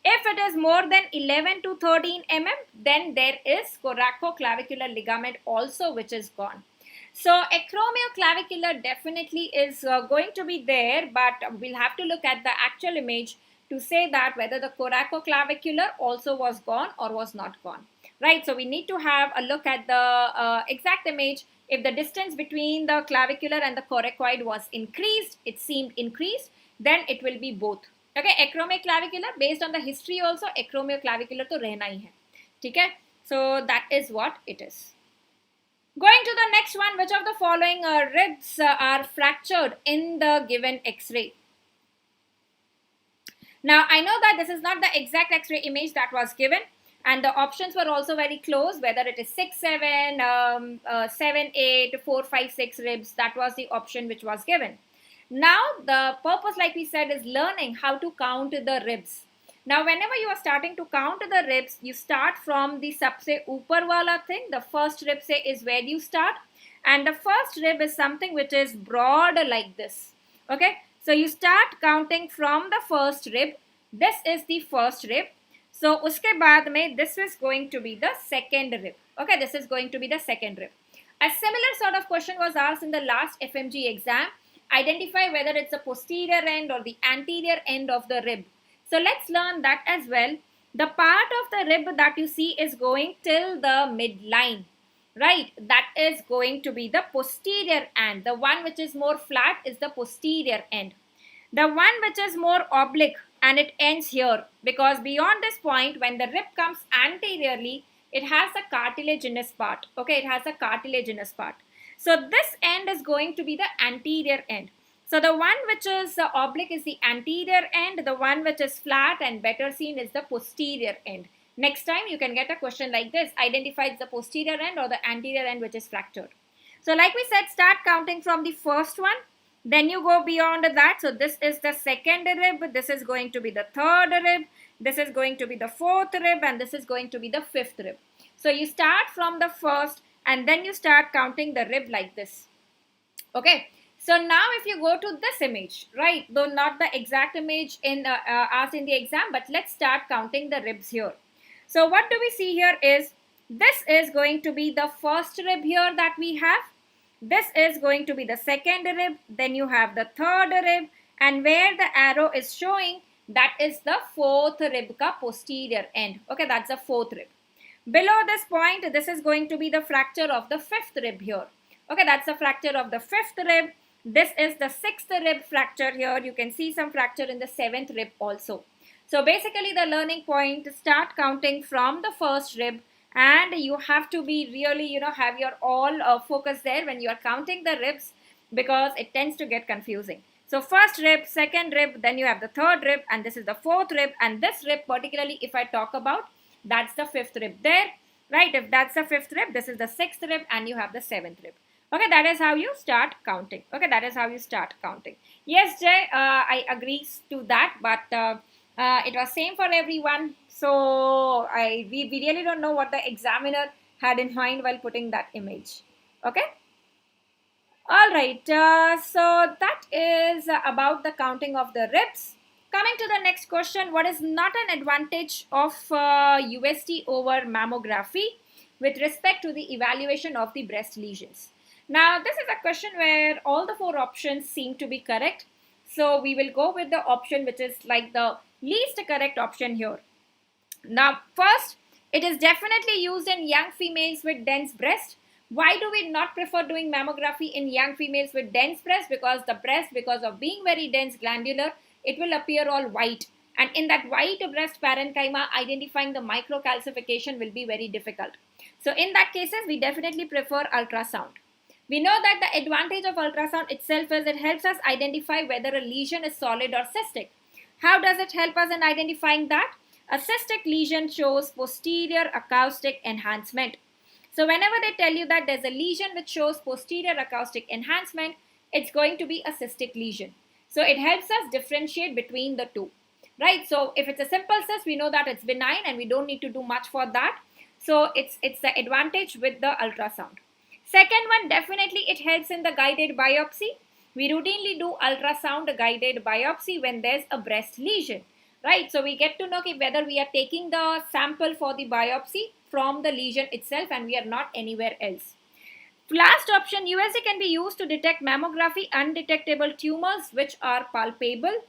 If it is more than 11 to 13 mm, then there is coracoclavicular ligament also which is gone. So acromioclavicular definitely is going to be there, but we'll have to look at the actual image to say that whether the coracoclavicular also was gone or was not gone, right? So we need to have a look at the exact image. If the distance between the clavicular and the coracoid was increased, it seemed increased, then it will be both. Okay, acromioclavicular, based on the history also, acromioclavicular to rehna hi hai. Okay, so that is what it is. Going to the next one, which of the following ribs are fractured in the given X-ray? Now, I know that this is not the exact X-ray image that was given, and the options were also very close, whether it is 6, 7, 7, 8, 4, 5, 6 ribs. That was the option which was given. Now, the purpose, like we said, is learning how to count the ribs. Now, whenever you are starting to count the ribs, you start from the sabse upar wala thing. The first rib say is where you start. And the first rib is something which is broad like this. Okay. So, you start counting from the first rib. This is the first rib. So, uske baad mein, this is going to be the second rib. Okay. This is going to be the second rib. A similar sort of question was asked in the last FMG exam. Identify whether it's the posterior end or the anterior end of the rib. So let's learn that as well. The part of the rib that you see is going till the midline, right? That is going to be the posterior end. The one which is more flat is the posterior end. The one which is more oblique and it ends here, because beyond this point, when the rib comes anteriorly, it has a cartilaginous part. Okay, it has a cartilaginous part. So this end is going to be the anterior end. So the one which is oblique is the anterior end. The one which is flat and better seen is the posterior end. Next time you can get a question like this. Identify the posterior end or the anterior end which is fractured. So like we said, start counting from the first one. Then you go beyond that. So this is the second rib. This is going to be the third rib. This is going to be the fourth rib. And this is going to be the fifth rib. So you start from the first and then you start counting the rib like this. Okay. So now if you go to this image, right, though not the exact image in asked in the exam, but let's start counting the ribs here. So what do we see here is, this is going to be the first rib here that we have. This is going to be the second rib. Then you have the third rib, and where the arrow is showing, that is the fourth rib ka posterior end. Okay, that's the fourth rib. Below this point, this is going to be the fracture of the fifth rib here. Okay, that's the fracture of the fifth rib. This is the sixth rib fracture here. You can see some fracture in the seventh rib also. So basically the learning point, start counting from the first rib, and you have to be really, have your all focus there when you are counting the ribs, because it tends to get confusing. So first rib, second rib, then you have the third rib, and this is the fourth rib, and this rib particularly if I talk about, that's the fifth rib there, right? If that's the fifth rib, this is the sixth rib, and you have the seventh rib. Okay, that is how you start counting. Okay, that is how you start counting. Yes, Jay, I agree to that, but it was same for everyone. So we really don't know what the examiner had in mind while putting that image. Okay. All right. So that is about the counting of the ribs. Coming to the next question, what is not an advantage of UST over mammography with respect to the evaluation of the breast lesions? Now, this is a question where all the four options seem to be correct. So we will go with the option which is like the least correct option here. Now, first, it is definitely used in young females with dense breast. Why do we not prefer doing mammography in young females with dense breast? Because the breast, because of being very dense glandular, it will appear all white. And in that white breast parenchyma, identifying the microcalcification will be very difficult. So in that cases, we definitely prefer ultrasound. We know that the advantage of ultrasound itself is it helps us identify whether a lesion is solid or cystic. How does it help us in identifying that? A cystic lesion shows posterior acoustic enhancement. So whenever they tell you that there's a lesion which shows posterior acoustic enhancement, it's going to be a cystic lesion. So it helps us differentiate between the two, right? So if it's a simple cyst, we know that it's benign and we don't need to do much for that. So it's the advantage with the ultrasound. Second one, definitely it helps in the guided biopsy. We routinely do ultrasound guided biopsy when there's a breast lesion, right? So we get to know whether we are taking the sample for the biopsy from the lesion itself and we are not anywhere else. Last option, USG can be used to detect mammography undetectable tumors which are palpable.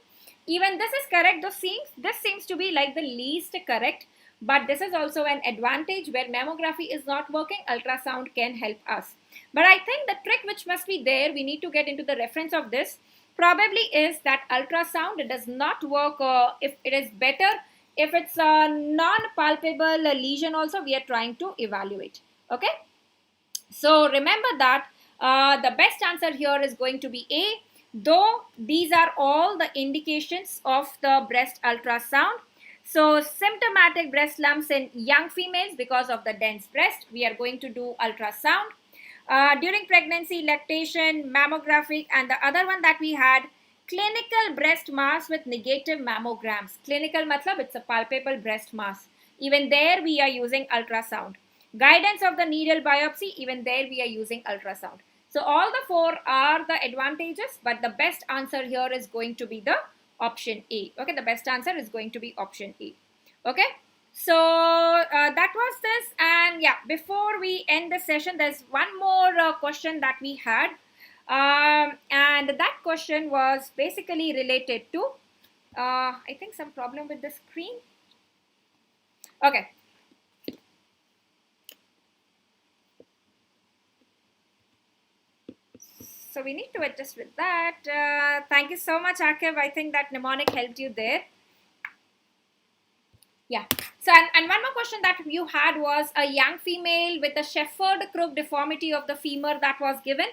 Even this is correct. This seems to be like the least correct, but this is also an advantage where mammography is not working, ultrasound can help us. But I think the trick which must be there, we need to get into the reference of this, probably is that ultrasound does not work if it is better if it's a non-palpable lesion also we are trying to evaluate. Okay. So remember that the best answer here is going to be A, though these are all the indications of the breast ultrasound. So symptomatic breast lumps in young females because of the dense breast, we are going to do ultrasound. During pregnancy, lactation, mammographic, and the other one that we had, clinical breast mass with negative mammograms. Clinical matlab it's a palpable breast mass. Even there we are using ultrasound. Guidance of the needle biopsy, even there we are using ultrasound. So all the four are the advantages, but the best answer here is going to be the option A. Okay, the best answer is going to be option A. Okay, so that was this. And yeah, before we end the session, there's one more question that we had. And that question was basically related to, I think some problem with the screen. Okay. So we need to adjust with that. Thank you so much, Akib. I think that mnemonic helped you there. Yeah. So, and one more question that you had was a young female with a Shefford-Crook deformity of the femur that was given,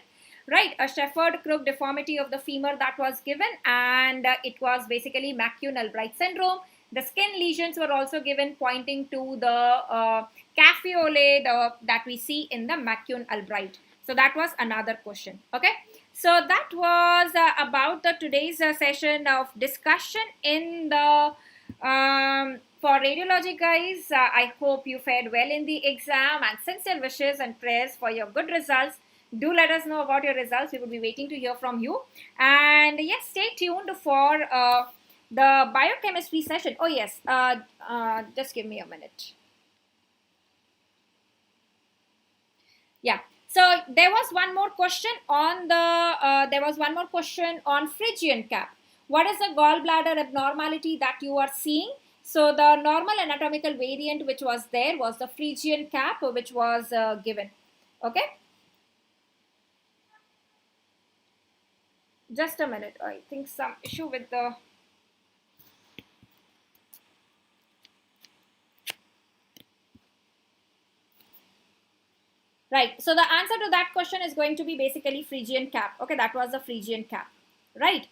right? A Shefford-Crook deformity of the femur that was given, and it was basically McCune-Albright syndrome. The skin lesions were also given, pointing to the caffeole that we see in the McCune-Albright. So that was another question. Okay. So that was about the today's session of discussion in the for radiology, guys. I hope you fared well in the exam, and sincere wishes and prayers for your good results. Do let us know about your results. We will be waiting to hear from you. And yes, stay tuned for the biochemistry session. Oh yes, just give me a minute. Yeah. So there was one more question on Phrygian cap. What is the gallbladder abnormality that you are seeing? So the normal anatomical variant which was there was the Phrygian cap, which was given. Okay. Just a minute. I think some issue with the. Right. So the answer to that question is going to be basically Phrygian cap. Okay, that was the Phrygian cap. Right.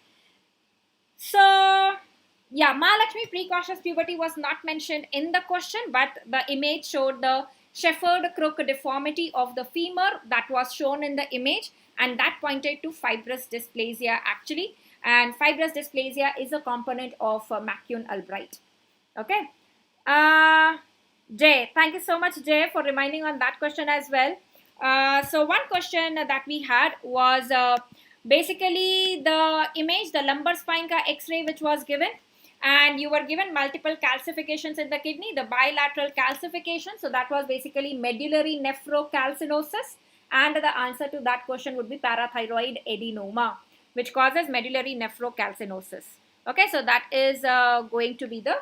So yeah, Mahalakshmi precautious puberty was not mentioned in the question, but the image showed the shepherd crook deformity of the femur that was shown in the image, and that pointed to fibrous dysplasia actually. And fibrous dysplasia is a component of McCune-Albright. Okay. Uh, Jay, thank you so much, Jay, for reminding on that question as well. So one question that we had was basically the image, the lumbar spine ka X-ray which was given, and you were given multiple calcifications in the kidney, the bilateral calcification. So that was basically medullary nephrocalcinosis, and the answer to that question would be parathyroid adenoma, which causes medullary nephrocalcinosis. Okay, so that is going to be the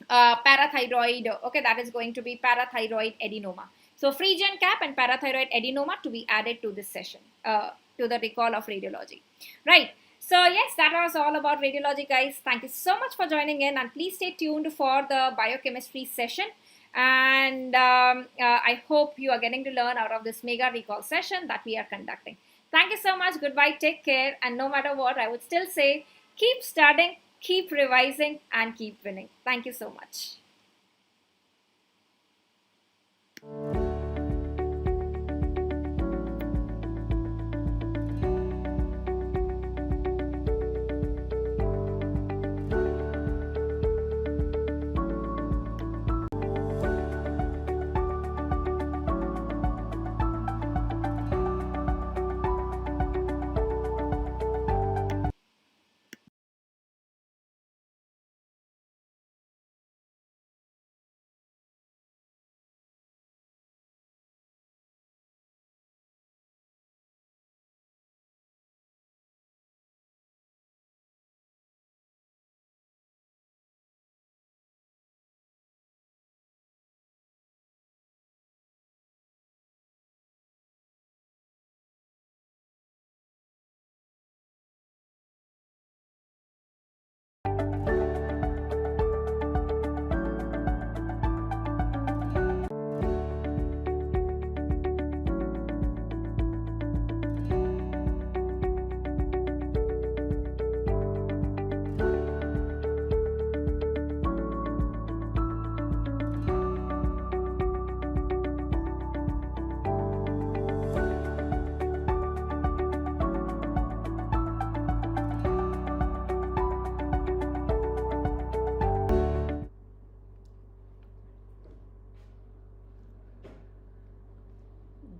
parathyroid. Okay, that is going to be parathyroid adenoma. So Phrygian cap and parathyroid adenoma to be added to this session, to the recall of radiology. Right. So yes, that was all about radiology, guys. Thank you so much for joining in, and please stay tuned for the biochemistry session. And I hope you are getting to learn out of this mega recall session that we are conducting. Thank you so much. Goodbye. Take care. And no matter what, I would still say keep studying, keep revising, and keep winning. Thank you so much.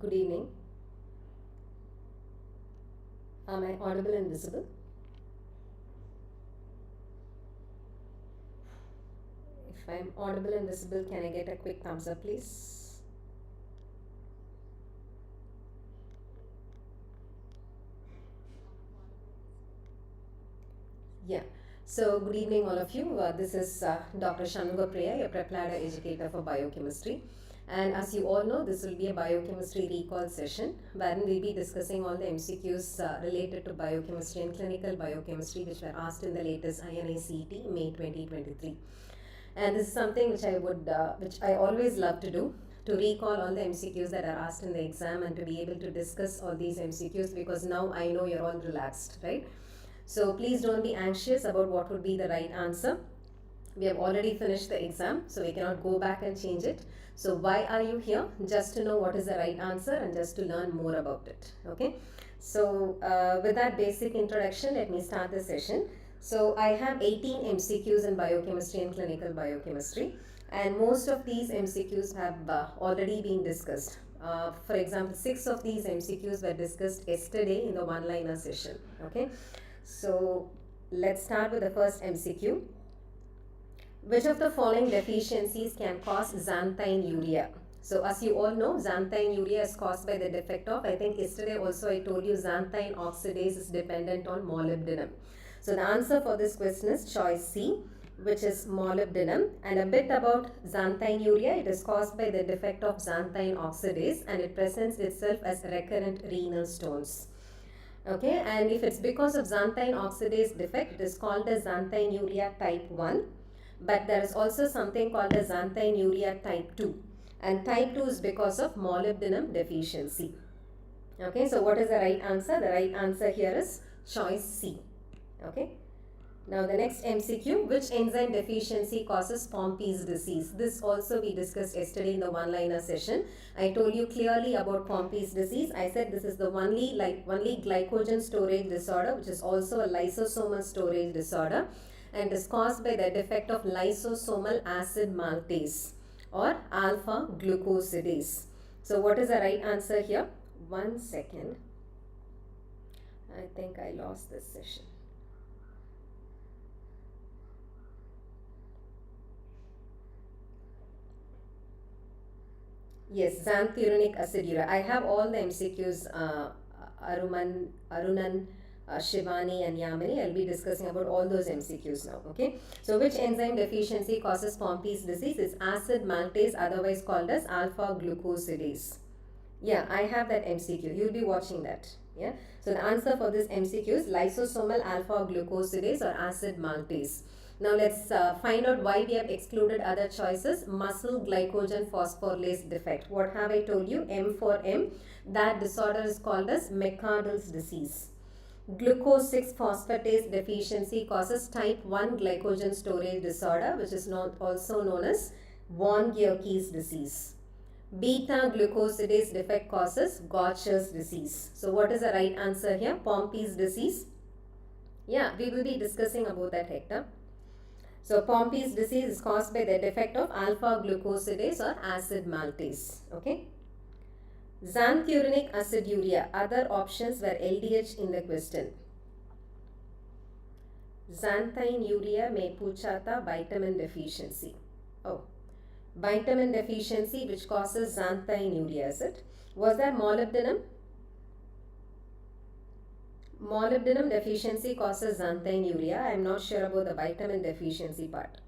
Good evening. Am I audible and visible? If I'm audible and visible, can I get a quick thumbs up, please? Yeah. So, good evening, all of you. This is Dr. Shanmugapriya, your Prepladder educator for biochemistry. And as you all know, this will be a biochemistry recall session wherein we'll be discussing all the MCQs related to biochemistry and clinical biochemistry which were asked in the latest INI CET May 2023. And this is something which which I always love to do, to recall all the MCQs that are asked in the exam and to be able to discuss all these MCQs, because now I know you're all relaxed, right? So please don't be anxious about what would be the right answer. We have already finished the exam, so we cannot go back and change it. So why are you here? Just to know what is the right answer and just to learn more about it. Okay. So with that basic introduction, let me start the session. So I have 18 MCQs in biochemistry and clinical biochemistry, and most of these MCQs have already been discussed. For example, 6 of these MCQs were discussed yesterday in the one-liner session. Okay. So let's start with the first MCQ. Which of the following deficiencies can cause xanthinuria? So as you all know, xanthinuria is caused by the defect of, I think yesterday also I told you, xanthine oxidase is dependent on molybdenum. So the answer for this question is choice C, which is molybdenum. And a bit about xanthinuria, it is caused by the defect of xanthine oxidase and it presents itself as recurrent renal stones. Okay, and if it's because of xanthine oxidase defect, it is called as xanthinuria type 1. But there is also something called as xanthinuria type 2. And type 2 is because of molybdenum deficiency. Okay, so what is the right answer? The right answer here is choice C. Okay. Now the next MCQ, which enzyme deficiency causes Pompey's disease? This also we discussed yesterday in the one-liner session. I told you clearly about Pompey's disease. I said this is the only glycogen storage disorder, which is also a lysosomal storage disorder, and is caused by the defect of lysosomal acid maltase or alpha glucosidase. So what is the right answer here? 1 second. I think I lost this session. Yes, xanthurenic aciduria. I have all the MCQs, Arunan, Shivani and Yamini. I'll be discussing about all those MCQs now, okay? So which enzyme deficiency causes Pompey's disease? It's acid maltase, otherwise called as alpha glucosidase. Yeah, I have that MCQ. You'll be watching that. Yeah. So the answer for this MCQ is lysosomal alpha glucosidase or acid maltase. Now let's find out why we have excluded other choices. Muscle glycogen phosphorylase defect. What have I told you? M for M. That disorder is called as McArdle's disease. Glucose 6 phosphatase deficiency causes type 1 glycogen storage disorder, which is also known as von Gierke's disease. Beta glucosidase defect causes Gaucher's disease. So what is the right answer here? Pompey's disease. Yeah, we will be discussing about that, Hector. So Pompey's disease is caused by the defect of alpha glucosidase or acid maltase. Okay. Xanthurenic aciduria. Other options were LDH in the question. Xanthinuria may puchata vitamin deficiency. Oh, vitamin deficiency which causes xanthinuria, is it? Was that molybdenum? Molybdenum deficiency causes xanthinuria. I am not sure about the vitamin deficiency part.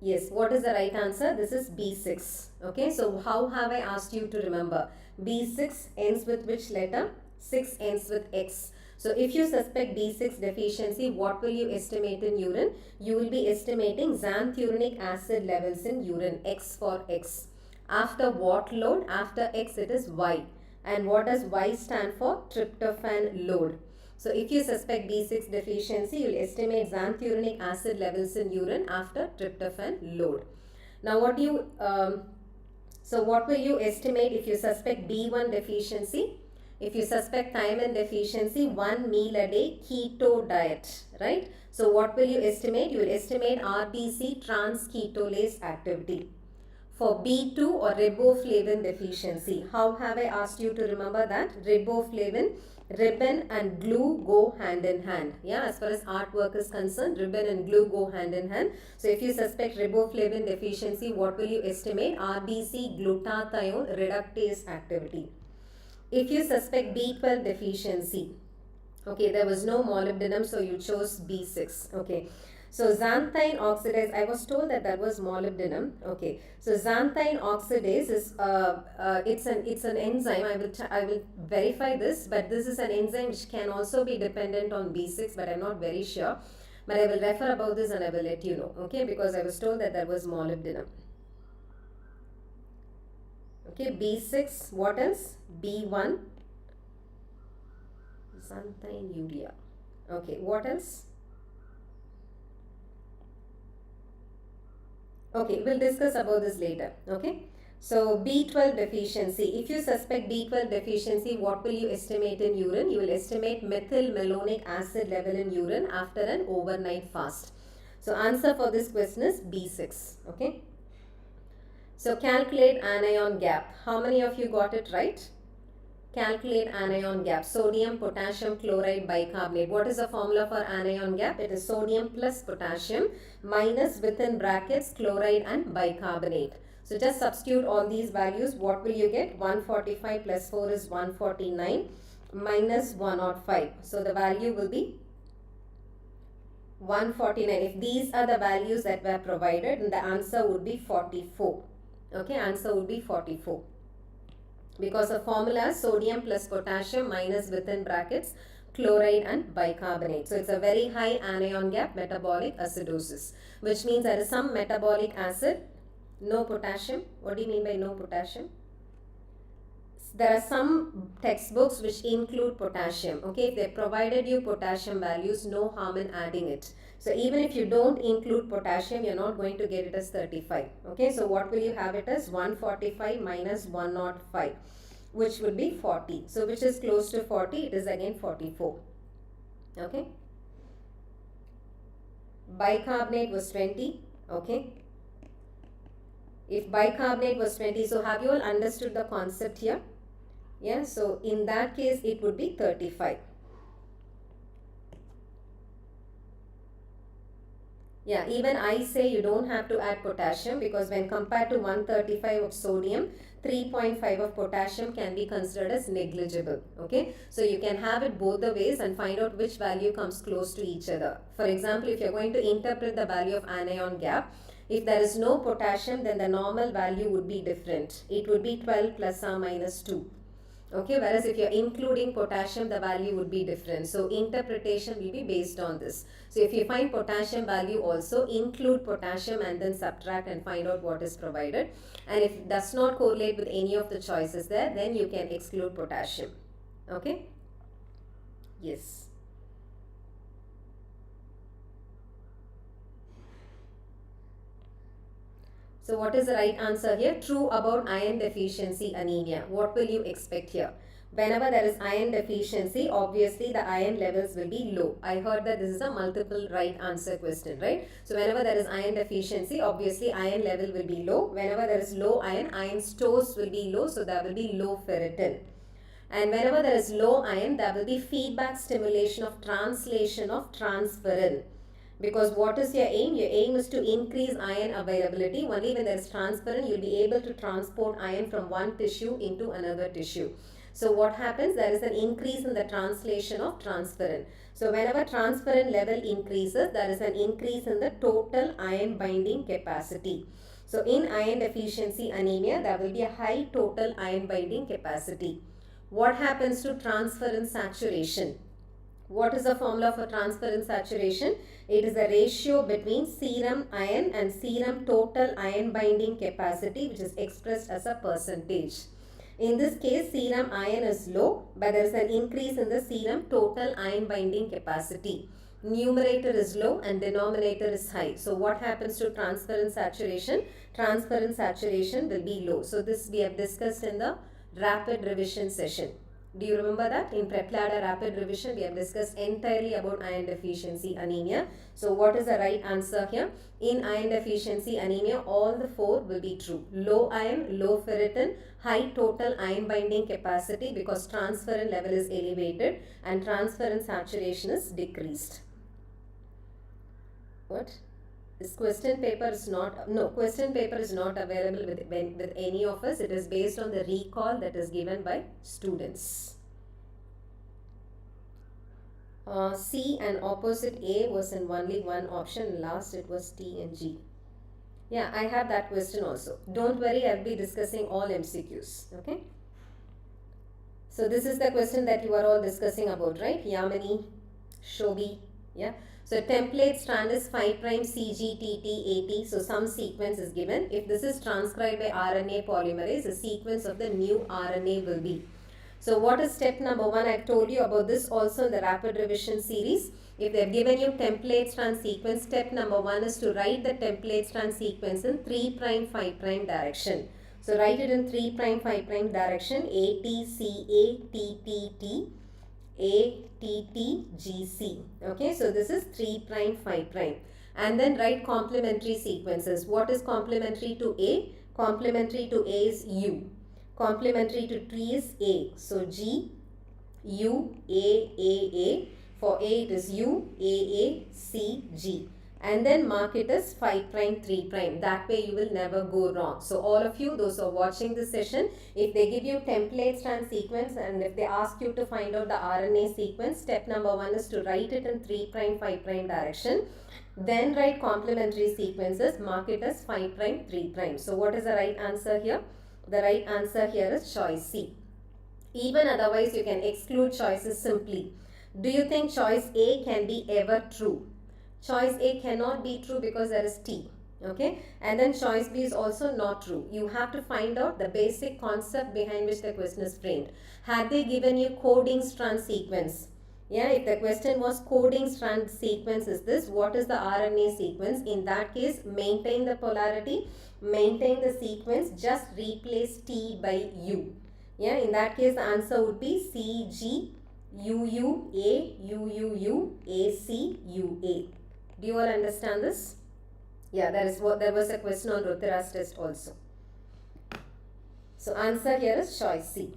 Yes, what is the right answer? This is B6. Okay, so how have I asked you to remember? B6 ends with which letter? 6 ends with X. So if you suspect B6 deficiency, what will you estimate in urine? You will be estimating xanthurenic acid levels in urine, X for X. After what load? After X it is Y. And what does Y stand for? Tryptophan load. So if you suspect B6 deficiency, you will estimate xanthurenic acid levels in urine after tryptophan load. Now what will you estimate if you suspect B1 deficiency? If you suspect thiamine deficiency, 1 meal a day keto diet, right? So what will you estimate? You will estimate RBC trans ketolase activity. For B2 or riboflavin deficiency, how have I asked you to remember that? Riboflavin, ribbon and glue go hand in hand. Yeah, as far as artwork is concerned, ribbon and glue go hand in hand. So if you suspect riboflavin deficiency, what will you estimate? RBC glutathione reductase activity. If you suspect B12 deficiency, okay, there was no molybdenum, so you chose B6. Okay. So xanthine oxidase, I was told that that was molybdenum. Okay, so xanthine oxidase is it's an enzyme. I will verify this, but this is an enzyme which can also be dependent on B6, but I'm not very sure. But I will refer about this and I will let you know. Okay, because I was told that that was molybdenum. Okay, B6. What else? B1. Xanthinuria. Okay, what else? Okay, we'll discuss about this later. Okay, so B12 deficiency. If you suspect B12 deficiency, what will you estimate in urine? You will estimate methylmalonic acid level in urine after an overnight fast. So answer for this question is B6. Okay. So calculate anion gap. How many of you got it right? Calculate anion gap. Sodium, potassium, chloride, bicarbonate. What is the formula for anion gap? It is sodium plus potassium minus within brackets chloride and bicarbonate. So just substitute all these values. What will you get? 145 plus 4 is 149 minus 105. So the value will be 149. If these are the values that were provided, then the answer would be 44. Okay, answer would be 44. Because the formula is sodium plus potassium minus within brackets chloride and bicarbonate. So it's a very high anion gap metabolic acidosis, which means there is some metabolic acid, no potassium. What do you mean by no potassium? there are some textbooks which include potassium. Okay, if they provided you potassium values, no harm in adding it. So even if you don't include potassium, you're not going to get it as 35. Okay, so what will you have it as? 145 minus 105, which would be 40. So which is close to 40? It is again 44. Okay. Bicarbonate was 20. Okay. If bicarbonate was 20, so have you all understood the concept here? Yeah, so in that case it would be 35. Yeah, even I say you don't have to add potassium, because when compared to 135 of sodium, 3.5 of potassium can be considered as negligible. Okay, so you can have it both the ways and find out which value comes close to each other. For example, if you're going to interpret the value of anion gap, if there is no potassium, then the normal value would be different. It would be 12 plus or minus 2. Okay, whereas if you're including potassium, the value would be different. So interpretation will be based on this. So if you find potassium value, also include potassium and then subtract and find out what is provided. And if it does not correlate with any of the choices there, then you can exclude potassium. Okay? Yes. So what is the right answer here? True about iron deficiency anemia. What will you expect here? Whenever there is iron deficiency, obviously the iron levels will be low. I heard that this is a multiple right answer question, right? So whenever there is iron deficiency, obviously iron level will be low. Whenever there is low iron stores will be low, so there will be low ferritin. And whenever there is low iron, there will be feedback stimulation of translation of transferrin. Because what is your aim? Your aim is to increase iron availability. Only when there is transferrin, you'll be able to transport iron from one tissue into another tissue. So what happens? There is an increase in the translation of transferrin. So whenever transferrin level increases, there is an increase in the total iron binding capacity. So in iron deficiency anemia, there will be a high total iron binding capacity. What happens to transferrin saturation? What is the formula for transferrin saturation? It is a ratio between serum iron and serum total iron binding capacity, which is expressed as a percentage. In this case, serum iron is low, but there is an increase in the serum total iron binding capacity. Numerator is low and denominator is high. So what happens to transferrin saturation? Transferrin saturation will be low. So this we have discussed in the rapid revision session. Do you remember that? In Prepladder rapid revision, we have discussed entirely about iron deficiency anemia. So what is the right answer here? In iron deficiency anemia, all the four will be true. Low iron, low ferritin, high total iron binding capacity because transferrin level is elevated and transferrin saturation is decreased. What? This question paper is not, no, question paper is not available with any of us. It is based on the recall that is given by students. C and opposite A was in only one option. Last it was T and G. Yeah, I have that question also. Don't worry, I'll be discussing all MCQs. Okay. So this is the question that you are all discussing about, right? Yamini, Shobi, yeah. So template strand is 5' CGTT80. So some sequence is given. If this is transcribed by RNA polymerase, the sequence of the new RNA will be. So what is step number 1? I've told you about this also in the rapid revision series. If they've given you template strand sequence, step number 1 is to write the template strand sequence in 3', 5' direction. So write it in 3', 5' direction. ATCATTT. ATTGC. Okay, so this is 3', 5'. And then write complementary sequences. What is complementary to A? Complementary to A is U. Complementary to T is A. So G, U, A. For A it is U, A, C, G. And then mark it as 5', 3'. That way you will never go wrong. So all of you, those who are watching this session, if they give you template strand sequence and if they ask you to find out the RNA sequence, step number 1 is to write it in 3', 5' direction. Then write complementary sequences, mark it as 5', 3'. So what is the right answer here? The right answer here is choice C. Even otherwise you can exclude choices simply. Do you think choice A can be ever true? Choice A cannot be true because there is T. Okay, and then choice B is also not true. You have to find out the basic concept behind which the question is framed. Had they given you coding strand sequence, yeah, if the question was coding strand sequence is this, what is the RNA sequence? In that case, maintain the polarity, maintain the sequence, just replace T by U. Yeah, in that case, the answer would be CG UUA UUU ACUA. Do you all understand this? Yeah, there was a question on Ruthira's test also. So answer here is choice C.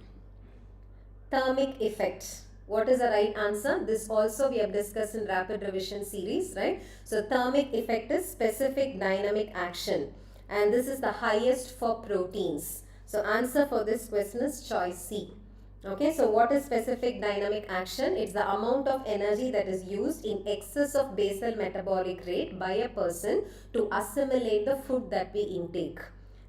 Thermic effect. What is the right answer? This also we have discussed in rapid revision series, right? So thermic effect is specific dynamic action, and this is the highest for proteins. So answer for this question is choice C. Okay, so what is specific dynamic action? It's the amount of energy that is used in excess of basal metabolic rate by a person to assimilate the food that we intake.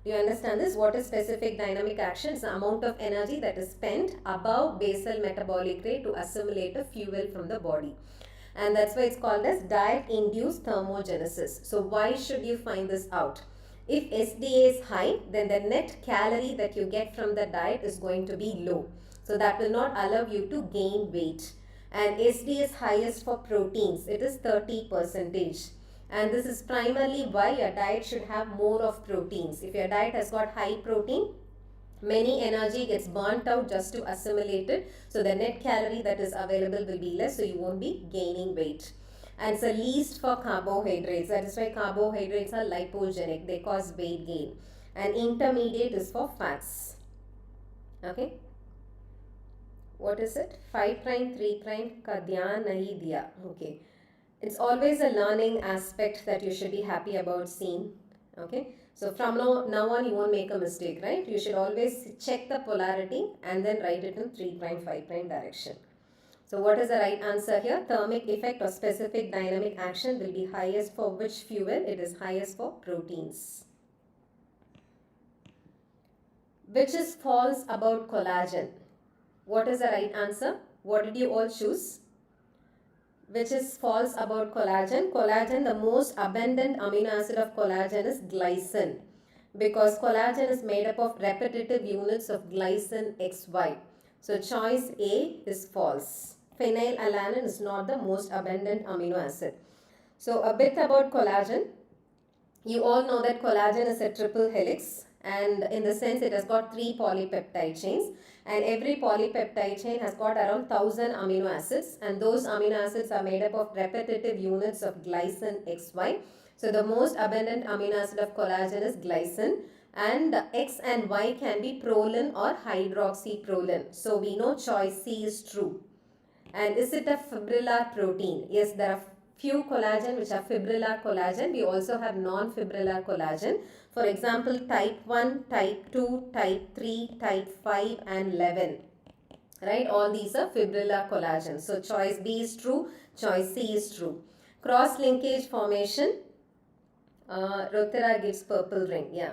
Do you understand this? What is specific dynamic action? It's the amount of energy that is spent above basal metabolic rate to assimilate a fuel from the body. And that's why it's called as diet-induced thermogenesis. So why should you find this out? If SDA is high, then the net calorie that you get from the diet is going to be low. So that will not allow you to gain weight. And SD is highest for proteins. It is 30%. And this is primarily why your diet should have more of proteins. If your diet has got high protein, many energy gets burnt out just to assimilate it. So the net calorie that is available will be less, so you won't be gaining weight. And it's the least for carbohydrates. That is why carbohydrates are lipogenic. They cause weight gain. And intermediate is for fats. Okay. What is it? 5 prime, 3 prime, ka dhyan nahi diya. Okay. It's always a learning aspect that you should be happy about seeing. Okay. So from now on you won't make a mistake, right? You should always check the polarity and then write it in 3 prime, 5 prime direction. So what is the right answer here? Thermic effect or specific dynamic action will be highest for which fuel? It is highest for proteins. Which is false about collagen? What is the right answer? What did you all choose? Which is false about collagen? Collagen, the most abundant amino acid of collagen is glycine, because collagen is made up of repetitive units of glycine XY. So choice A is false. Phenylalanine is not the most abundant amino acid. So a bit about collagen. You all know that collagen is a triple helix, and in the sense it has got 3 polypeptide chains, and every polypeptide chain has got around 1000 amino acids, and those amino acids are made up of repetitive units of glycine XY. So the most abundant amino acid of collagen is glycine, and X and Y can be proline or hydroxyproline. So we know choice C is true. And is it a fibrillar protein? Yes, there are few collagen which are fibrillar collagen. We also have non-fibrillar collagen. For example, type 1, type 2, type 3, type 5 and 11. Right? All these are fibrillar collagen. So choice B is true. Choice C is true. Cross-linkage formation. Rothera gives purple ring. Yeah.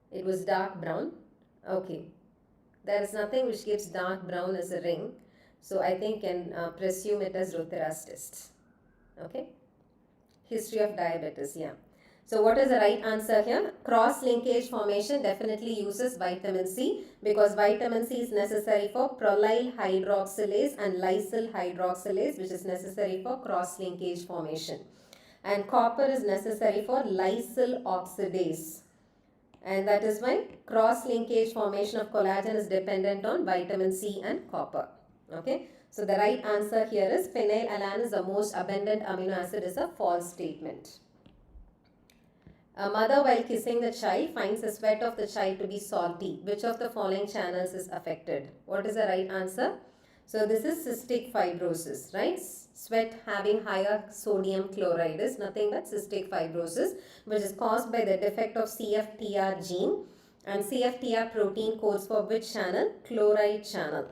It was dark brown. Okay. There is nothing which gives dark brown as a ring. So I think can presume it as Rothera's test. Okay. History of diabetes. Yeah. So what is the right answer here? Cross-linkage formation definitely uses vitamin C, because vitamin C is necessary for prolyl hydroxylase and lysyl hydroxylase, which is necessary for cross-linkage formation. And copper is necessary for lysyl oxidase. And that is why cross-linkage formation of collagen is dependent on vitamin C and copper. Okay. So the right answer here is phenylalanine is the most abundant amino acid is a false statement. A mother while kissing the child finds the sweat of the child to be salty. Which of the following channels is affected? What is the right answer? So this is cystic fibrosis, right? Sweat having higher sodium chloride is nothing but cystic fibrosis, which is caused by the defect of CFTR gene. And CFTR protein codes for which channel? Chloride channel.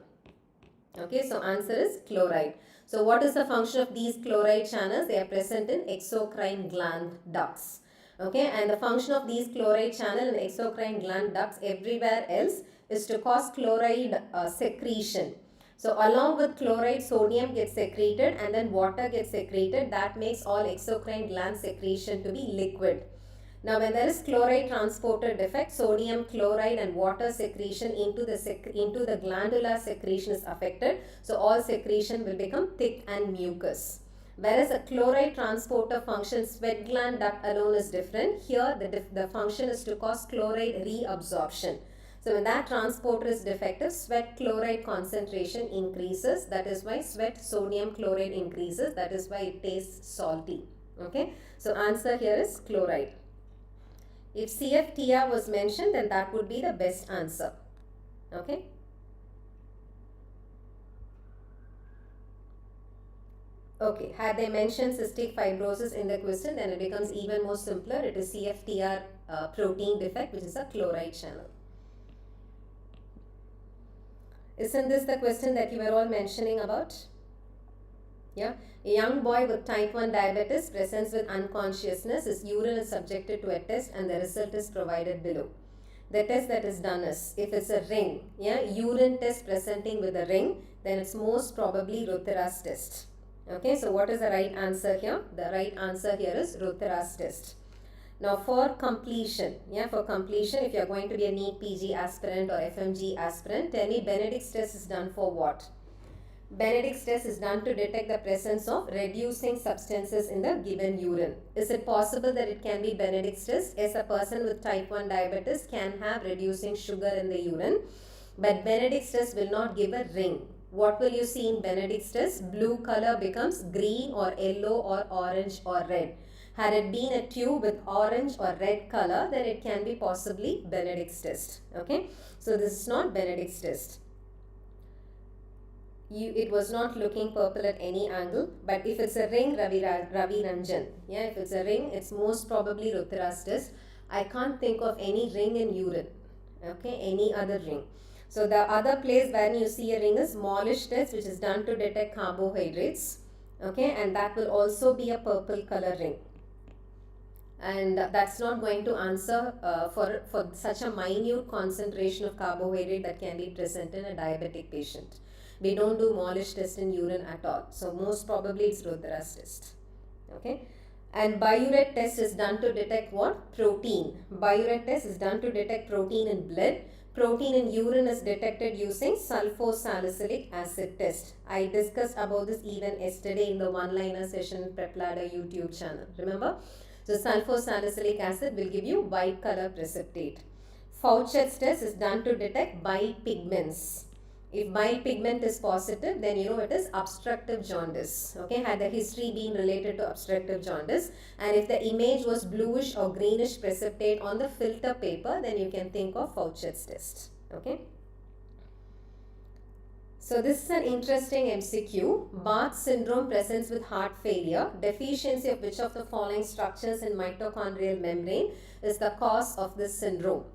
Okay, so answer is chloride. So what is the function of these chloride channels? They are present in exocrine gland ducts. Okay, and the function of these chloride channel and exocrine gland ducts everywhere else is to cause chloride secretion. So along with chloride, sodium gets secreted and then water gets secreted. That makes all exocrine gland secretion to be liquid. Now when there is chloride transporter defect, sodium chloride and water secretion into the glandular secretion is affected. So all secretion will become thick and mucus. Whereas a chloride transporter function, sweat gland duct alone is different. Here the function is to cause chloride reabsorption. So when that transporter is defective, sweat chloride concentration increases. That is why sweat sodium chloride increases. That is why it tastes salty. Okay. So answer here is chloride. If CFTR was mentioned, then that would be the best answer. Okay. Okay, had they mentioned cystic fibrosis in the question, then it becomes even more simpler. It is CFTR protein defect, which is a chloride channel. Isn't this the question that you were all mentioning about? Yeah. A young boy with type 1 diabetes presents with unconsciousness. His urine is subjected to a test and the result is provided below. The test that is done is, if it's a ring, yeah, urine test presenting with a ring, then it's most probably Ruthera's test. Okay, so what is the right answer here? The right answer here is Ruthera's test. Now for completion, if you are going to be a NEET PG aspirant or FMG aspirant, tell me Benedict's test is done for what? Benedict's test is done to detect the presence of reducing substances in the given urine. Is it possible that it can be Benedict's test? Yes, a person with type 1 diabetes can have reducing sugar in the urine, but Benedict's test will not give a ring. What will you see in Benedict's test? Blue color becomes green or yellow or orange or red. Had it been a tube with orange or red color, then it can be possibly Benedict's test. Okay, so this is not Benedict's test. It was not looking purple at any angle, but if it's a ring, Ravi Ranjan. Yeah, if it's a ring, it's most probably Ruthera's test. I can't think of any ring in urine. Okay, any other ring. So the other place where you see a ring is Molish test, which is done to detect carbohydrates. Okay, and that will also be a purple color ring. And that's not going to answer for such a minute concentration of carbohydrate that can be present in a diabetic patient. We don't do Molish test in urine at all. So most probably it's Ruthera's test. Okay. And Biuret test is done to detect what? Protein. Biuret test is done to detect protein in blood. Protein in urine is detected using sulfosalicylic acid test. I discussed about this even yesterday in the one-liner session in Prepladder YouTube channel. Remember? So sulfosalicylic acid will give you white color precipitate. Fauchet's test is done to detect bile pigments. If bile pigment is positive, then you know it is obstructive jaundice. Okay, had the history been related to obstructive jaundice, and if the image was bluish or greenish precipitate on the filter paper, then you can think of Fauchet's test. Okay. So this is an interesting MCQ. Barth syndrome presents with heart failure. Deficiency of which of the following structures in mitochondrial membrane is the cause of this syndrome?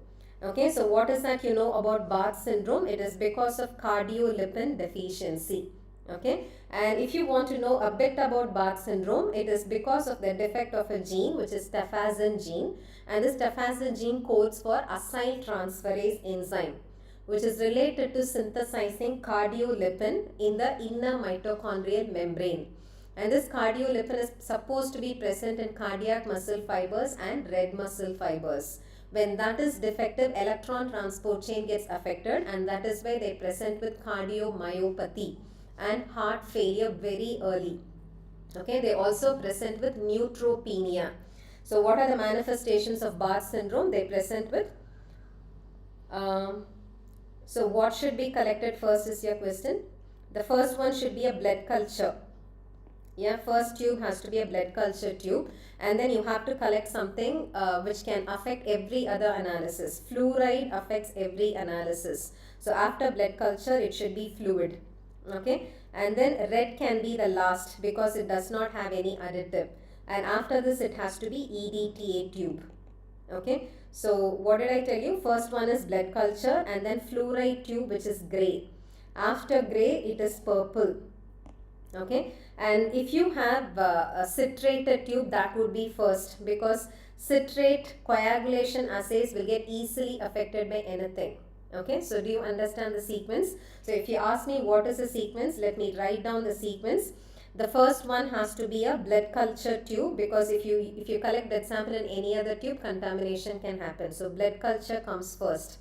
Okay, so what is that you know about Barth syndrome? It is because of cardiolipin deficiency. Okay, and if you want to know a bit about Barth syndrome, it is because of the defect of a gene, which is tafazin gene, and this tafazin gene codes for acyltransferase enzyme, which is related to synthesizing cardiolipin in the inner mitochondrial membrane. And this cardiolipin is supposed to be present in cardiac muscle fibers and red muscle fibers. When that is defective, electron transport chain gets affected, and that is why they present with cardiomyopathy and heart failure very early. Okay, they also present with neutropenia. So what are the manifestations of Barth syndrome? They present with so what should be collected first is your question. The first one should be a blood culture. Yeah, first tube has to be a blood culture tube, and then you have to collect something which can affect every other analysis. Fluoride affects every analysis. So after blood culture, it should be fluid. Okay, and then red can be the last because it does not have any additive. And after this, it has to be EDTA tube. Okay, so what did I tell you? First one is blood culture, and then fluoride tube, which is gray. After gray, it is purple. Okay, and if you have a citrated tube, that would be first, because citrate coagulation assays will get easily affected by anything. Okay, so do you understand the sequence? So if you ask me what is the sequence, let me write down the sequence. The first one has to be a blood culture tube, because if you collect blood sample in any other tube, contamination can happen. So blood culture comes first.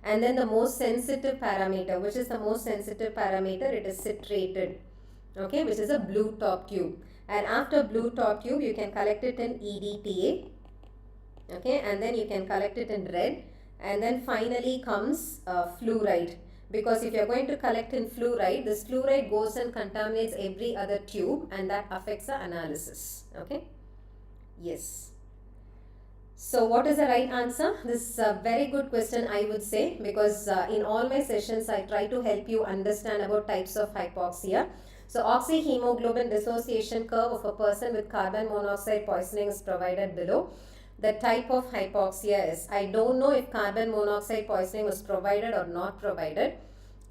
And then the most sensitive parameter, which is the most sensitive parameter, it is citrated, okay, which is a blue top tube. And after blue top tube, you can collect it in EDTA, okay, and then you can collect it in red, and then finally comes fluoride, because if you're going to collect in fluoride, this fluoride goes and contaminates every other tube, and that affects the analysis. Okay, yes. So what is the right answer? This is a very good question, I would say, because in all my sessions I try to help you understand about types of hypoxia. So oxyhemoglobin dissociation curve of a person with carbon monoxide poisoning is provided below. The type of hypoxia is, I don't know if carbon monoxide poisoning was provided or not provided.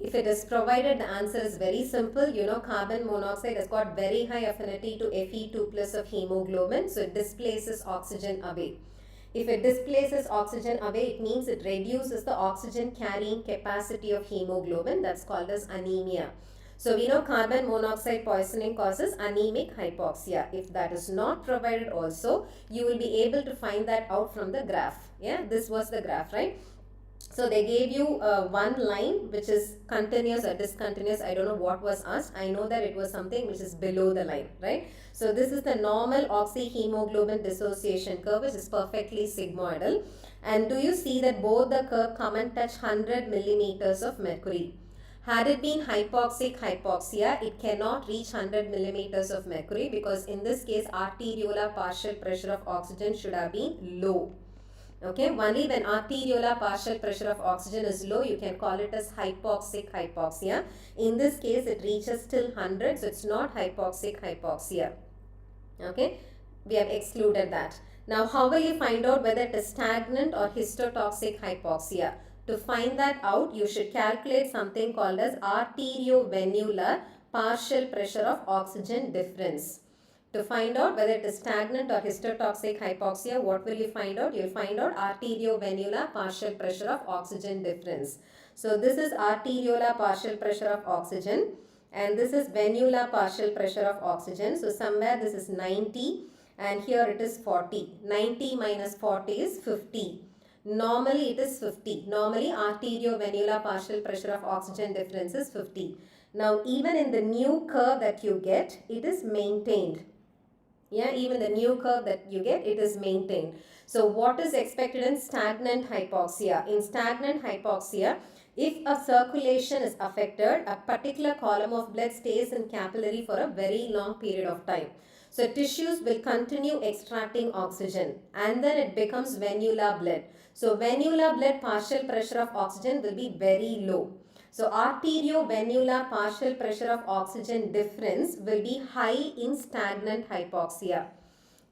If it is provided, the answer is very simple. You know, carbon monoxide has got very high affinity to Fe2 plus of hemoglobin, so it displaces oxygen away. If it displaces oxygen away, it means it reduces the oxygen carrying capacity of hemoglobin. That's called as anemia. So we know carbon monoxide poisoning causes anemic hypoxia. If that is not provided also, you will be able to find that out from the graph. Yeah, this was the graph, right? So they gave you one line which is continuous or discontinuous. I don't know what was asked. I know that it was something which is below the line, right? So this is the normal oxyhemoglobin dissociation curve, which is perfectly sigmoidal. And do you see that both the curve come and touch 100 millimeters of mercury? Had it been hypoxic hypoxia, it cannot reach 100 millimeters of mercury, because in this case arteriolar partial pressure of oxygen should have been low. Okay, only when arteriolar partial pressure of oxygen is low, you can call it as hypoxic hypoxia. In this case, it reaches till 100, so it's not hypoxic hypoxia. Okay, we have excluded that. Now, how will you find out whether it is stagnant or histotoxic hypoxia? To find that out, you should calculate something called as arteriovenular partial pressure of oxygen difference. To find out whether it is stagnant or histotoxic hypoxia, what will you find out? You will find out arteriovenular partial pressure of oxygen difference. So this is arteriolar partial pressure of oxygen, and this is venular partial pressure of oxygen. So somewhere this is 90 and here it is 40. 90 minus 40 is 50. Normally it is 50. Normally arteriovenular partial pressure of oxygen difference is 50. Now even in the new curve that you get, it is maintained. Yeah, even the new curve that you get, it is maintained. So what is expected in stagnant hypoxia? In stagnant hypoxia, if a circulation is affected, a particular column of blood stays in capillary for a very long period of time. So tissues will continue extracting oxygen and then it becomes venular blood. So venular blood partial pressure of oxygen will be very low. So arteriovenular partial pressure of oxygen difference will be high in stagnant hypoxia.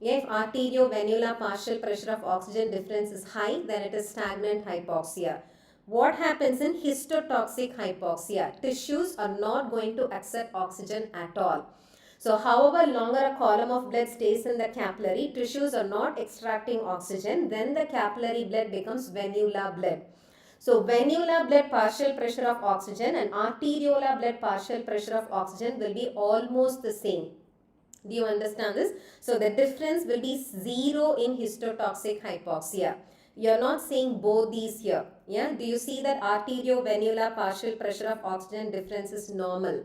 If arteriovenular partial pressure of oxygen difference is high, then it is stagnant hypoxia. What happens in histotoxic hypoxia? Tissues are not going to accept oxygen at all. So however longer a column of blood stays in the capillary, tissues are not extracting oxygen, then the capillary blood becomes venular blood. So venular blood partial pressure of oxygen and arteriolar blood partial pressure of oxygen will be almost the same. Do you understand this? So the difference will be 0 in histotoxic hypoxia. You are not seeing both these here. Yeah, do you see that arteriovenular partial pressure of oxygen difference is normal?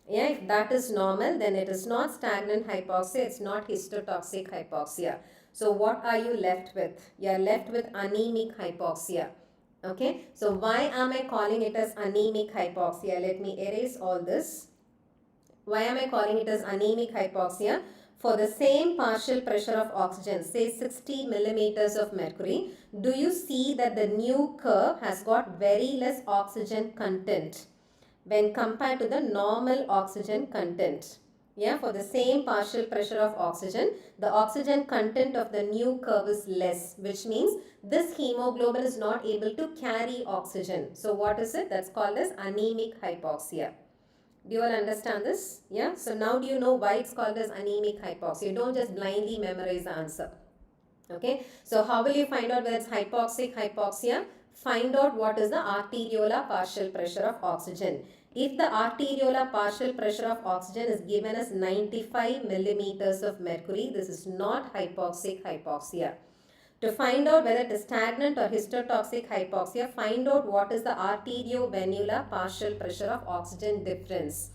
Yeah, if that is normal, then it is not stagnant hypoxia, it's not histotoxic hypoxia. So what are you left with? You are left with anemic hypoxia. Okay, so why am I calling it as anemic hypoxia? Let me erase all this. Why am I calling it as anemic hypoxia? For the same partial pressure of oxygen, say 60 millimeters of mercury, do you see that the new curve has got very less oxygen content when compared to the normal oxygen content? Yeah, for the same partial pressure of oxygen, the oxygen content of the new curve is less, which means this hemoglobin is not able to carry oxygen. So what is it? That's called as anemic hypoxia. Do you all understand this? Yeah. So now do you know why it's called as anemic hypoxia? Don't just blindly memorize the answer. Okay. So how will you find out whether it's hypoxic hypoxia? find out what is the arteriolar partial pressure of oxygen. If the arteriolar partial pressure of oxygen is given as 95 millimeters of mercury, this is not hypoxic hypoxia. To find out whether it is stagnant or histotoxic hypoxia, find out what is the arteriovenular partial pressure of oxygen difference.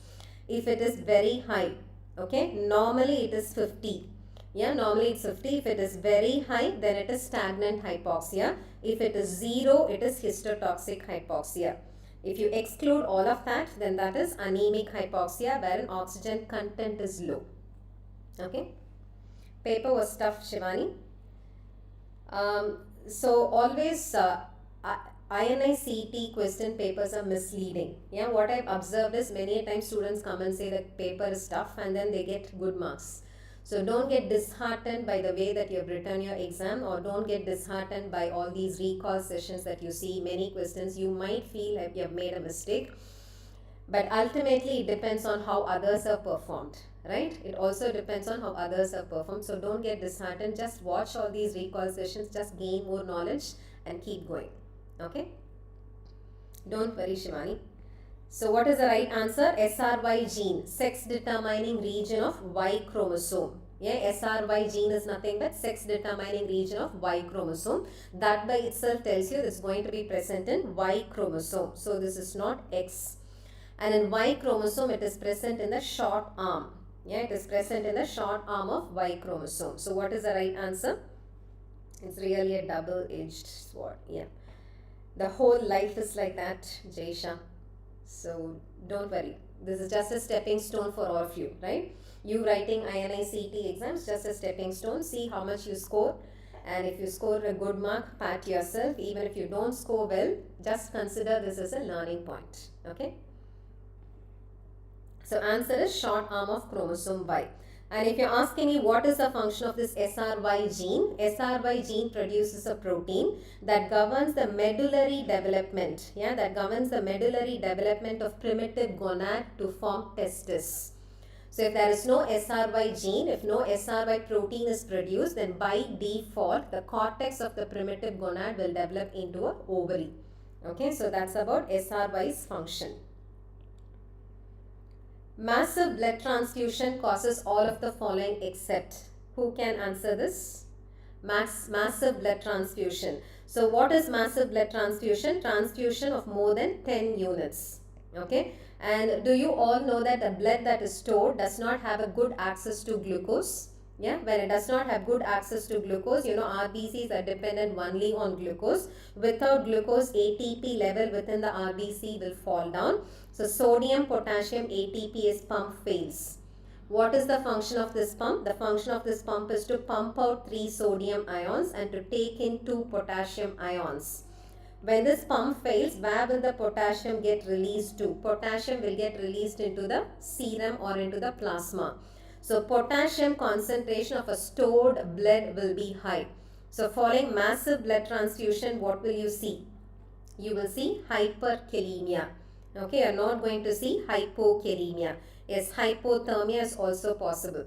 If it is very high, okay, normally it is 50. Yeah, normally it's 50. If it is very high, then it is stagnant hypoxia. If it is 0, it is histotoxic hypoxia. If you exclude all of that, then that is anemic hypoxia, wherein oxygen content is low. Okay. Paper was tough, Shivani. So always INI CET question papers are misleading. Yeah, what I've observed is many times students come and say that paper is tough and then they get good marks. So don't get disheartened by the way that you have written your exam, or don't get disheartened by all these recall sessions that you see, many questions. You might feel like you have made a mistake, but ultimately it depends on how others have performed, right? It also depends on how others have performed. So don't get disheartened. Just watch all these recall sessions, just gain more knowledge and keep going. Okay? Don't worry, Shivani. So what is the right answer? SRY gene, sex determining region of Y chromosome. Yeah, SRY gene is nothing but sex determining region of Y chromosome. That by itself tells you it's going to be present in Y chromosome. So this is not X. And in Y chromosome, it is present in the short arm. Yeah, it is present in the short arm of Y chromosome. So what is the right answer? It's really a double-edged sword. Yeah. The whole life is like that, Jaisha. So don't worry. This is just a stepping stone for all of you, right? You writing INI CET exams, just a stepping stone. See how much you score. And if you score a good mark, pat yourself. Even if you don't score well, just consider this as a learning point. Okay? So answer is short arm of chromosome Y. And if you're asking me what is the function of this SRY gene produces a protein that governs the medullary development. Yeah, that governs the medullary development of primitive gonad to form testis. So if there is no SRY gene, if no SRY protein is produced, then by default, the cortex of the primitive gonad will develop into an ovary. Okay, so that's about SRY's function. Massive blood transfusion causes all of the following except. Who can answer this? Massive blood transfusion. So what is massive blood transfusion? Transfusion of more than 10 units. Okay. And do you all know that the blood that is stored does not have a good access to glucose? Yeah, when it does not have good access to glucose, you know, RBCs are dependent only on glucose. Without glucose, ATP level within the RBC will fall down. So sodium, potassium, ATPase pump fails. What is the function of this pump? The function of this pump is to pump out 3 sodium ions and to take in 2 potassium ions. When this pump fails, where will the potassium get released to? Potassium will get released into the serum or into the plasma. So potassium concentration of a stored blood will be high. So following massive blood transfusion, what will you see? You will see hyperkalemia. Okay, you are not going to see hypokalemia. Yes, hypothermia is also possible.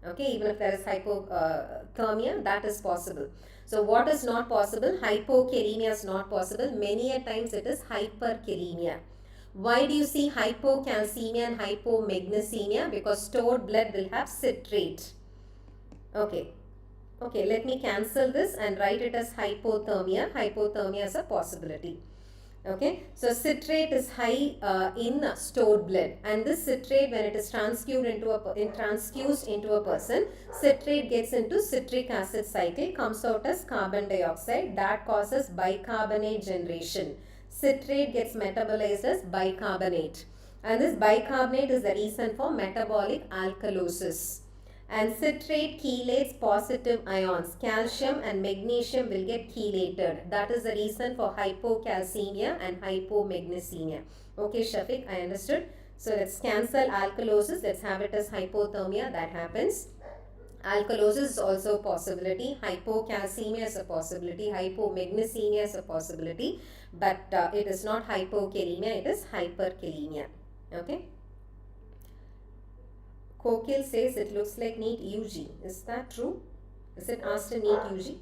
Okay, even if there is hypothermia, that is possible. So what is not possible? Hypokalemia is not possible. Many a times it is hyperkalemia. Why do you see hypocalcemia and hypomagnesemia? Because stored blood will have citrate. Okay. Okay, let me cancel this and write it as hypothermia. Hypothermia is a possibility. Okay, so citrate is high in stored blood, and this citrate, when it is transfused into a person, citrate gets into citric acid cycle, comes out as carbon dioxide. That causes bicarbonate generation. Citrate gets metabolized as bicarbonate, and this bicarbonate is the reason for metabolic alkalosis. And citrate chelates positive ions. Calcium and magnesium will get chelated. That is the reason for hypocalcemia and hypomagnesemia. Okay, Shafiq, I understood. So let's cancel alkalosis. Let's have it as hypothermia. That happens. Alkalosis is also a possibility. Hypocalcemia is a possibility. Hypomagnesemia is a possibility. But it is not hypokalemia. It is hyperkalemia. Okay. Kokil says it looks like NEET UG. Is that true? Is it asked in NEET UG?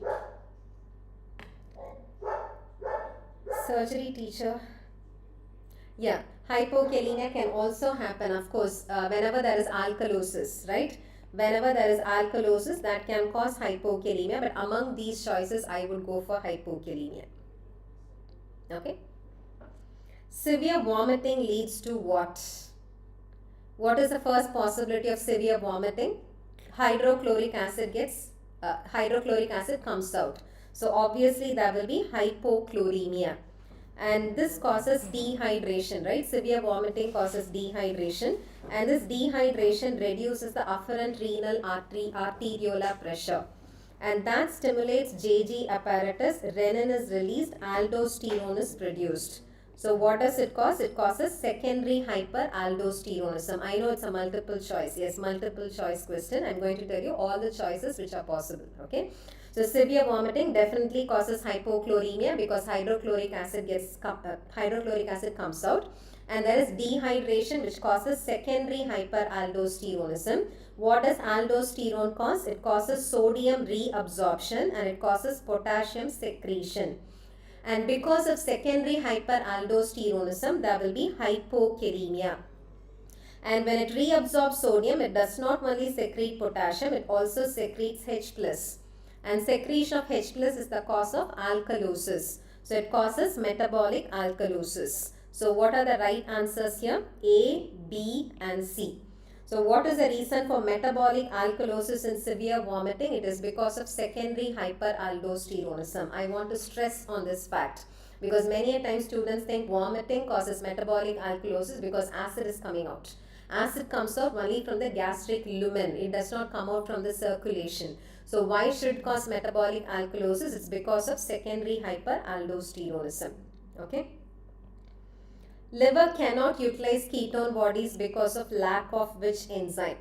Surgery teacher. Yeah, hypokalemia can also happen, of course, whenever there is alkalosis, right? Whenever there is alkalosis, that can cause hypokalemia, but among these choices, I would go for hypokalemia. Okay. Severe vomiting leads to what? What is the first possibility of severe vomiting? Hydrochloric acid hydrochloric acid comes out. So obviously there will be hypochloremia. And this causes dehydration, right? Severe vomiting causes dehydration, and this dehydration reduces the afferent renal arteriolar pressure, and that stimulates JG apparatus. Renin is released, aldosterone is produced. So what does it cause? It causes secondary hyperaldosteronism. I know it's a multiple choice. Yes, multiple choice question. I'm going to tell you all the choices which are possible. Okay. So severe vomiting definitely causes hypochloremia because hydrochloric acid comes out, and there is dehydration which causes secondary hyperaldosteronism. What does aldosterone cause? It causes sodium reabsorption and it causes potassium secretion. And because of secondary hyperaldosteronism, there will be hypokalemia. And when it reabsorbs sodium, it does not only secrete potassium, it also secretes H+. And secretion of H+ is the cause of alkalosis. So it causes metabolic alkalosis. So what are the right answers here? A, B and C. So what is the reason for metabolic alkalosis in severe vomiting? It is because of secondary hyperaldosteronism. I want to stress on this fact because many a times students think vomiting causes metabolic alkalosis because acid is coming out. Acid comes out only from the gastric lumen. It does not come out from the circulation. So why should it cause metabolic alkalosis? It's because of secondary hyperaldosteronism. Okay. Liver cannot utilize ketone bodies because of lack of which enzyme?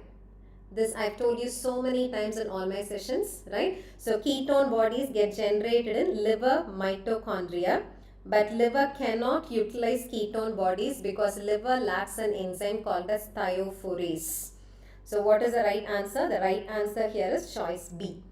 This I've told you so many times in all my sessions, right? So ketone bodies get generated in liver mitochondria, but liver cannot utilize ketone bodies because liver lacks an enzyme called as thiophorase. So what is the right answer? The right answer here is choice B.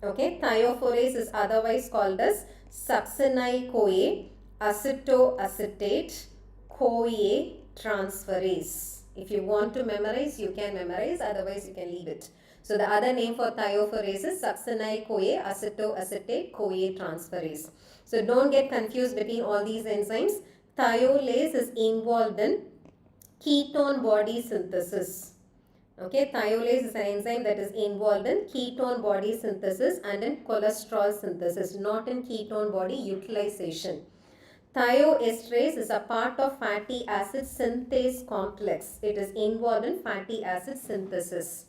Okay, thiophorase is otherwise called as succinyl-CoA acetoacetate CoA transferase. If you want to memorize, you can memorize, otherwise you can leave it. So the other name for thiophorase is succinyl-CoA acetoacetate CoA transferase. So don't get confused between all these enzymes. Thiolase is involved in ketone body synthesis. Okay, thiolase is an enzyme that is involved in ketone body synthesis and in cholesterol synthesis, not in ketone body utilization. Thioesterase is a part of fatty acid synthase complex. It is involved in fatty acid synthesis.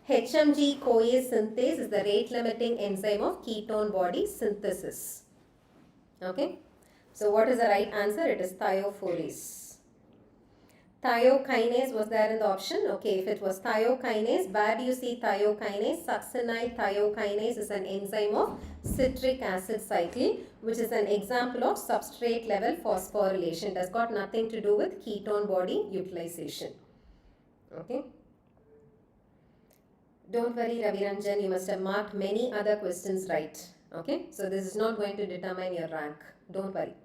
HMG-CoA synthase is the rate limiting enzyme of ketone body synthesis. Okay, so what is the right answer? It is thiophorase. Thiokinase was there in the option. Okay, if it was thiokinase, where do you see thiokinase? Succinyl thiokinase is an enzyme of citric acid cycle, which is an example of substrate level phosphorylation. It has got nothing to do with ketone body utilization. Okay. Don't worry, Ravi Ranjan, you must have marked many other questions right. Okay, so this is not going to determine your rank. Don't worry.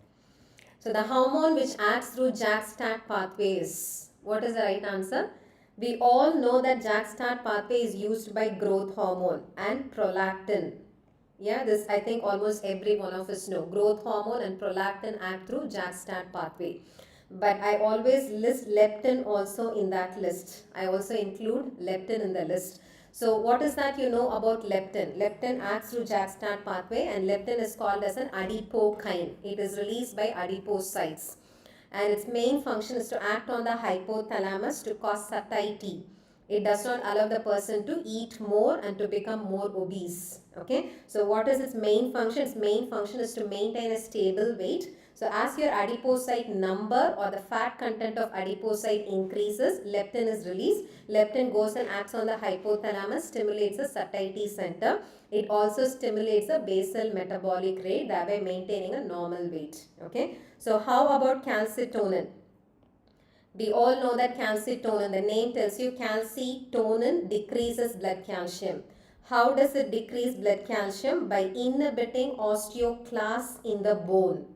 So the hormone which acts through JAK-STAT pathways. What is the right answer? We all know that JAK-STAT pathway is used by growth hormone and prolactin. Yeah, this I think almost every one of us know. Growth hormone and prolactin act through JAK-STAT pathway. But I always list leptin also in that list. I also include leptin in the list. So what is that you know about leptin? Leptin acts through JAK-STAT pathway and leptin is called as an adipokine. It is released by adipocytes. And its main function is to act on the hypothalamus to cause satiety. It does not allow the person to eat more and to become more obese. Okay. So what is its main function? Its main function is to maintain a stable weight. So as your adipocyte number or the fat content of adipocyte increases, leptin is released. Leptin goes and acts on the hypothalamus, stimulates the satiety center. It also stimulates the basal metabolic rate, thereby maintaining a normal weight. Okay. So how about calcitonin? We all know that calcitonin, the name tells you calcitonin decreases blood calcium. How does it decrease blood calcium? By inhibiting osteoclasts in the bone.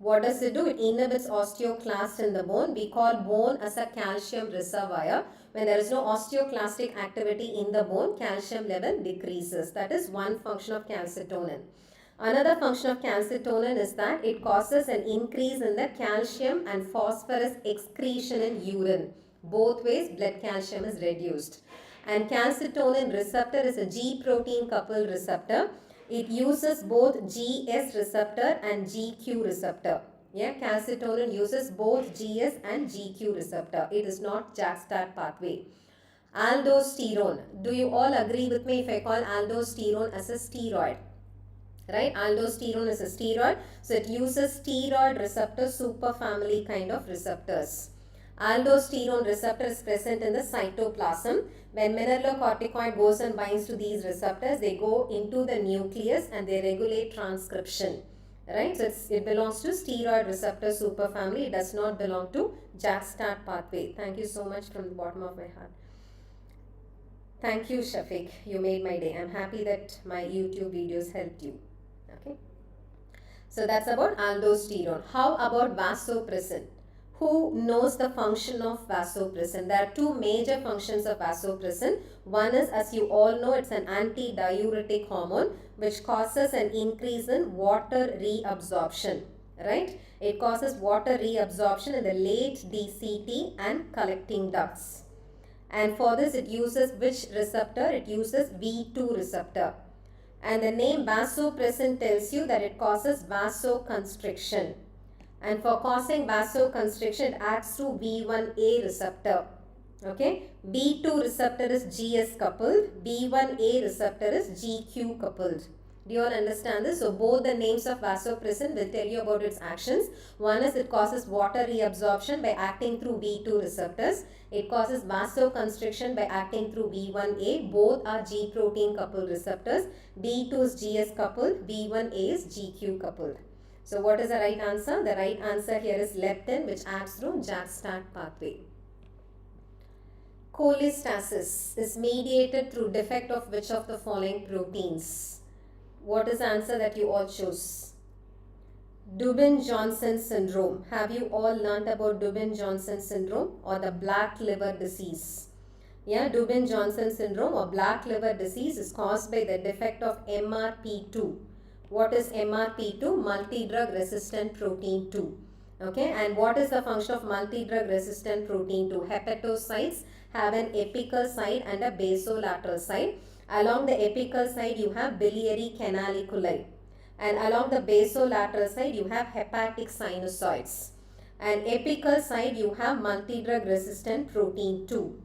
What does it do? It inhibits osteoclast in the bone. We call bone as a calcium reservoir. When there is no osteoclastic activity in the bone, calcium level decreases. That is one function of calcitonin. Another function of calcitonin is that it causes an increase in the calcium and phosphorus excretion in urine. Both ways, blood calcium is reduced. And calcitonin receptor is a G protein coupled receptor. It uses both GS receptor and GQ receptor. Yeah, calcitonin uses both GS and GQ receptor. It is not JAK-STAT pathway. Aldosterone. Do you all agree with me if I call aldosterone as a steroid? Right, aldosterone is a steroid, so it uses steroid receptor superfamily kind of receptors. Aldosterone receptor is present in the cytoplasm. When mineralocorticoid goes and binds to these receptors, they go into the nucleus and they regulate transcription. Right, so it belongs to steroid receptor superfamily. It does not belong to JAK-STAT pathway. Thank you so much from the bottom of my heart. Thank you, Shafiq. You made my day. I'm happy that my YouTube videos helped you. Okay. So that's about aldosterone. How about vasopressin? Who knows the function of vasopressin? There are two major functions of vasopressin. One is, as you all know, it's an antidiuretic hormone which causes an increase in water reabsorption. Right? It causes water reabsorption in the late DCT and collecting ducts. And for this it uses which receptor? It uses V2 receptor. And the name vasopressin tells you that it causes vasoconstriction. And for causing vasoconstriction, it acts through V1A receptor. Okay. B2 receptor is GS coupled. B1A receptor is GQ coupled. Do you all understand this? So both the names of vasopressin will tell you about its actions. One is it causes water reabsorption by acting through V2 receptors. It causes vasoconstriction by acting through V1A. Both are G protein coupled receptors. B2 is GS coupled. V1A is GQ coupled. So what is the right answer? The right answer here is leptin, which acts through JAK-STAT pathway. Cholestasis is mediated through defect of which of the following proteins? What is the answer that you all chose? Dubin-Johnson syndrome. Have you all learnt about Dubin-Johnson syndrome or the black liver disease? Yeah, Dubin-Johnson syndrome or black liver disease is caused by the defect of MRP2. What is MRP2? Multi-drug resistant protein 2. Okay, and what is the function of multi-drug resistant protein 2? Hepatocytes have an apical side and a basolateral side. Along the apical side, you have biliary canaliculi. And along the basolateral side, you have hepatic sinusoids. And apical side, you have multi-drug resistant protein 2.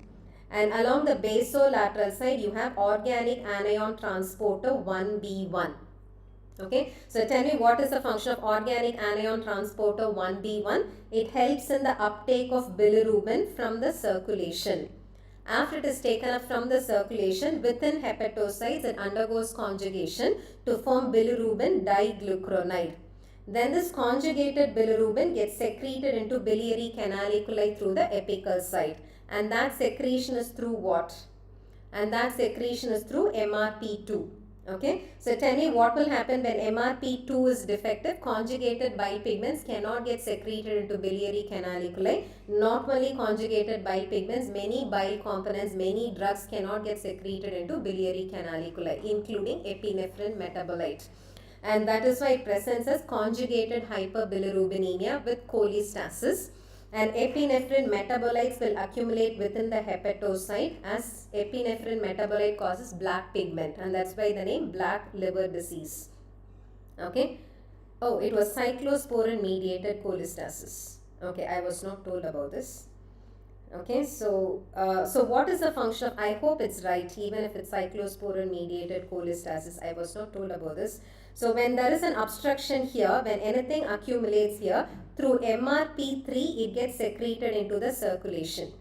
And along the basolateral side, you have organic anion transporter 1B1. Okay, so tell me, what is the function of organic anion transporter 1B1? It helps in the uptake of bilirubin from the circulation. After it is taken up from the circulation, within hepatocytes, it undergoes conjugation to form bilirubin diglucuronide. Then this conjugated bilirubin gets secreted into biliary canaliculi through the apical side. And that secretion is through what? And that secretion is through MRP2. Okay, so tell me, what will happen when MRP2 is defective? Conjugated bile pigments cannot get secreted into biliary canaliculi. Not only conjugated bile pigments, many bile components, many drugs cannot get secreted into biliary canaliculi, including epinephrine metabolite. And that is why it presents as conjugated hyperbilirubinemia with cholestasis. And epinephrine metabolites will accumulate within the hepatocyte, as epinephrine metabolite causes black pigment, and that's why the name black liver disease. Okay. Oh, it was cyclosporin mediated cholestasis. Okay, I was not told about this. Okay, so what is the function of, I hope it's right, even if it's cyclosporin mediated cholestasis, I was not told about this. So when there is an obstruction here, when anything accumulates here, through MRP3 it gets secreted into the circulation.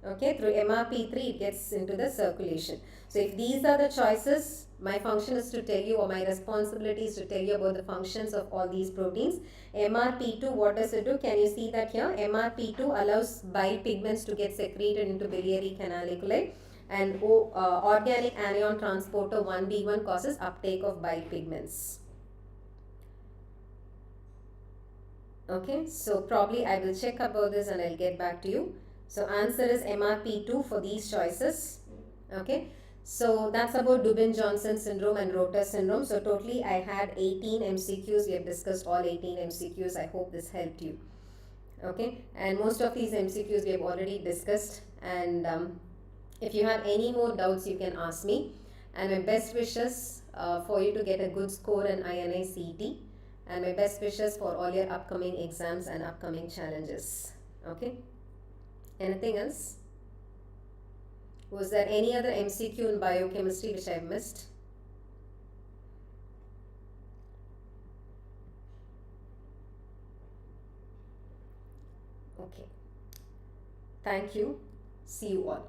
Okay, through MRP3 it gets into the circulation. So if these are the choices, my function is to tell you, or my responsibility is to tell you about the functions of all these proteins. MRP2, what does it do? Can you see that here? MRP2 allows bile pigments to get secreted into biliary canaliculi, and organic anion transporter 1B1 causes uptake of bile pigments. Okay, so probably I will check about this and I'll get back to you. So answer is MRP2 for these choices. Okay, so that's about Dubin-Johnson syndrome and Rotor syndrome. So totally I had 18 MCQs. We have discussed all 18 MCQs. I hope this helped you. Okay, and most of these MCQs we have already discussed, and if you have any more doubts you can ask me, and my best wishes for you to get a good score in INI CET, and my best wishes for all your upcoming exams and upcoming challenges. Okay, anything else? Was there any other MCQ in biochemistry which I've missed? Okay, thank you. See you all.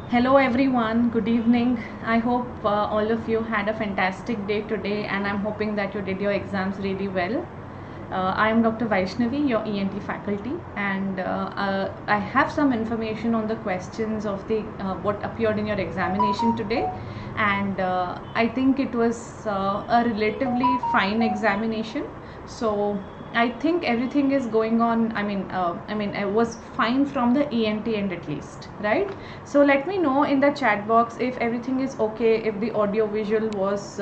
Hello everyone, good evening. I hope all of you had a fantastic day today, and I'm hoping that you did your exams really well. I am Dr. Vyshnavi, your ENT faculty, and I have some information on the questions of the what appeared in your examination today, and I think it was a relatively fine examination. So I think everything is going on. I mean, it was fine from the ENT end at least, right? So let me know in the chat box if everything is okay, if the audio visual was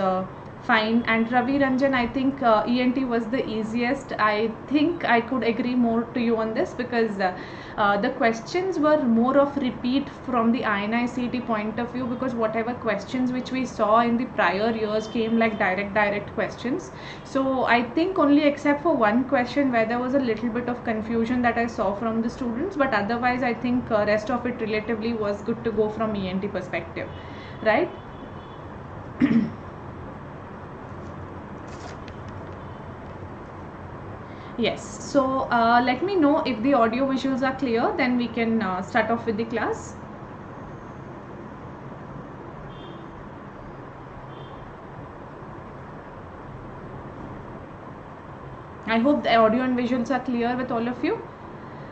fine. And Ravi Ranjan, I think ENT was the easiest. I think I could agree more to you on this, because the questions were more of repeat from the INI CET point of view, because whatever questions which we saw in the prior years came like direct questions. So I think only except for one question where there was a little bit of confusion that I saw from the students, but otherwise I think rest of it relatively was good to go from ENT perspective, right? Yes, so let me know if the audio visuals are clear, then we can start off with the class. I hope the audio and visuals are clear with all of you.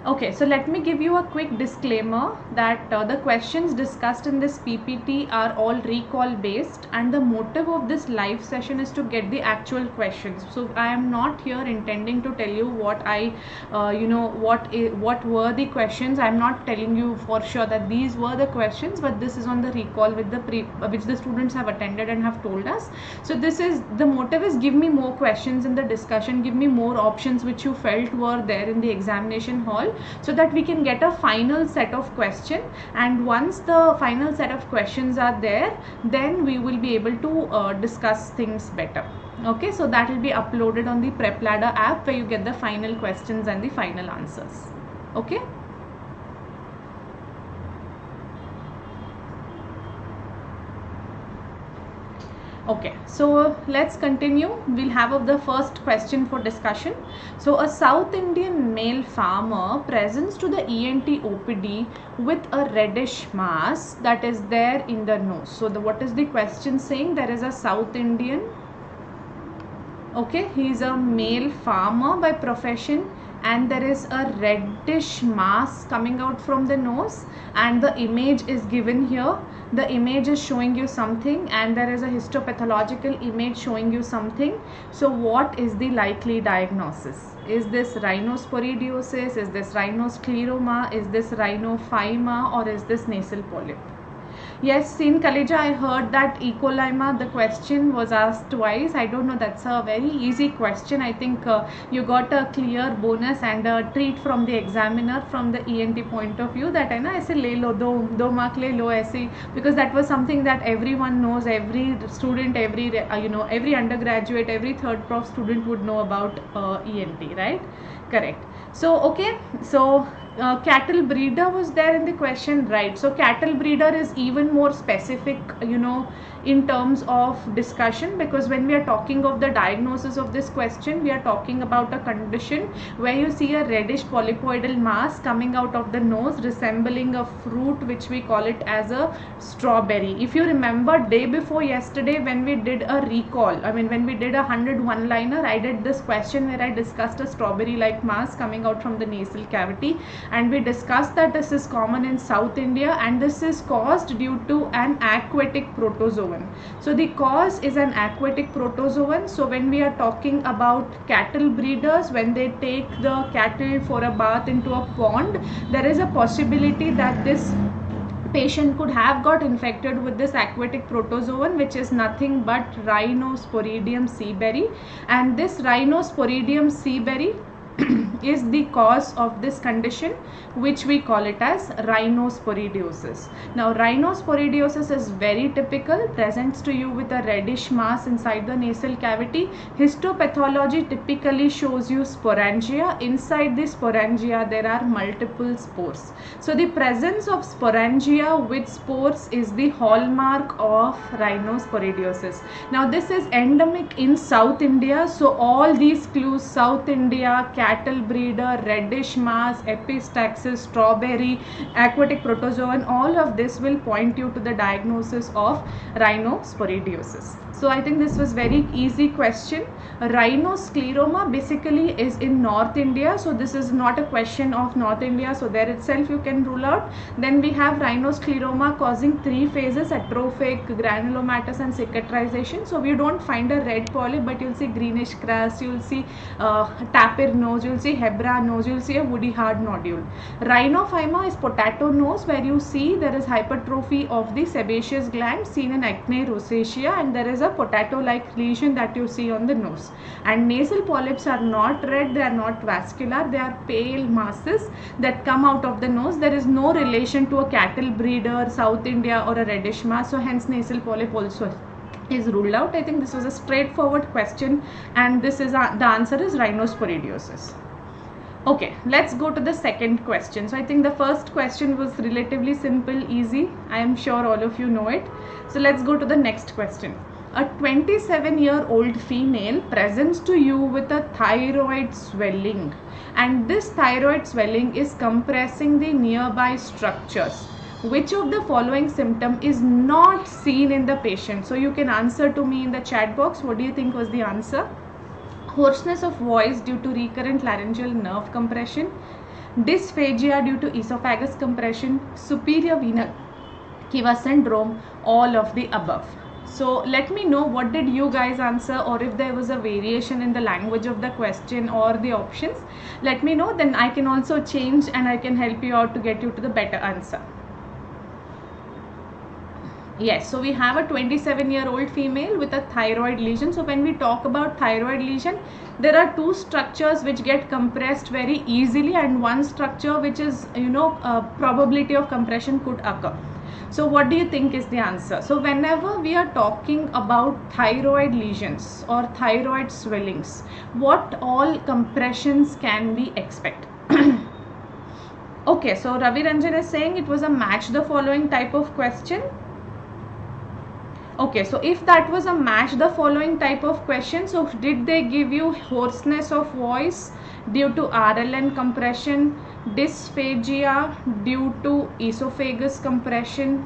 Okay, so let me give you a quick disclaimer that the questions discussed in this PPT are all recall based, and the motive of this live session is to get the actual questions. So I am not here intending to tell you what what were the questions. I am not telling you for sure that these were the questions, but this is on the recall with the which the students have attended and have told us. So this is the motive, is give me more questions in the discussion, give me more options which you felt were there in the examination hall, so that we can get a final set of questions. And once the final set of questions are there, then we will be able to discuss things better. Okay, so that will be uploaded on the Prepladder app, where you get the final questions and the final answers. Okay. Okay, so let's continue. We'll have the first question for discussion. So a South Indian male farmer presents to the ENT OPD with a reddish mass that is there in the nose. So what is the question saying? There is a South Indian, okay, he is a male farmer by profession, and there is a reddish mass coming out from the nose, and the image is given here. The image is showing you something, and there is a histopathological image showing you something. So what is the likely diagnosis? Is this rhinosporidiosis? Is this rhinoscleroma? Is this rhinophyma? Or is this nasal polyp? Yes, in Kalija, I heard that E. coli, the question was asked twice. I don't know, that's a very easy question. I think you got a clear bonus and a treat from the examiner from the ENT point of view, that I say le lo, do mark le lo aise, because that was something that everyone knows, every student, every undergraduate, every third prof student would know about ENT, right? Correct. So, okay, so cattle breeder was there in the question, right? So cattle breeder is even more specific, in terms of discussion, because when we are talking of the diagnosis of this question, we are talking about a condition where you see a reddish polypoidal mass coming out of the nose resembling a fruit, which we call it as a strawberry. If you remember, day before yesterday when we did a recall, when we did a 101 liner, I did this question where I discussed a strawberry like mass coming out from the nasal cavity, and we discussed that this is common in South India and this is caused due to an aquatic protozoan. So the cause is an aquatic protozoan. So when we are talking about cattle breeders, when they take the cattle for a bath into a pond, there is a possibility that this patient could have got infected with this aquatic protozoan, which is nothing but Rhinosporidium seaberry, and this Rhinosporidium seaberry is the cause of this condition, which we call it as rhinosporidiosis. Now rhinosporidiosis is very typical, presents to you with a reddish mass inside the nasal cavity. Histopathology typically shows you sporangia. Inside the sporangia there are multiple spores. So the presence of sporangia with spores is the hallmark of rhinosporidiosis. Now this is endemic in South India, so all these clues, South India, cattle breeder, reddish mass, epistaxis, strawberry, aquatic protozoan, all of this will point you to the diagnosis of rhinosporidiosis. So I think this was very easy question. Rhinoscleroma basically is in North India, so this is not a question of North India, so there itself you can rule out. Then we have rhinoscleroma causing 3 phases: atrophic, granulomatous and cicatrization. So we don't find a red polyp, but you'll see greenish crust, you'll see tapir nose, you'll see hebra nose, you'll see a woody hard nodule. Rhinophyma is potato nose, where you see there is hypertrophy of the sebaceous gland seen in acne rosacea, and there is a potato like lesion that you see on the nose. And nasal polyps are not red, they are not vascular, they are pale masses that come out of the nose. There is no relation to a cattle breeder, South India or a reddish mass, so hence nasal polyp also is ruled out. I think this was a straightforward question, and this is the answer is rhinosporidiosis. Okay, let's go to the second question. So I think the first question was relatively simple, easy. I am sure all of you know it. So let's go to the next question. A 27-year-old female presents to you with a thyroid swelling, and this thyroid swelling is compressing the nearby structures. Which of the following symptom is not seen in the patient? So you can answer to me in the chat box. What do you think was the answer? Hoarseness of voice due to recurrent laryngeal nerve compression, dysphagia due to esophagus compression, superior vena cava syndrome, all of the above. So let me know what did you guys answer, or if there was a variation in the language of the question or the options. Let me know, then I can also change and I can help you out to get you to the better answer. Yes, so we have a 27-year-old female with a thyroid lesion. So when we talk about thyroid lesion, there are 2 structures which get compressed very easily, and one structure which is, probability of compression could occur. So what do you think is the answer? So whenever we are talking about thyroid lesions or thyroid swellings, what all compressions can we expect? Okay, so Ravi Ranjan is saying it was a match the following type of question. Okay, so if that was a match the following type of question, so did they give you hoarseness of voice due to RLN compression, dysphagia due to esophagus compression,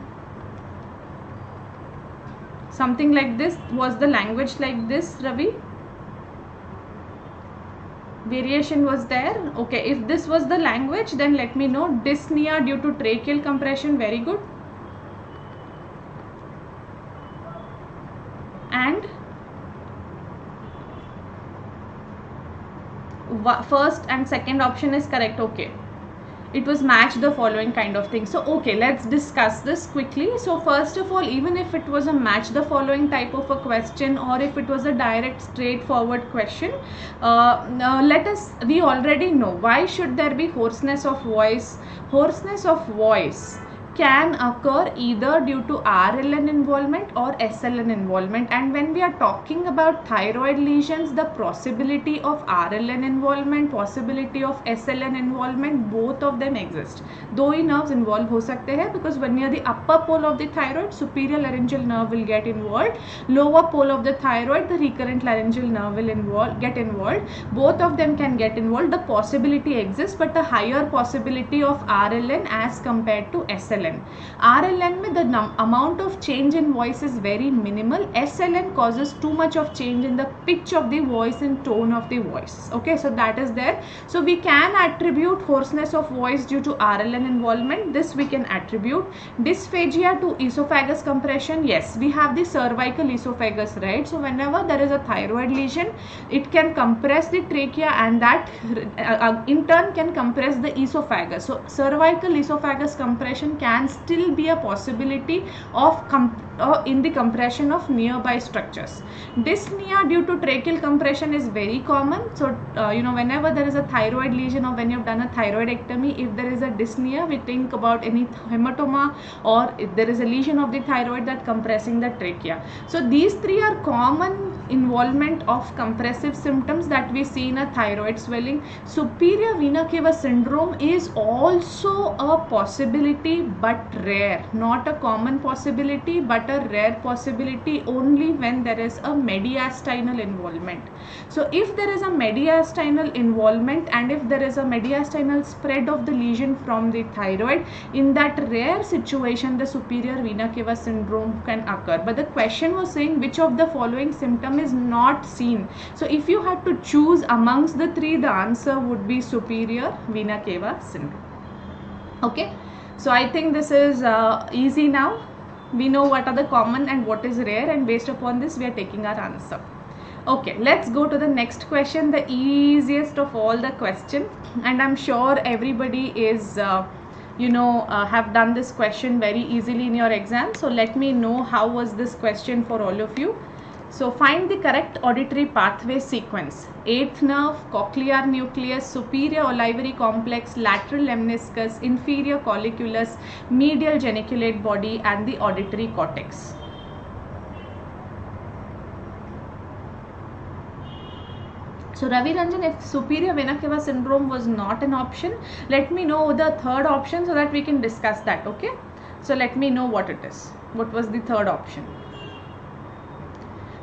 something like this? Was the language like this, Ravi? Variation was there? Okay, if this was the language, then let me know. Dyspnea due to tracheal compression, very good. And first and second option is correct. Okay, it was match the following kind of thing. So okay, let's discuss this quickly. So first of all, even if it was a match the following type of a question, or if it was a direct straightforward question, we already know why should there be hoarseness of voice. Hoarseness of voice can occur either due to RLN involvement or SLN involvement. And when we are talking about thyroid lesions, the possibility of RLN involvement, possibility of SLN involvement, both of them exist. दो ही nerves involve हो सकते हैं, because when near the upper pole of the thyroid, superior laryngeal nerve will get involved. Lower pole of the thyroid, the recurrent laryngeal nerve will get involved. Both of them can get involved. The possibility exists, but a higher possibility of RLN as compared to SLN. RLN में the amount of change in voice is very minimal. SLN causes too much of change in the pitch of the voice and tone of the voice. Okay, so that is there. So we can attribute hoarseness of voice due to RLN involvement. This we can attribute. Dysphagia to esophagus compression. Yes, we have the cervical esophagus, right? So whenever there is a thyroid lesion, it can compress the trachea, and that in turn can compress the esophagus. So cervical esophagus compression can still be a possibility of in the compression of nearby structures. Dyspnea due to tracheal compression is very common. So whenever there is a thyroid lesion or when you have done a thyroidectomy, if there is a dyspnea, we think about any hematoma or if there is a lesion of the thyroid that compressing the trachea. So these three are common involvement of compressive symptoms that we see in a thyroid swelling. Superior vena cava syndrome is also a possibility but rare, not a common possibility but a rare possibility only when there is a mediastinal involvement. So if there is a mediastinal involvement and if there is a mediastinal spread of the lesion from the thyroid, in that rare situation the superior vena cava syndrome can occur. But the question was saying which of the following symptom is not seen. So if you had to choose amongst the three, the answer would be superior vena cava syndrome. Okay, so I think this is easy now. We know what are the common and what is rare, and based upon this we are taking our answer. Okay, let's go to the next question, the easiest of all the question, and I'm sure everybody is have done this question very easily in your exam. So let me know how was this question for all of you. So find the correct auditory pathway sequence: 8th nerve, cochlear nucleus, superior olivary complex, lateral lemniscus, inferior colliculus, medial geniculate body, and the auditory cortex. So Ravi Ranjan, if superior vena cava syndrome was not an option, let me know the third option so that we can discuss that. Okay, so let me know what it is. What was the third option?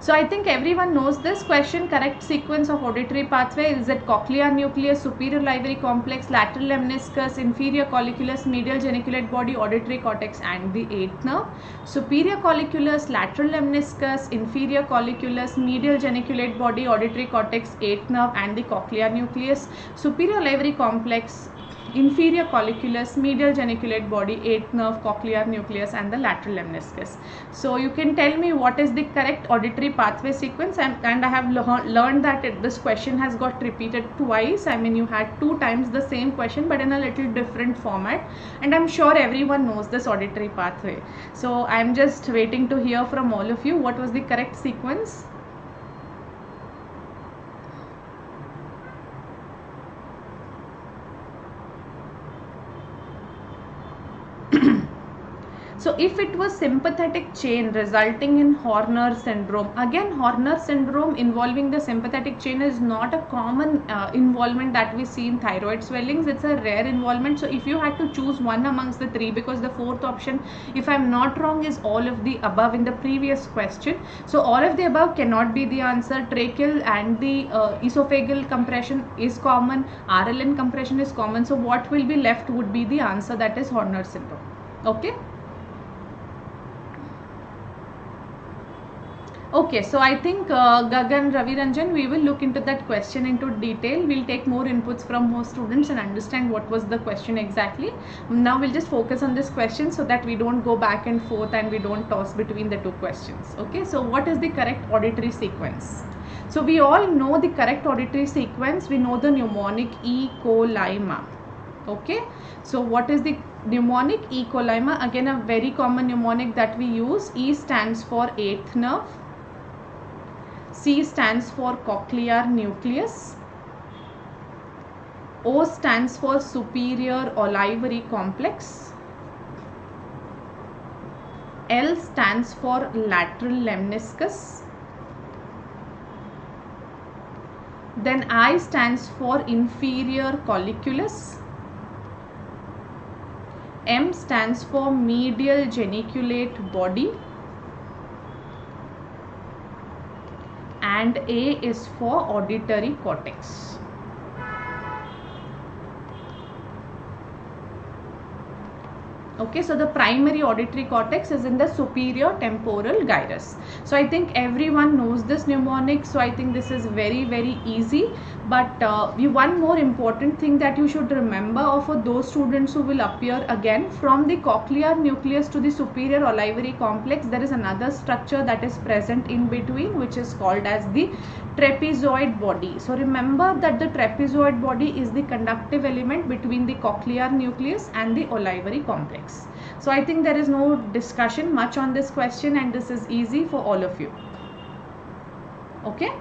So I think everyone knows this question. Correct sequence of auditory pathway is that cochlear nucleus, superior olivary complex, lateral lemniscus, inferior colliculus, medial geniculate body, auditory cortex, and the 8th nerve. Superior colliculus, lateral lemniscus, inferior colliculus, medial geniculate body, auditory cortex, 8th nerve, and the cochlear nucleus. Superior olivary complex, inferior colliculus, medial geniculate body, 8th nerve, cochlear nucleus, and the lateral lemniscus. So you can tell me what is the correct auditory pathway sequence, and I have learned that this question has got repeated twice. I mean, you had 2 times the same question but in a little different format, and I'm sure everyone knows this auditory pathway. So I'm just waiting to hear from all of you what was the correct sequence. So if it was sympathetic chain resulting in Horner syndrome, again Horner syndrome involving the sympathetic chain is not a common involvement that we see in thyroid swellings. It's a rare involvement. So if you had to choose one amongst the three, because the fourth option, if I'm not wrong, is all of the above in the previous question. So all of the above cannot be the answer. Tracheal and the esophageal compression is common. RLN compression is common. So what will be left would be the answer, that is Horner syndrome. Okay. Okay, so I think Gagan, Ravi Ranjan, we will look into that question into detail. We'll take more inputs from more students and understand what was the question exactly. Now we'll just focus on this question so that we don't go back and forth and we don't toss between the two questions. Okay, so what is the correct auditory sequence? So we all know the correct auditory sequence. We know the mnemonic E. coli. Okay, so what is the mnemonic E. coli? Again, a very common mnemonic that we use. E stands for 8th nerve. C stands for cochlear nucleus. O stands for superior olivary complex. L stands for lateral lemniscus. Then I stands for inferior colliculus. M stands for medial geniculate body. And A is for auditory cortex. Okay, so the primary auditory cortex is in the superior temporal gyrus. So I think everyone knows this mnemonic, so I think this is very easy. But one more important thing that you should remember, or for those students who will appear again, from the cochlear nucleus to the superior olivary complex, there is another structure that is present in between, which is called as the trapezoid body. So remember that the trapezoid body is the conductive element between the cochlear nucleus and the olivary complex. So I think there is no discussion much on this question, and this is easy for all of you. Okay,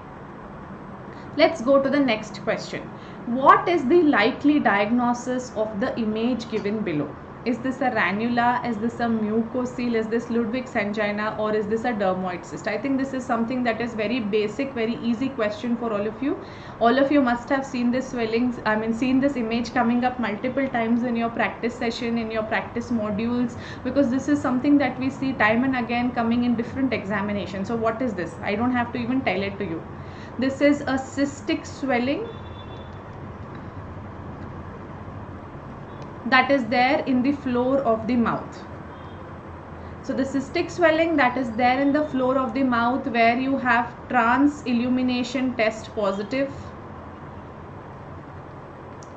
let's go to the next question. What is the likely diagnosis of the image given below? Is this a ranula? Is this a mucocele? Is this Ludwig's angina, or is this a dermoid cyst? I think this is something that is very basic, very easy question for all of you. All of you must have seen this swellings, seen this image coming up multiple times in your practice session, in your practice modules, because this is something that we see time and again coming in different examinations. So what is this? I don't have to even tell it to you. This is a cystic swelling that is there in the floor of the mouth. So the cystic swelling that is there in the floor of the mouth, where you have trans illumination test positive,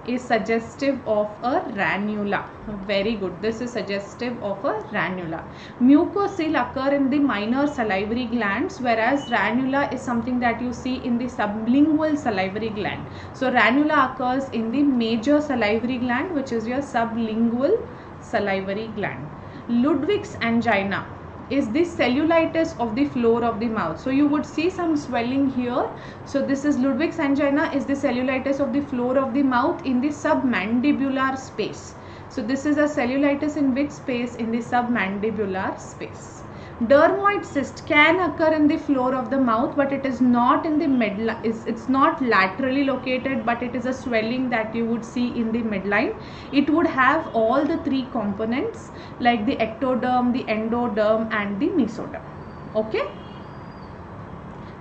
is suggestive of a ranula. Very good, this is suggestive of a ranula. Mucocele occur in the minor salivary glands, whereas ranula is something that you see in the sublingual salivary gland. So ranula occurs in the major salivary gland, which is your sublingual salivary gland. Ludwig's angina is the cellulitis of the floor of the mouth. So you would see some swelling here. So this is Ludwig's angina, is the cellulitis of the floor of the mouth in the submandibular space. So this is a cellulitis in which space? In the submandibular space. Dermoid cyst can occur in the floor of the mouth, but it is not in the midline. It's not laterally located, but it is a swelling that you would see in the midline. It would have all the three components, like the ectoderm, the endoderm, and the mesoderm. Okay.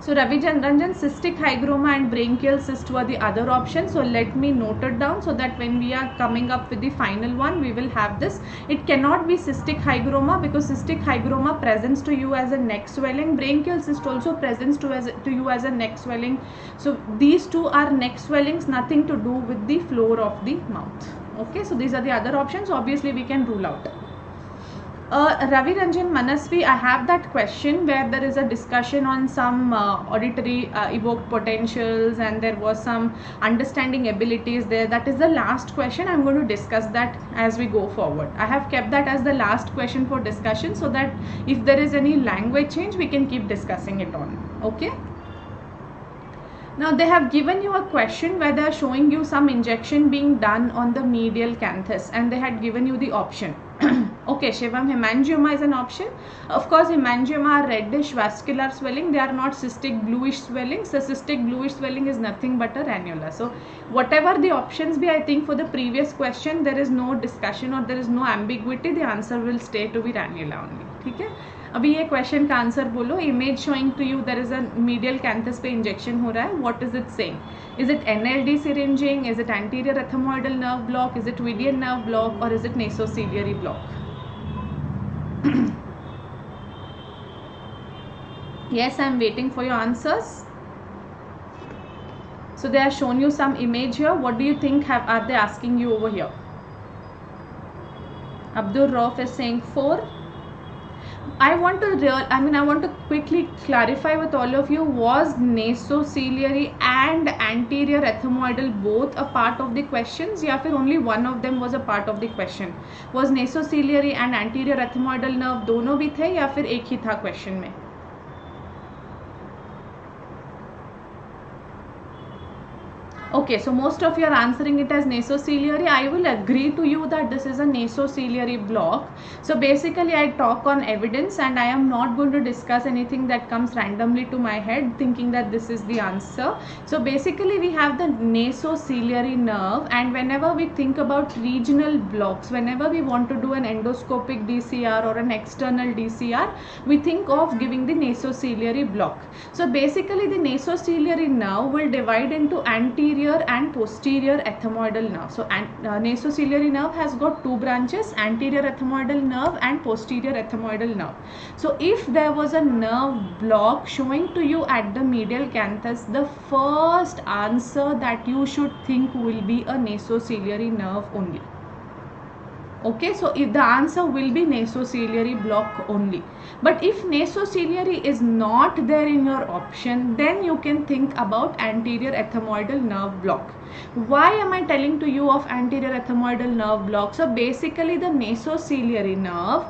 So Ravi Ranjan, cystic hygroma and branchial cyst were the other options. So let me note it down so that when we are coming up with the final one, we will have this. It cannot be cystic hygroma, because cystic hygroma presents to you as a neck swelling. Branchial cyst also presents to you as a neck swelling. So these two are neck swellings, nothing to do with the floor of the mouth. Okay, so these are the other options. Obviously we can rule out. Ravi Ranjan Manasvi, I have that question where there is a discussion on some auditory evoked potentials, and there was some understanding abilities there. That is the last question. I'm going to discuss that as we go forward. I have kept that as the last question for discussion, so that if there is any language change, we can keep discussing it on. Okay. Now they have given you a question where they are showing you some injection being done on the medial canthus, and they had given you the option. Okay, Shivam, hemangioma is an option. Of course, hemangioma are reddish vascular swelling. They are not cystic bluish swelling. So cystic bluish swelling is nothing but a ranula. So whatever the options be, I think for the previous question, there is no discussion or there is no ambiguity. The answer will stay to be ranula only. Okay? अभी ये question का answer बोलो. Image showing to you there is a medial canthus पे injection हो रहा है. What is it saying? Is it NLD syringing? Is it anterior ethmoidal nerve block? Is it median nerve block? और is it nasociliary block? Yes, I am waiting for your answers. So they have shown you some image here. What do you think are they asking you over here? Abdul Rauf is saying 4. I want to quickly clarify with all of you, was nasociliary and anterior ethmoidal both a part of the questions, या फिर only one of them was a part of the question? Was nasociliary and anterior ethmoidal nerve दोनों भी थे या फिर एक ही था question में? Okay, so most of you are answering it as nasociliary. I will agree to you that this is a nasociliary block. So basically I talk on evidence and I am not going to discuss anything that comes randomly to my head thinking that this is the answer. So basically we have the nasociliary nerve, and whenever we think about regional blocks, whenever we want to do an endoscopic DCR or an external DCR, we think of giving the nasociliary block. So basically the nasociliary nerve will divide into anterior and posterior ethmoidal nerve. So nasociliary nerve has got two branches, anterior ethmoidal nerve and posterior ethmoidal nerve. So if there was a nerve block showing to you at the medial canthus, the first answer that you should think will be a nasociliary nerve only. Okay, so if the answer will be nasociliary block only. But if nasociliary is not there in your option, then you can think about anterior ethmoidal nerve block. Why am I telling to you of anterior ethmoidal nerve block? So basically the nasociliary nerve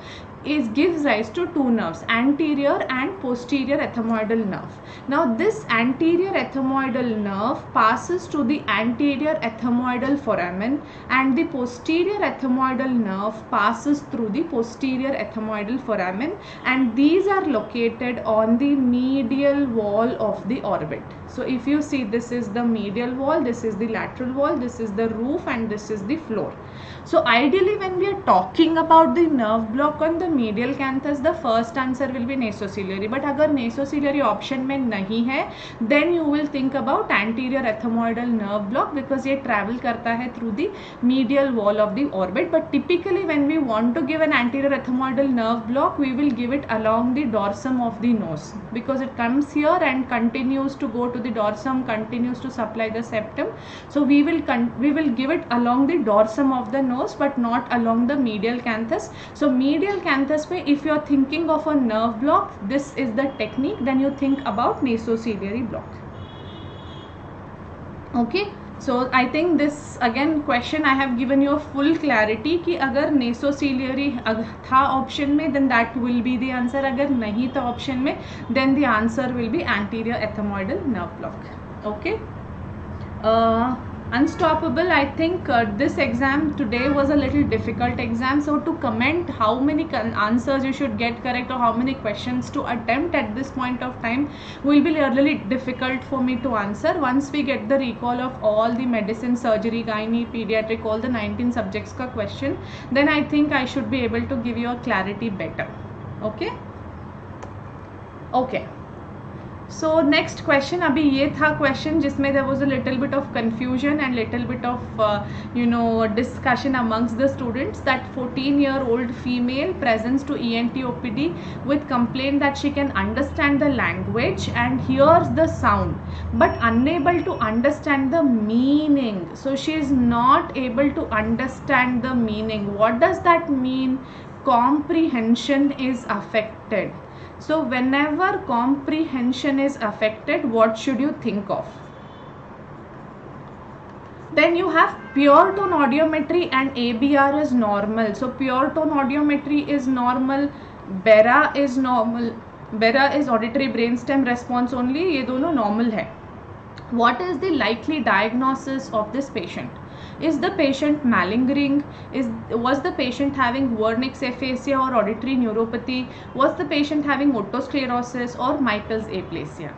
gives rise to two nerves, anterior and posterior ethmoidal nerve. Now this anterior ethmoidal nerve passes to the anterior ethmoidal foramen, and the posterior ethmoidal nerve passes through the posterior ethmoidal foramen, and these are located on the medial wall of the orbit. So if you see, this is the medial wall, this is the lateral wall, this is the roof, and this is the floor. So ideally when we are talking about the nerve block on the medial canthus, the first answer will be nasociliary. But अगर nasociliary option में नहीं है, then you will think about anterior ethmoidal nerve block, because ये travel करता है through the medial wall of the orbit. But typically when we want to give an anterior ethmoidal nerve block, we will give it along the dorsum of the nose, because it comes here and continues to go to the dorsum, continues to supply the septum. So we will give it along the dorsum of the nose, but not along the medial canthus. So medial canthus पे if you are thinking of a nerve block, this is the technique, then you think about nasociliary block. Okay, so I think this again question I have given you a full clarity कि अगर nasociliary था option में, then that will be the answer. अगर नहीं था option में, then the answer will be anterior ethmoidal nerve block. Okay. Unstoppable, I think this exam today was a little difficult exam, so to comment how many answers you should get correct or how many questions to attempt at this point of time will be really difficult for me to answer. Once we get the recall of all the medicine, surgery, gynae, pediatric, all the 19 subjects ka question, then I think I should be able to give you a clarity better. Okay. Okay. So next question, अभी ये था question जिसमें there was a little bit of confusion and little bit of discussion amongst the students, that 14-year-old female presents to ENT OPD with complaint that she can understand the language and hears the sound but unable to understand the meaning. So she is not able to understand the meaning. What does that mean? Comprehension is affected. So whenever comprehension is affected, what should you think of? Then you have pure tone audiometry and ABR is normal. So pure tone audiometry is normal, BERA is normal. BERA is auditory brainstem response only. ये दोनों normal है. What is the likely diagnosis of this patient? Is the patient malingering? Was the patient having Wernicke's aphasia or auditory neuropathy? Was the patient having otosclerosis or Michael's aplasia?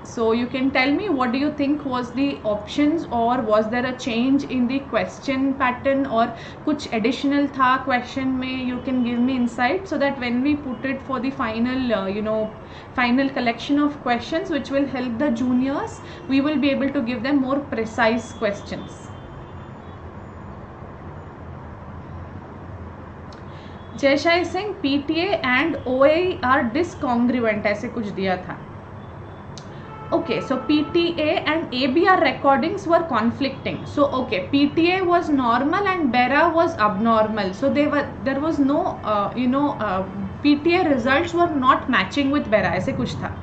So you can tell me, what do you think was the options, or was there a change in the question pattern, or कुछ additional था question में? You can give me insight so that when we put it for the final final collection of questions which will help the juniors, we will be able to give them more precise questions. जयशाई Singh, PTA and OAE are discongruent, ऐसे कुछ दिया था. Okay, so PTA and ABR recordings were conflicting. So okay, PTA was normal and BERA was abnormal. So there was no PTA results were not matching with BERA, ऐसे कुछ था.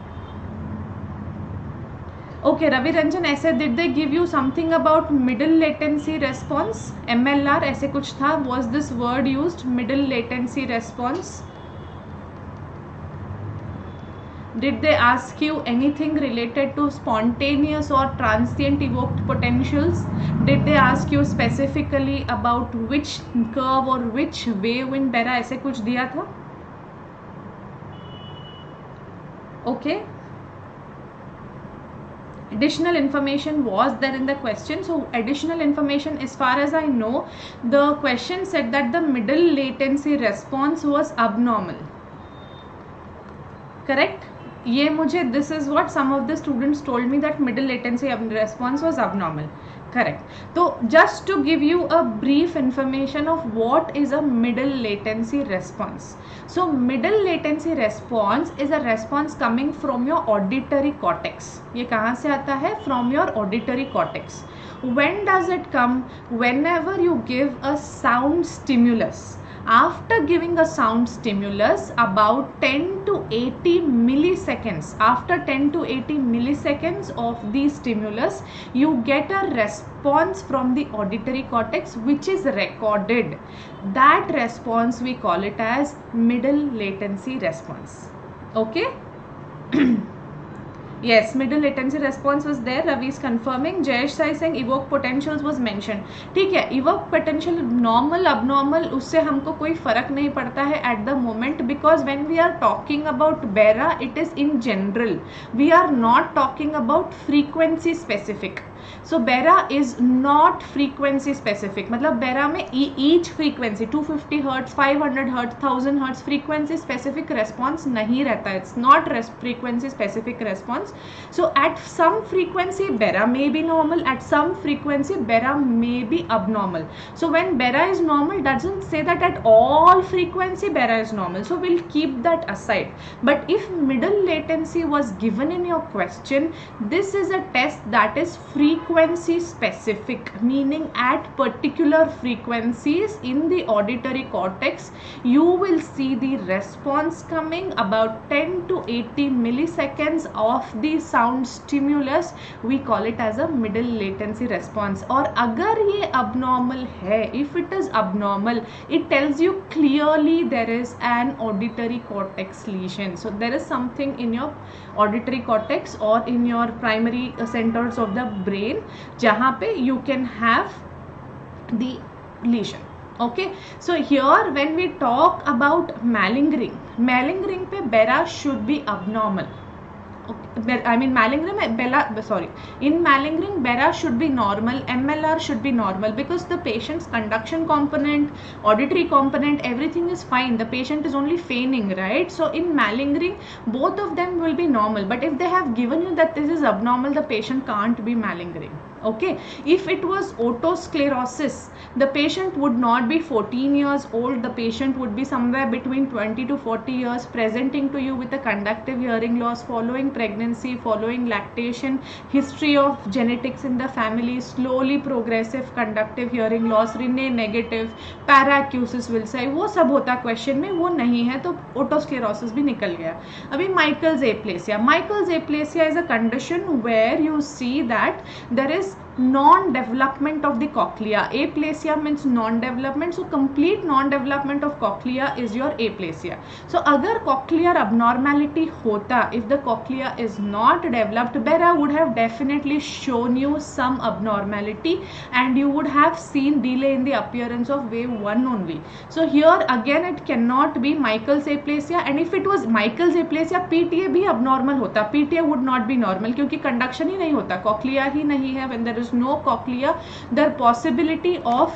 Okay, Ravi Ranjan, ऐसे did they give you something about middle latency response, MLR, ऐसे कुछ था? Was this word used, middle latency response? Did they ask you anything related to spontaneous or transient evoked potentials? Did they ask you specifically about which curve or which wave in Bera? ऐसे कुछ दिया था? Okay. Additional information was there in the question. So additional information, as far as I know, the question said that the middle latency response was abnormal. Correct? ये मुझे, this is what some of the students told me, that middle latency response was abnormal. Correct. So just to give you a brief information of what is a middle latency response. So middle latency response is a response coming from your auditory cortex. ये कहाँ से आता है? From your auditory cortex. When does it come? Whenever you give a sound stimulus. After giving a sound stimulus, about 10 to 80 milliseconds, after 10 to 80 milliseconds of the stimulus, you get a response from the auditory cortex which is recorded. That response we call it as middle latency response. Okay? Yes, middle latency response was there. Ravi is confirming. Jayesh Sai saying evoke potentials was mentioned. ठीक है, evoke potential normal abnormal उससे हमको कोई फर्क नहीं पड़ता है at the moment, because when we are talking about BERA, it is in general. We are not talking about frequency specific. So BERA is not frequency specific. मतलब BERA में each frequency 250 Hz, 500 Hz, 1000 Hz frequency specific response नहीं रहता. It's not frequency specific response. So at some frequency BERA may be normal, at some frequency BERA may be abnormal. So when BERA is normal, doesn't say that at all frequency BERA is normal. So we'll keep that aside. But if middle latency was given in your question, this is a test that is frequency specific, meaning at particular frequencies in the auditory cortex, you will see the response coming about 10 to 80 milliseconds of the sound stimulus. We call it as a middle latency response. और अगर ये abnormal है, if it is abnormal, it tells you clearly there is an auditory cortex lesion. So there is something in your auditory cortex or in your primary centers of the brain जहाँ पे you can have the lesion. Okay, so here when we talk about malingering पे BERA should be abnormal. I mean malingering, in malingering BERA should be normal, MLR should be normal, because the patient's conduction component, auditory component, everything is fine. The patient is only feigning, right? So in malingering both of them will be normal, but if they have given you that this is abnormal, the patient can't be malingering. Okay, if it was otosclerosis, the patient would not be 14 years old, the patient would be somewhere between 20 to 40 years, presenting to you with a conductive hearing loss following pregnancy, following lactation, history of genetics in the family, slowly progressive conductive hearing loss, Rene negative, paracusis Wilsi, वो सब होता question में, वो नहीं है तो otosclerosis भी निकल गया. अभी Michael's aplasia is a condition where you see that there is non-development of the cochlea. Aplasia means non-development, so complete non-development of cochlea is your aplasia. So अगर cochlear abnormality होता, if the cochlea is not developed, BERA would have definitely shown you some abnormality and you would have seen delay in the appearance of wave 1 only. So here again it cannot be Michael's aplasia, and if it was Michael's aplasia, PTA भी abnormal होता. PTA would not be normal क्योंकि conduction ही नहीं होता, cochlea ही नहीं है. When there is no cochlea, the possibility of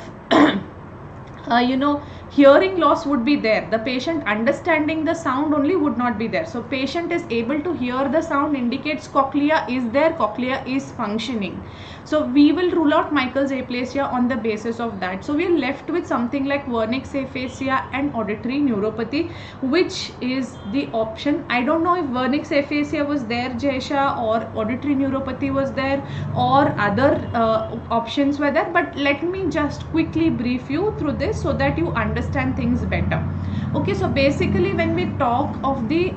hearing loss would be there. The patient understanding the sound only would not be there. So patient is able to hear the sound, indicates cochlea is there, cochlea is functioning. So we will rule out Michael's aplasia on the basis of that. So we are left with something like vernix aphasia and auditory neuropathy, which is the option. I don't know if vernix aphasia was there, Jaysha, or auditory neuropathy was there, or other options were there, but let me just quickly brief you through this so that you understand things better. Okay, so basically when we talk of the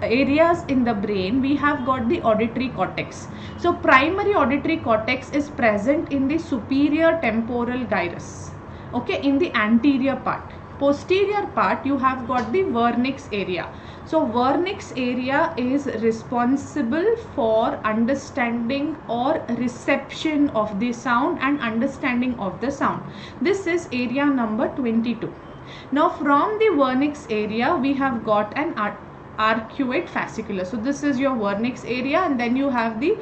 areas in the brain, we have got the auditory cortex. So primary auditory cortex is present in the superior temporal gyrus, okay, in the anterior part. posterior part you have got the vernix area. So vernix area is responsible for understanding or reception of the sound and understanding of the sound. This is area number 22. Now from the vernix area we have got an arcuate fasciculus. So this is your vernix area, and then you have the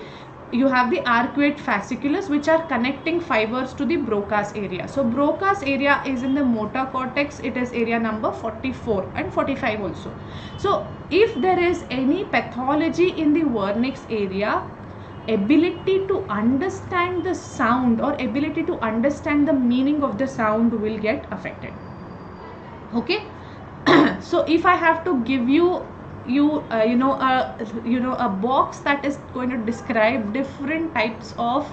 arcuate fasciculus, which are connecting fibers to the Broca's area. So Broca's area is in the motor cortex. It is area number 44 and 45 also. So if there is any pathology in the vernix area, ability to understand the sound or ability to understand the meaning of the sound will get affected. Okay. So if I have to give you a box that is going to describe different types of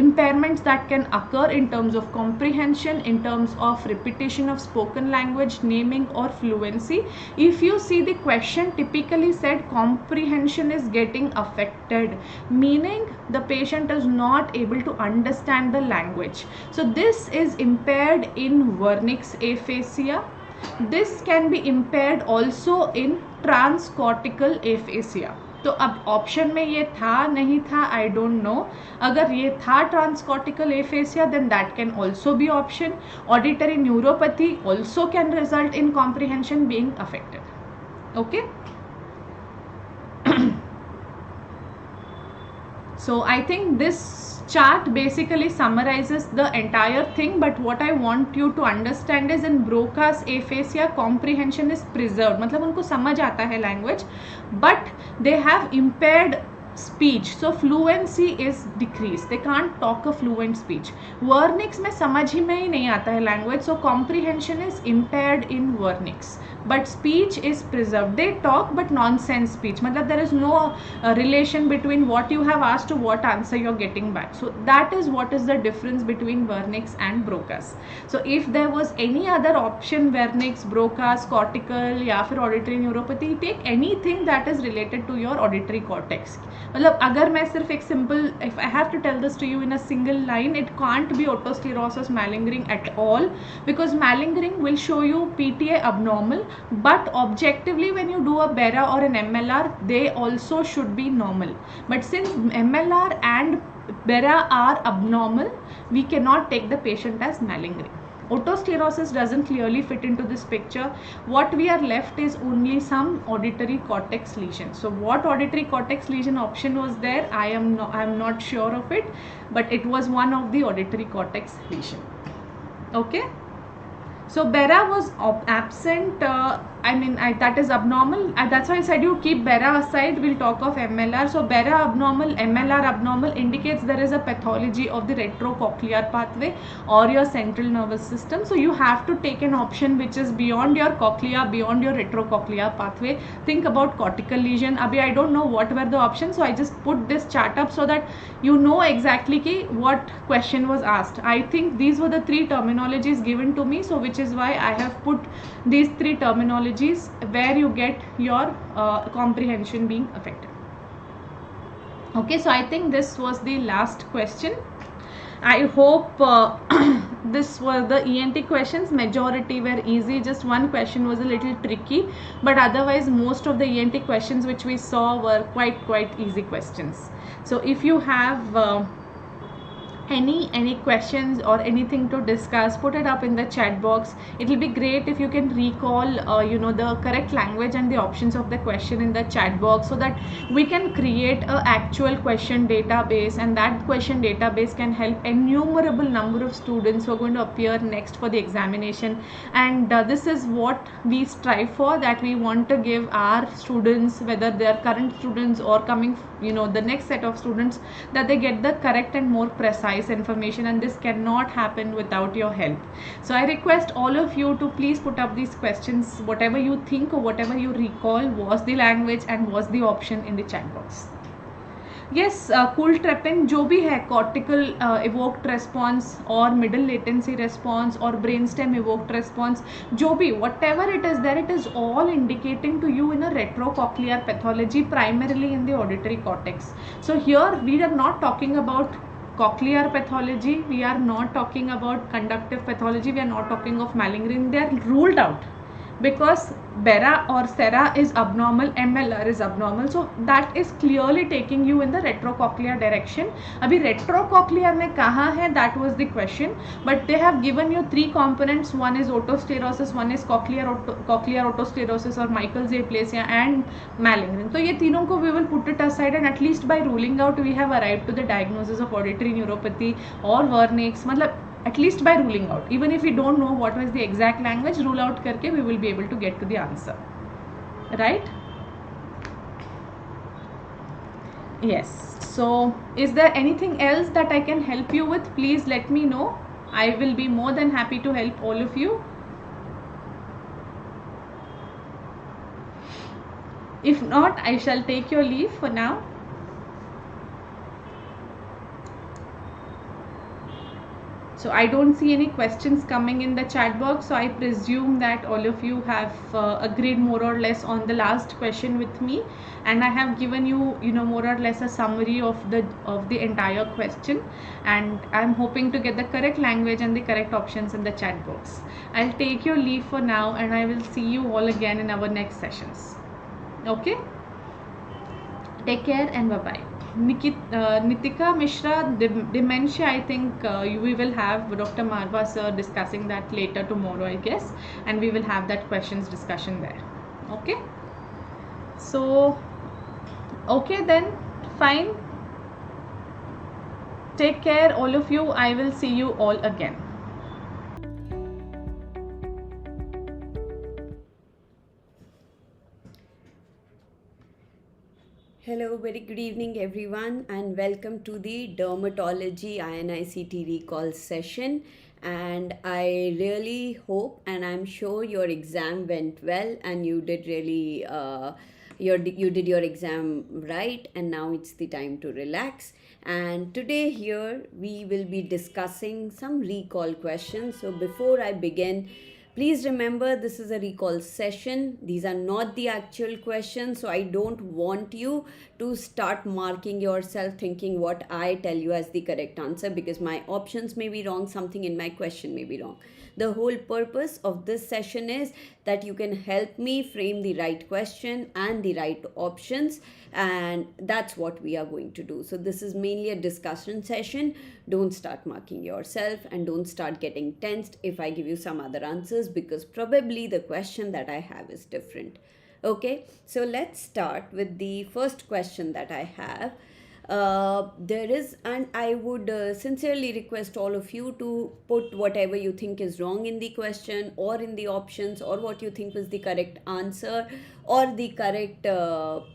impairments that can occur in terms of comprehension, in terms of repetition of spoken language, naming or fluency. If you see, the question typically said comprehension is getting affected, meaning the patient is not able to understand the language. So this is impaired in vernix aphasia. This can be impaired also in transcortical aphasia. तो अब option में ये था नहीं था, I don't know. अगर ये था transcortical aphasia, then that can also be option. Auditory neuropathy also can result in comprehension being affected. Okay. So I think this chart basically summarizes the entire thing, but what I want you to understand is in Broca's aphasia comprehension is preserved. मतलब उनको समझ आता है language, but they have impaired speech, so fluency is decreased. They can't talk a fluent speech. Vernix में समझ ही में ही नहीं आता है language, so comprehension is impaired in vernix, but speech is preserved. They talk but nonsense speech. मतलब there is no relation between what you have asked to what answer you're getting back. So that is what is the difference between vernix and Broca's. So if there was any other option, vernix, Broca's, cortical या फिर auditory neuropathy, take anything that is related to your auditory cortex. मतलब अगर मैं सिर्फ एक simple, if I have to tell this to you in a single line, it can't be otosclerosis malingering at all, because malingering will show you PTA abnormal, but objectively when you do a BERA or an MLR, they also should be normal. But since MLR and BERA are abnormal, we cannot take the patient as malingering. Otosclerosis doesn't clearly fit into this picture. What we are left is only some auditory cortex lesion. So what auditory cortex lesion option was there? I am not sure of it, but it was one of the auditory cortex lesion. Okay. So BERA was absent. That is abnormal. That's why I said you keep BERA aside. We'll talk of MLR. So BERA abnormal, MLR abnormal indicates there is a pathology of the retrocochlear pathway or your central nervous system. So you have to take an option which is beyond your cochlea, beyond your retrocochlear pathway. Think about cortical lesion. Abhi I don't know what were the options, so I just put this chart up so that you know exactly what question was asked. I think these were the three terminologies given to me, so which is why I have put these three terminologies where you get your comprehension being affected. Okay, so I think this was the last question. I hope this were the ENT questions. Majority were easy, just one question was a little tricky, but otherwise most of the ENT questions which we saw were quite easy questions. So if you have any questions or anything to discuss, put it up in the chat box. It will be great if you can recall the correct language and the options of the question in the chat box, so that we can create a actual question database, and that question database can help innumerable number of students who are going to appear next for the examination. And this is what we strive for, that we want to give our students, whether they are current students or coming the next set of students, that they get the correct and more precise information, and this cannot happen without your help. So I request all of you to please put up these questions, whatever you think or whatever you recall was the language and was the option in the chat box. Yes, Kultrepin, जो भी है cortical evoked response or middle latency response or brainstem evoked response, जो भी whatever it is there, it is all indicating to you in a retrocochlear pathology, primarily in the auditory cortex. So here we are not talking about cochlear pathology, we are not talking about conductive pathology, we are not talking of malingering, they are ruled out because Bera or Sera is abnormal, MLR is abnormal. So that is clearly taking you in the retrocochlear direction. Abhi retrocochlear ne kaha hai, that was the question, but they have given you three components. One is otosclerosis, one is cochlear otosclerosis or Michael's aplasia, and malingering. So ye तीनों को we will put it aside, and at least by ruling out we have arrived to the diagnosis of auditory neuropathy or Wernicke's. मतलब at least by ruling out, even if we don't know what was the exact language, rule out करके we will be able to get to the answer, right? Yes. So is there anything else that I can help you with? Please let me know. I will be more than happy to help all of you. If not, I shall take your leave for now. So I don't see any questions coming in the chat box, so I presume that all of you have agreed more or less on the last question with me, and I have given you, more or less a summary of the entire question, and I'm hoping to get the correct language and the correct options in the chat box. I'll take your leave for now, and I will see you all again in our next sessions. Okay? Take care and bye-bye. Nitika Mishra, dementia, I think we will have Dr. Marva sir discussing that later tomorrow, I guess, and we will have that questions discussion there. Okay? So, okay then, fine. Take care, all of you. I will see you all again.
Hello, very good evening everyone, and welcome to the Dermatology INI CET recall session. And I really hope and I'm sure your exam went well and you did really you did your exam right, and now it's the time to relax. And today here we will be discussing some recall questions. So before I begin, please remember, this is a recall session. These are not the actual questions, so I don't want you to start marking yourself thinking what I tell you as the correct answer, because my options may be wrong, something in my question may be wrong. The whole purpose of this session is that you can help me frame the right question and the right options, and that's what we are going to do. So this is mainly a discussion session. Don't start marking yourself and don't start getting tensed if I give you some other answers, because probably the question that I have is different. Okay, so let's start with the first question that I have. There is, and I would sincerely request all of you to put whatever you think is wrong in the question or in the options, or what you think was the correct answer or the correct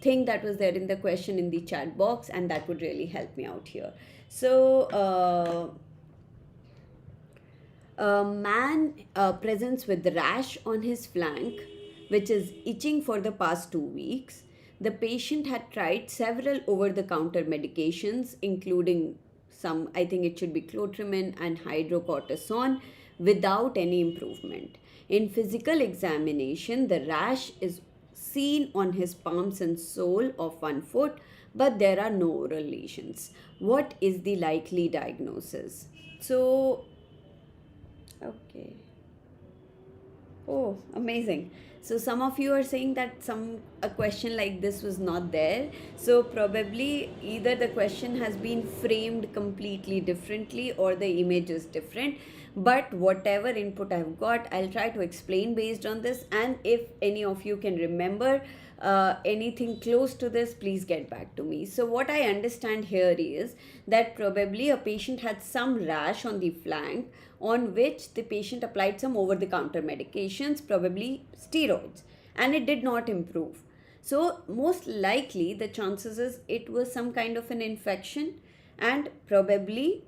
thing that was there in the question in the chat box, and that would really help me out here. So a man presents with rash on his flank, which is itching for the past 2 weeks. The patient had tried several over-the-counter medications, including some, I think it should be clotrimine and hydrocortisone, without any improvement. In physical examination, the rash is seen on his palms and sole of one foot, but there are no oral lesions. What is the likely diagnosis? So, okay. Oh, amazing. So some of you are saying that a question like this was not there. So probably either the question has been framed completely differently or the image is different. But whatever input I've got, I'll try to explain based on this. And if any of you can remember anything close to this, please get back to me. So what I understand here is that probably a patient had some rash on the flank, on which the patient applied some over-the-counter medications, probably steroids, and it did not improve. So most likely the chances is it was some kind of an infection, and probably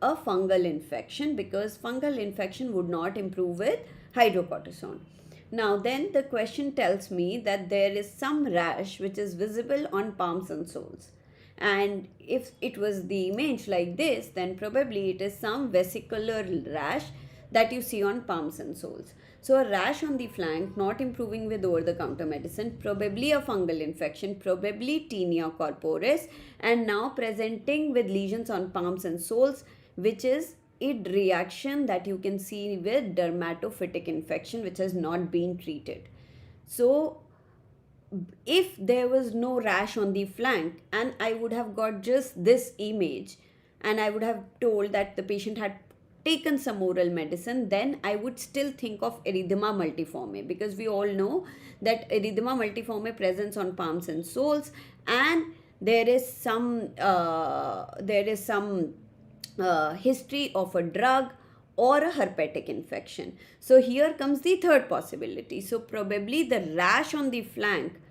a fungal infection, because fungal infection would not improve with hydrocortisone. Now then the question tells me that there is some rash which is visible on palms and soles. And if it was the image like this, then probably it is some vesicular rash that you see on palms and soles. So a rash on the flank, not improving with over-the-counter medicine, probably a fungal infection, probably tinea corporis, and now presenting with lesions on palms and soles, which is id reaction that you can see with dermatophytic infection, which has not been treated. So if there was no rash on the flank and I would have got just this image and I would have told that the patient had taken some oral medicine, then I would still think of erythema multiforme, because we all know that erythema multiforme presents on palms and soles, and there is some history of a drug or a herpetic infection. So here comes the third possibility. So probably the rash on the flank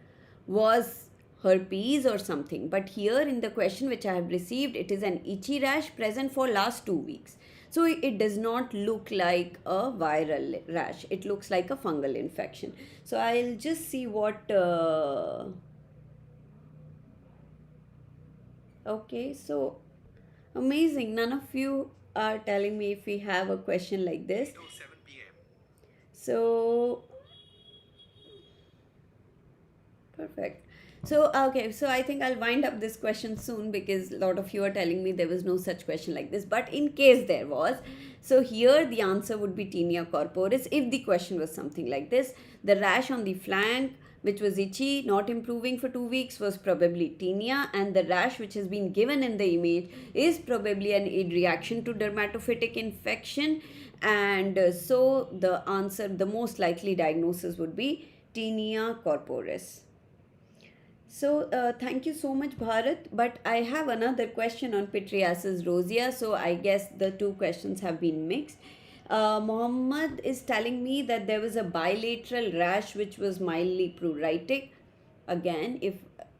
was herpes or something, but here in the question which I have received, it is an itchy rash present for last 2 weeks. So it does not look like a viral rash, it looks like a fungal infection. So I'll just see what okay, so amazing, none of you are telling me if we have a question like this. So perfect. So okay, so I think I'll wind up this question soon, because a lot of you are telling me there was no such question like this, but in case there was, so here the answer would be tinea corporis if the question was something like this. The rash on the flank which was itchy, not improving for 2 weeks, was probably tinea, and the rash which has been given in the image is probably an id reaction to dermatophytic infection, and so the answer, the most likely diagnosis would be tinea corporis. So thank you so much, Bharat. But I have another question on pityriasis rosea. So I guess the two questions have been mixed. Mohammed is telling me that there was a bilateral rash which was mildly pruritic. Again, if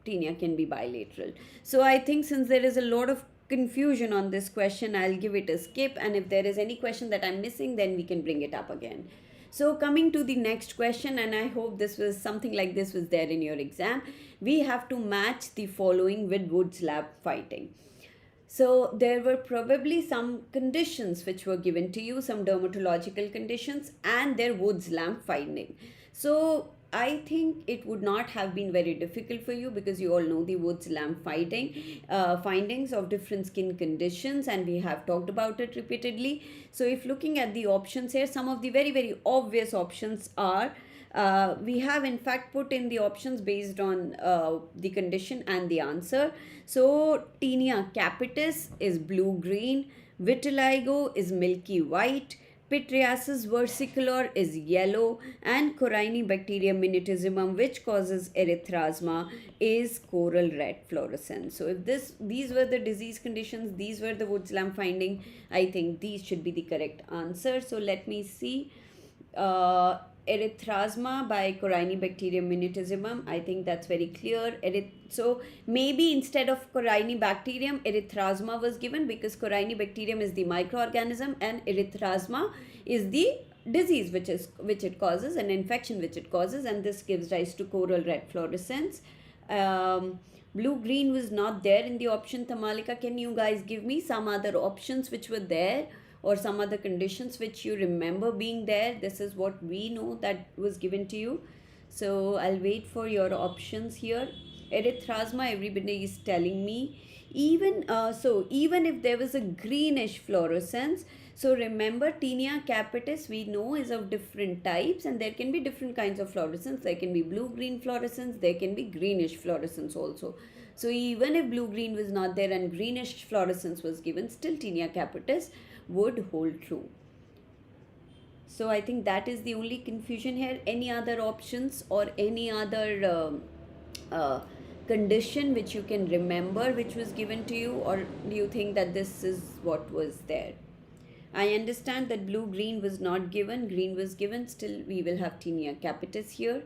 tinea can be bilateral. So I think since there is a lot of confusion on this question, I'll give it a skip. And if there is any question that I'm missing, then we can bring it up again. So coming to the next question, and I hope this was something like this was there in your exam, we have to match the following with Wood's lab finding. So there were probably some conditions which were given to you, some dermatological conditions, and their Wood's lamp finding. So I think it would not have been very difficult for you, because you all know the Wood's lamp findings of different skin conditions, and we have talked about it repeatedly. So if looking at the options here, some of the very, very obvious options are, we have in fact put in the options based on the condition and the answer. So tinea capitis is blue-green, vitiligo is milky white, pityriasis versicolor is yellow, and Corynebacterium minutissimum, which causes erythrasma, is coral red fluorescence. So if these were the disease conditions, these were the Wood's lamp finding, I think these should be the correct answer. So let me see. Erythrasma by Corynebacterium minutissimum, I think that's very clear. So maybe instead of Corynebacterium, erythrasma was given, because Corynebacterium is the microorganism and erythrasma is the disease which it causes, an infection which it causes, and this gives rise to coral red fluorescence. Blue-green was not there in the option. Tamalika, can you guys give me some other options which were there, or some other conditions which you remember being there? This is what we know that was given to you. So I'll wait for your options here. Erythrasma, everybody is telling me. Even if there was a greenish fluorescence, so remember tinea capitis we know is of different types, and there can be different kinds of fluorescence. There can be blue-green fluorescence, there can be greenish fluorescence also. So even if blue-green was not there and greenish fluorescence was given, still tinea capitis would hold true. So I think that is the only confusion here. Any other options or any other condition which you can remember which was given to you, or do you think that this is what was there? I understand that blue-green was not given, green was given, still we will have tinea capitis here.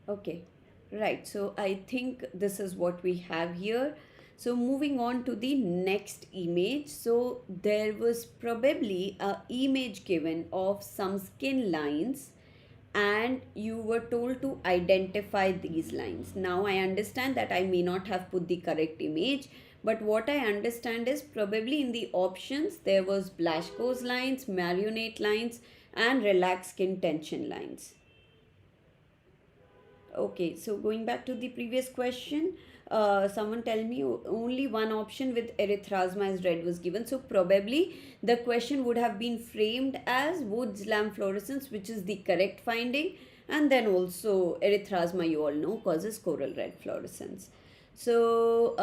Okay, right, so I think this is what we have here. So moving on to the next image. So there was probably an image given of some skin lines, and you were told to identify these lines. Now I understand that I may not have put the correct image, but what I understand is probably in the options there was Blaschko's lines, marionette lines, and relaxed skin tension lines. Okay, so going back to the previous question, someone tell me only one option with erythrasma as red was given. So probably the question would have been framed as Wood's lamp fluorescence, which is the correct finding, and then also erythrasma, you all know, causes coral red fluorescence. So,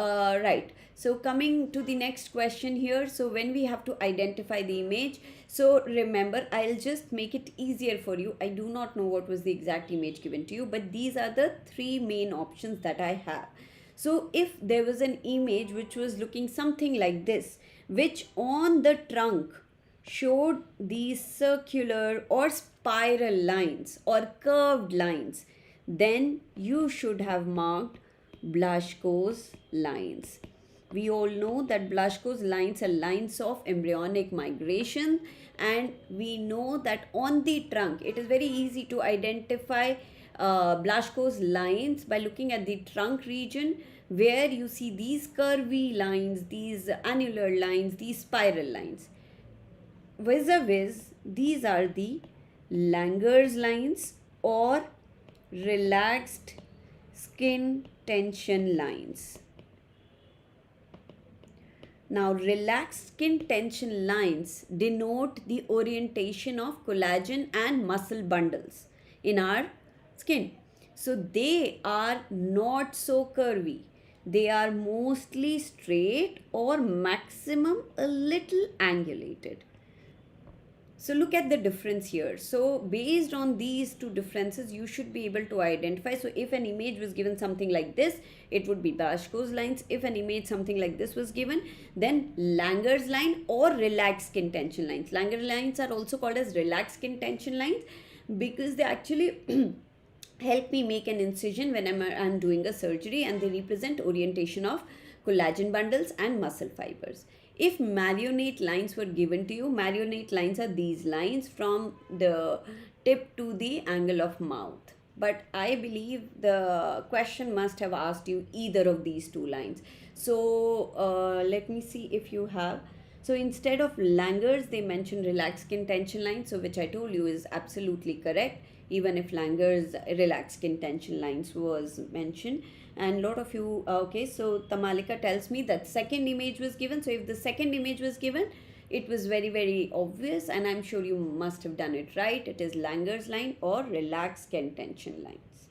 right. So, coming to the next question here. So, when we have to identify the image, so remember, I'll just make it easier for you. I do not know what was the exact image given to you, but these are the three main options that I have. So, if there was an image which was looking something like this, which on the trunk showed these circular or spiral lines or curved lines, then you should have marked Blaschko's lines. We all know that Blaschko's lines are lines of embryonic migration, and we know that on the trunk it is very easy to identify Blaschko's lines by looking at the trunk region, where you see these curvy lines, these annular lines, these spiral lines. Vis-a-vis, these are the Langer's lines or relaxed skin tension lines. Now, relaxed skin tension lines denote the orientation of collagen and muscle bundles in our skin. So, they are not so curvy. They are mostly straight or maximum a little angulated. So look at the difference here. So based on these two differences, you should be able to identify. So if an image was given something like this, it would be Blaschko's lines. If an image something like this was given, then Langer's line or relaxed skin tension lines. Langer's lines are also called as relaxed skin tension lines because they actually help me make an incision when I'm doing a surgery, and they represent orientation of collagen bundles and muscle fibers. If marionette lines were given to you, marionette lines are these lines from the tip to the angle of mouth. But I believe the question must have asked you either of these two lines. So let me see if you have. So instead of Langer's, they mentioned relaxed skin tension lines, so which I told you is absolutely correct, even if Langer's relaxed skin tension lines was mentioned. And a lot of you, okay, so Tamalika tells me that second image was given. So if the second image was given, it was very, very obvious, and I'm sure you must have done it right. It is Langer's line or relaxed skin tension lines.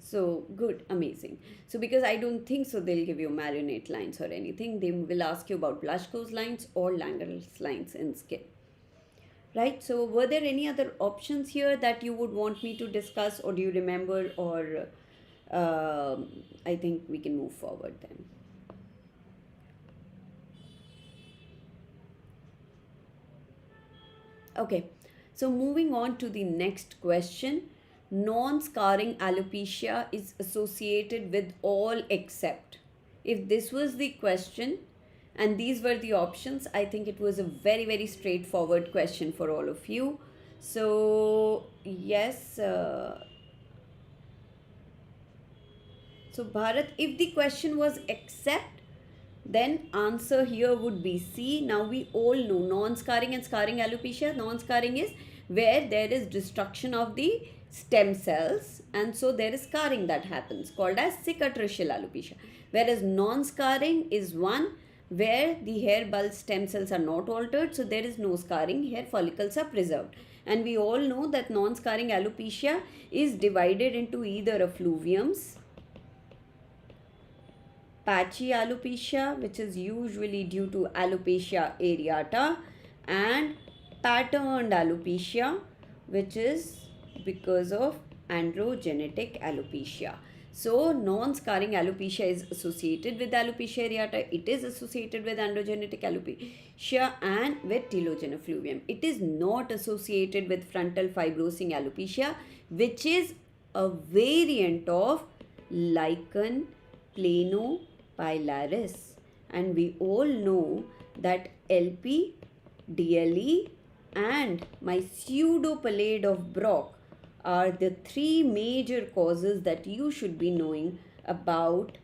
So good, amazing. So because I don't think so they'll give you marionette lines or anything. They will ask you about Blaschko's lines or Langer's lines in skin. Right, so were there any other options here that you would want me to discuss, or do you remember, or I think we can move forward then. Okay, so moving on to the next question. Non-scarring alopecia is associated with all except. If this was the question and these were the options, I think it was a very, very straightforward question for all of you. So yes, so Bharat, if the question was except, then answer here would be C. Now we all know non-scarring and scarring alopecia. Non-scarring is where there is destruction of the stem cells, and so there is scarring that happens, called as cicatricial alopecia. Whereas non-scarring is one where the hair bulb stem cells are not altered, so there is no scarring, hair follicles are preserved. And we all know that non-scarring alopecia is divided into either effluviums, patchy alopecia, which is usually due to alopecia areata, and patterned alopecia, which is because of androgenetic alopecia. So non-scarring alopecia is associated with alopecia areata, it is associated with androgenetic alopecia and with telogen effluvium. It is not associated with frontal fibrosing alopecia, which is a variant of lichen planopilaris. And we all know that LP, DLE and my pseudopallade of Brock are the three major causes that you should be knowing about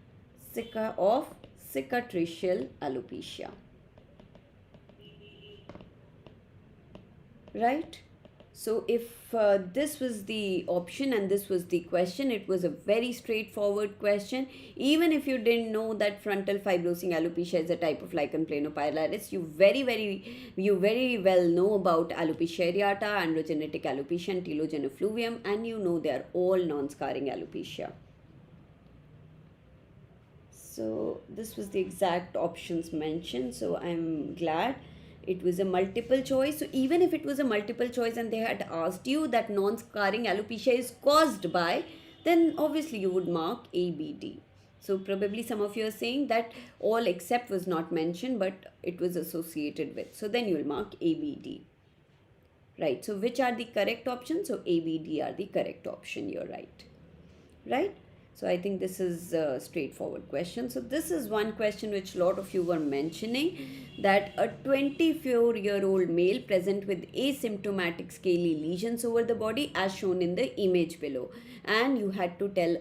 cicatricial alopecia. Right? So if this was the option and this was the question, it was a very straightforward question. Even if you didn't know that frontal fibrosing alopecia is a type of lichen planopilaris, you very well know about alopecia areata, androgenetic alopecia, and telogen effluvium, and you know they are all non-scarring alopecia. So this was the exact options mentioned. So I'm glad it was a multiple choice. So even if it was a multiple choice and they had asked you that non-scarring alopecia is caused by, then obviously you would mark A, B, D. So probably some of you are saying that all except was not mentioned, but it was associated with. So then you will mark A, B, D. Right. So which are the correct options? So A, B, D are the correct option. You're right. Right. So I think this is a straightforward question. So this is one question which a lot of you were mentioning, that a 24-year-old male present with asymptomatic scaly lesions over the body as shown in the image below, and you had to tell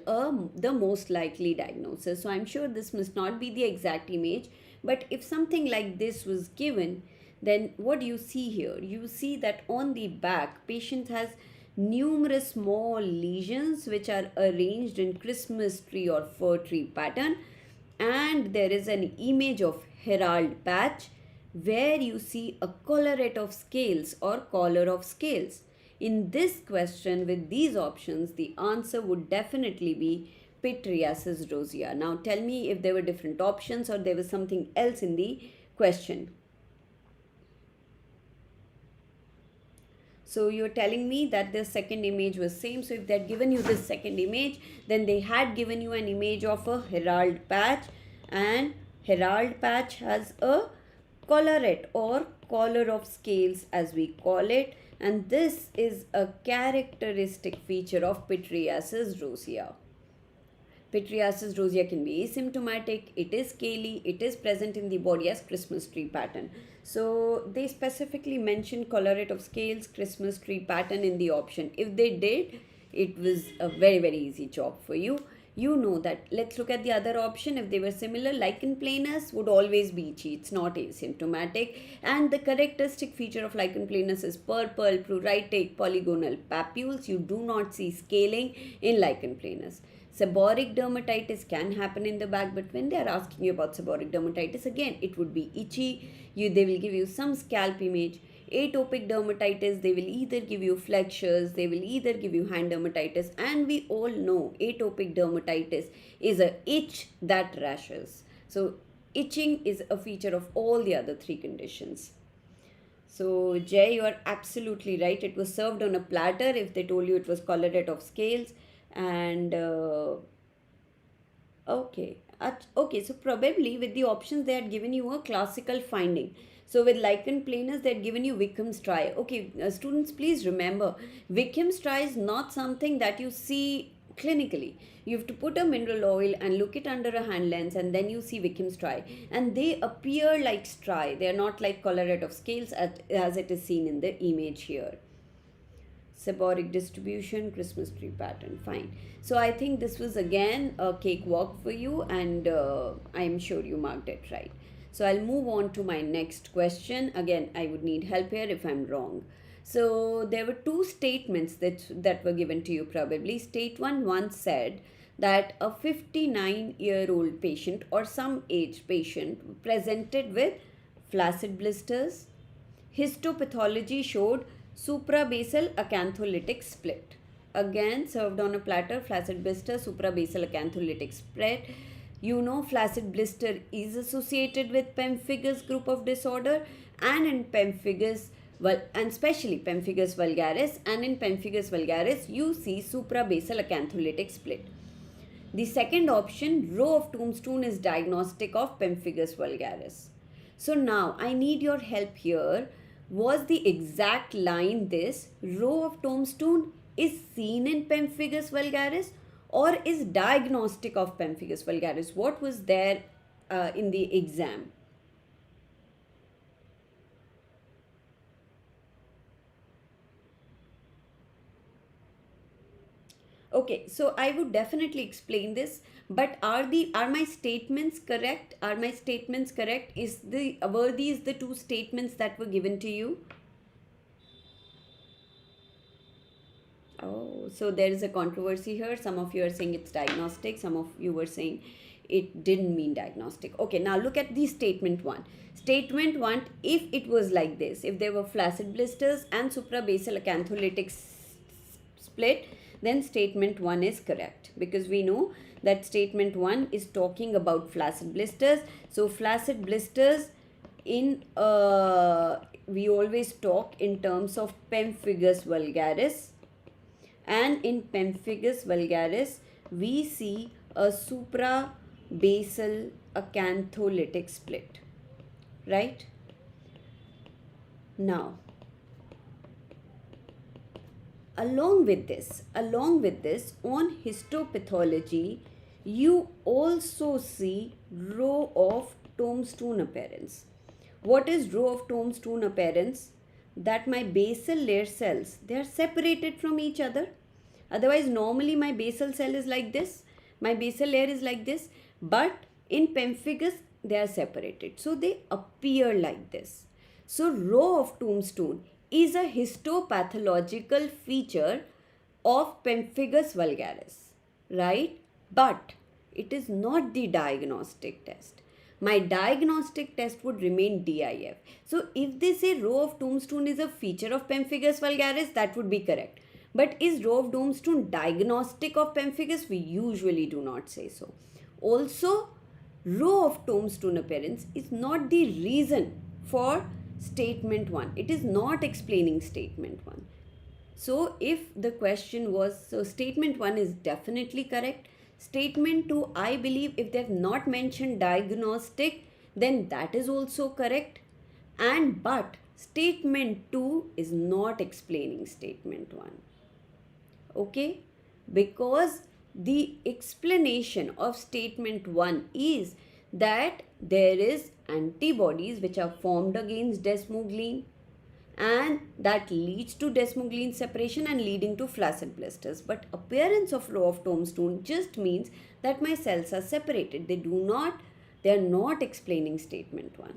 the most likely diagnosis. So I'm sure this must not be the exact image, but if something like this was given, then what do you see here? You see that on the back, patient has numerous small lesions which are arranged in Christmas tree or fir tree pattern, and there is an image of herald patch where you see a collarette of scales or collar of scales. In this question with these options, the answer would definitely be Pityriasis rosea. Now tell me if there were different options or there was something else in the question. So you're telling me that the second image was same. So if they had given you this second image, then they had given you an image of a herald patch, and herald patch has a collarette or collar of scales as we call it, and this is a characteristic feature of Pityriasis rosea. Pityriasis rosea can be asymptomatic, it is scaly, it is present in the body as Christmas tree pattern. So they specifically mentioned collarette of scales, Christmas tree pattern in the option. If they did, it was a very easy job for you. You know that. Let's look at the other option. If they were similar, lichen planus would always be itchy. It's not asymptomatic. And the characteristic feature of lichen planus is purple, pruritic, polygonal papules. You do not see scaling in lichen planus. Seborrheic dermatitis can happen in the back, but when they are asking you about seborrheic dermatitis, again, it would be itchy. They will give you some scalp image. Atopic dermatitis, they will either give you flexures, they will either give you hand dermatitis, and we all know atopic dermatitis is a itch that rashes. So itching is a feature of all the other three conditions. So Jay, you are absolutely right. It was served on a platter if they told you it was collarette of scales. And okay, so probably with the options they had given you a classical finding. So with lichen planus they had given you Wickham's try. Okay, students, please remember, Wickham's try is not something that you see clinically. You have to put a mineral oil and look it under a hand lens, and then you see Wickham's try, and they appear like striae. They are not like collarette of scales as it is seen in the image here. Seborrheic distribution, Christmas tree pattern, fine. So I think this was again a cakewalk for you, and I'm sure you marked it right. So I'll move on to my next question. Again, I would need help here if I'm wrong. So there were two statements that were given to you probably. State one once said that a 59-year-old patient or some age patient presented with flaccid blisters. Histopathology showed suprabasal acantholytic split. Again, served on a platter, flaccid blister, suprabasal acantholytic split. You know flaccid blister is associated with pemphigus group of disorder, and in pemphigus, and especially pemphigus vulgaris, and in pemphigus vulgaris you see suprabasal acantholytic split. The second option, row of tombstone, is diagnostic of pemphigus vulgaris. So now I need your help here. Was the exact line this: row of tombstone is seen in pemphigus vulgaris, or is diagnostic of pemphigus vulgaris? What was there in the exam? Okay, so I would definitely explain this, but are my statements correct? Are my statements correct? Were these the two statements that were given to you? Oh, so there is a controversy here. Some of you are saying it's diagnostic, some of you were saying it didn't mean diagnostic. Okay, now look at the statement 1. Statement 1, if it was like this, if there were flaccid blisters and suprabasal acantholytic split, then statement 1 is correct, because we know that statement 1 is talking about flaccid blisters. So flaccid blisters in we always talk in terms of pemphigus vulgaris, and in pemphigus vulgaris we see a suprabasal acantholytic split, right? Now along with this on histopathology you also see row of tombstone appearance. What is row of tombstone appearance? That my basal layer cells, they are separated from each other. Otherwise normally my basal cell is like this, my basal layer is like this, but in pemphigus they are separated, so they appear like this. So row of tombstone is a histopathological feature of pemphigus vulgaris, right? But it is not the diagnostic test. My diagnostic test would remain DIF. So if they say row of tombstone is a feature of pemphigus vulgaris, that would be correct. But is row of tombstone diagnostic of pemphigus? We usually do not say so. Also, row of tombstone appearance is not the reason for statement 1. It is not explaining statement 1. So if the question was, so statement 1 is definitely correct. Statement 2, I believe if they have not mentioned diagnostic, then that is also correct. And but statement 2 is not explaining statement 1. Okay? Because the explanation of statement 1 is that there is antibodies which are formed against desmoglein, and that leads to desmoglein separation and leading to flaccid blisters. But appearance of row of tombstone just means that my cells are separated. They are not explaining statement 1.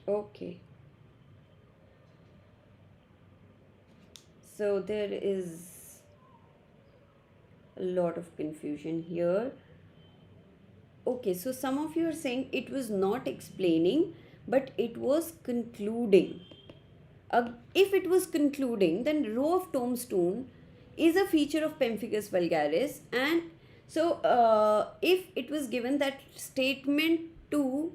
Okay. So there is a lot of confusion here. Okay, so some of you are saying it was not explaining, but it was concluding. If it was concluding, then row of tombstone is a feature of pemphigus vulgaris. And so if it was given that statement 2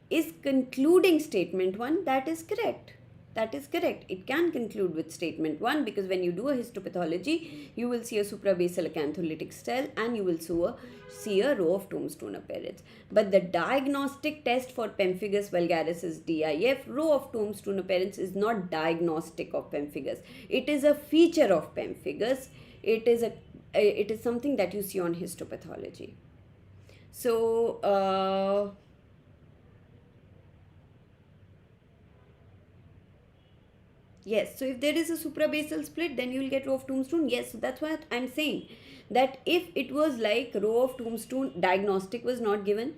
is concluding statement 1, that is correct. That is correct. It can conclude with statement 1, because when you do a histopathology, you will see a suprabasal acantholytic cell and you will see a row of tombstone appearance. But the diagnostic test for pemphigus vulgaris is DIF. Row of tombstone appearance is not diagnostic of pemphigus. It is a feature of pemphigus. It is something that you see on histopathology. So yes, so if there is a suprabasal split, then you will get row of tombstone. Yes, so that's what I'm saying. That if it was like row of tombstone, diagnostic was not given,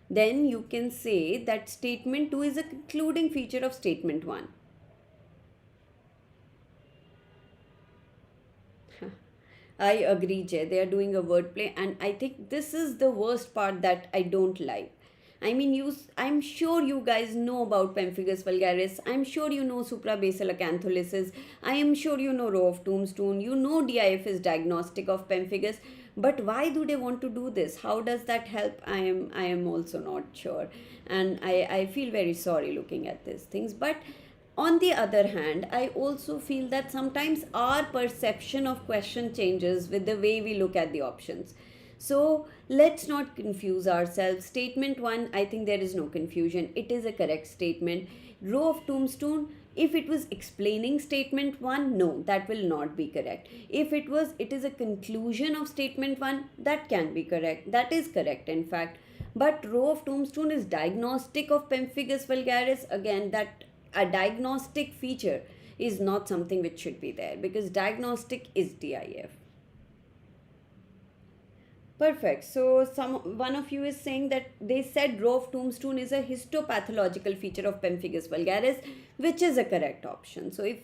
then you can say that statement 2 is a concluding feature of statement 1. I agree, Jay. They are doing a wordplay, and I think this is the worst part that I don't like. I mean, I'm sure you guys know about pemphigus vulgaris. I'm sure you know suprabasal acantholysis. I am sure you know row of tombstone. You know DIF is diagnostic of pemphigus. But why do they want to do this? How does that help? I am also not sure. And I feel very sorry looking at these things. But on the other hand, I also feel that sometimes our perception of question changes with the way we look at the options. So let's not confuse ourselves. Statement 1, I think there is no confusion. It is a correct statement. Row of tombstone, if it was explaining statement 1, no, that will not be correct. If it is a conclusion of statement 1, that can be correct. That is correct, in fact. But row of tombstone is diagnostic of pemphigus vulgaris. Again, that a diagnostic feature is not something which should be there, because diagnostic is DIF. Perfect. So one of you is saying that they said row of tombstone is a histopathological feature of pemphigus vulgaris, which is a correct option. So if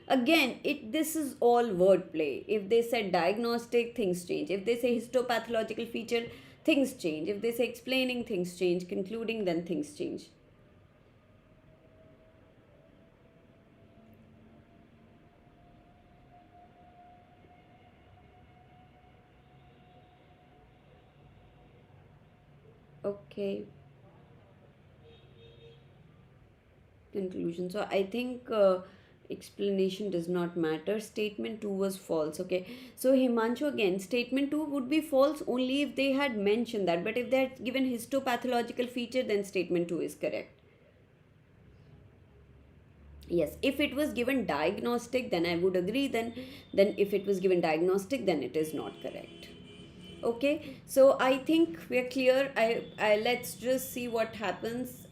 again this is all wordplay. If they said diagnostic, things change. If they say histopathological feature, things change. If they say explaining, things change. Concluding, then things change. Okay. Conclusion. So I think explanation does not matter. Statement 2 was false. Okay. So Himanshu, again, statement 2 would be false only if they had mentioned that. But if they had given histopathological feature, then statement 2 is correct. Yes, if it was given diagnostic, then I would agree. Then if it was given diagnostic, then it is not correct. Okay, so I think we are clear. I let's just see what happens.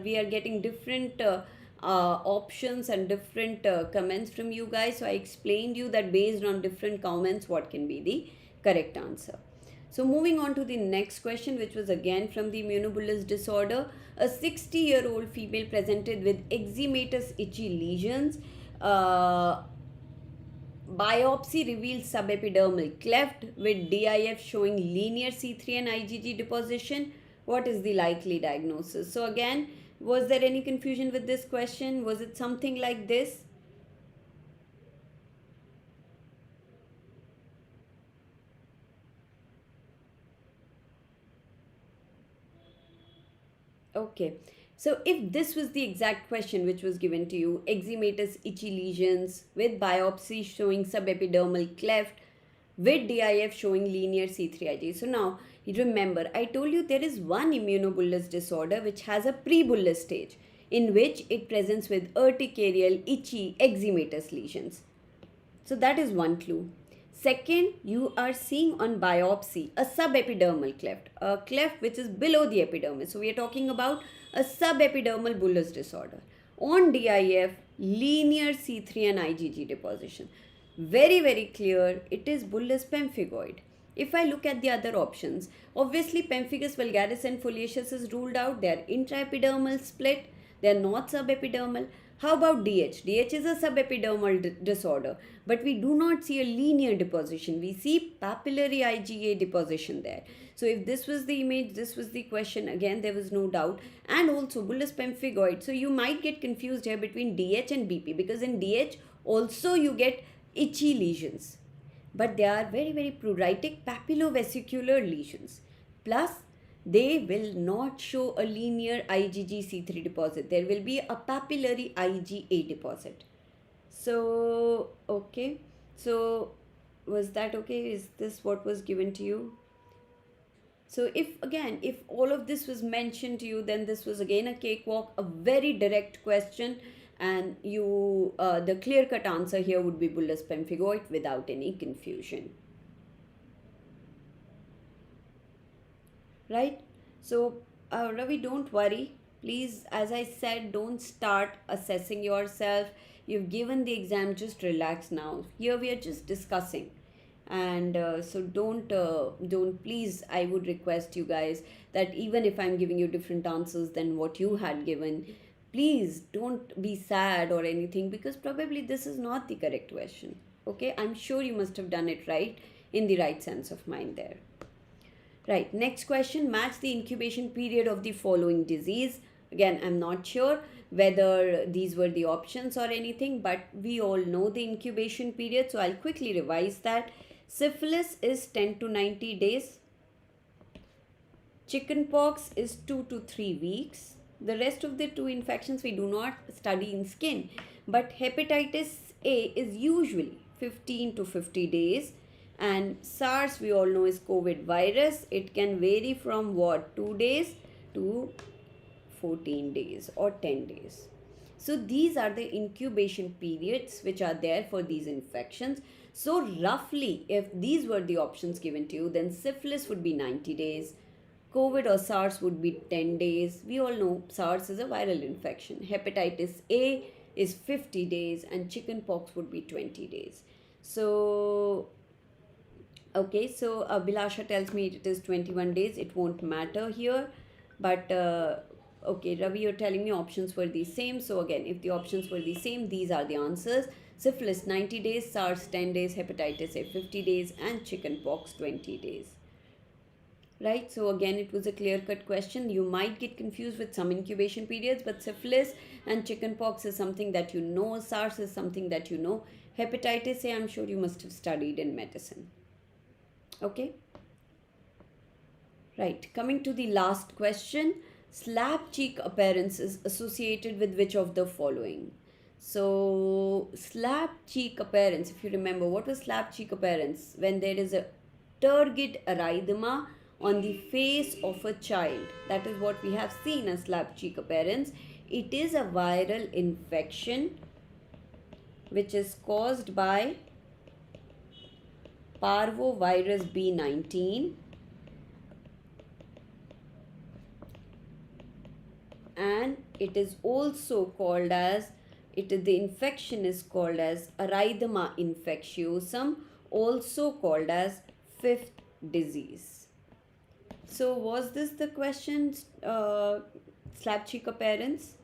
We are getting different options and different comments from you guys. So I explained you that based on different comments, what can be the correct answer. So moving on to the next question, which was again from the immunobullous disorder. A 60-year-old female presented with eczematous itchy lesions. Biopsy revealed subepidermal cleft with DIF showing linear C3 and IgG deposition. What is the likely diagnosis? So again, was there any confusion with this question? Was it something like this? Okay. So if this was the exact question which was given to you, eczematous itchy lesions with biopsy showing subepidermal cleft with DIF showing linear C3Ig. So now remember, I told you there is one immunobullous disorder which has a pre-bullous stage in which it presents with urticarial, itchy, eczematous lesions. So that is one clue. Second, you are seeing on biopsy a subepidermal cleft, a cleft which is below the epidermis. So we are talking about a subepidermal bullous disorder. On DIF, linear C3 and IgG deposition. Very, very clear, it is bullous pemphigoid. If I look at the other options, obviously pemphigus vulgaris and foliaceus is ruled out. They are intraepidermal split. They are not subepidermal. How about DH? DH is a subepidermal disorder, but we do not see a linear deposition. We see papillary IgA deposition there. So if this was the image, this was the question, again there was no doubt. And also bullous pemphigoid. So you might get confused here between DH and BP, because in DH also you get itchy lesions, but they are very, very pruritic papillovesicular lesions. Plus, they will not show a linear IgG-C3 deposit. There will be a papillary IgA deposit. So, okay. So, was that okay? Is this what was given to you? So, if all of this was mentioned to you, then this was again a cakewalk, a very direct question. And you, the clear-cut answer here would be bullous pemphigoid without any confusion. Right? So, Ravi, don't worry. Please, as I said, don't start assessing yourself. You've given the exam, just relax now. Here we are just discussing. And so don't please, I would request you guys that even if I'm giving you different answers than what you had given, please don't be sad or anything, because probably this is not the correct question. Okay, I'm sure you must have done it right, in the right sense of mind there. Right, next question, match the incubation period of the following disease. Again, I'm not sure whether these were the options or anything, but we all know the incubation period, so I'll quickly revise that. Syphilis is 10 to 90 days. Chickenpox is 2 to 3 weeks. The rest of the two infections we do not study in skin, but hepatitis A is usually 15 to 50 days. And SARS, we all know, is COVID virus. It can vary from 2 days to 14 days or 10 days. So these are the incubation periods which are there for these infections. So roughly, if these were the options given to you, then syphilis would be 90 days. COVID or SARS would be 10 days. We all know SARS is a viral infection. Hepatitis A is 50 days and chickenpox would be 20 days. So, okay, so Bilasha tells me it is 21 days. It won't matter here. But, okay, Ravi, you're telling me options were the same. So, again, if the options were the same, these are the answers. Syphilis 90 days, SARS 10 days, hepatitis A 50 days, and chickenpox 20 days. Right, so again, it was a clear cut question. You might get confused with some incubation periods, but syphilis and chickenpox is something that you know, SARS is something that you know, hepatitis A, I'm sure you must have studied in medicine. Okay, right, coming to the last question. Slap cheek appearance is associated with which of the following? So, slap cheek appearance, if you remember, what was slap cheek appearance? When there is a turgid erythema on the face of a child. That is what we have seen as slap cheek appearance. It is a viral infection which is caused by parvovirus B19, and it is also called as the infection is called as erythema infectiosum, also called as fifth disease. So was this the question, slap cheek appearance?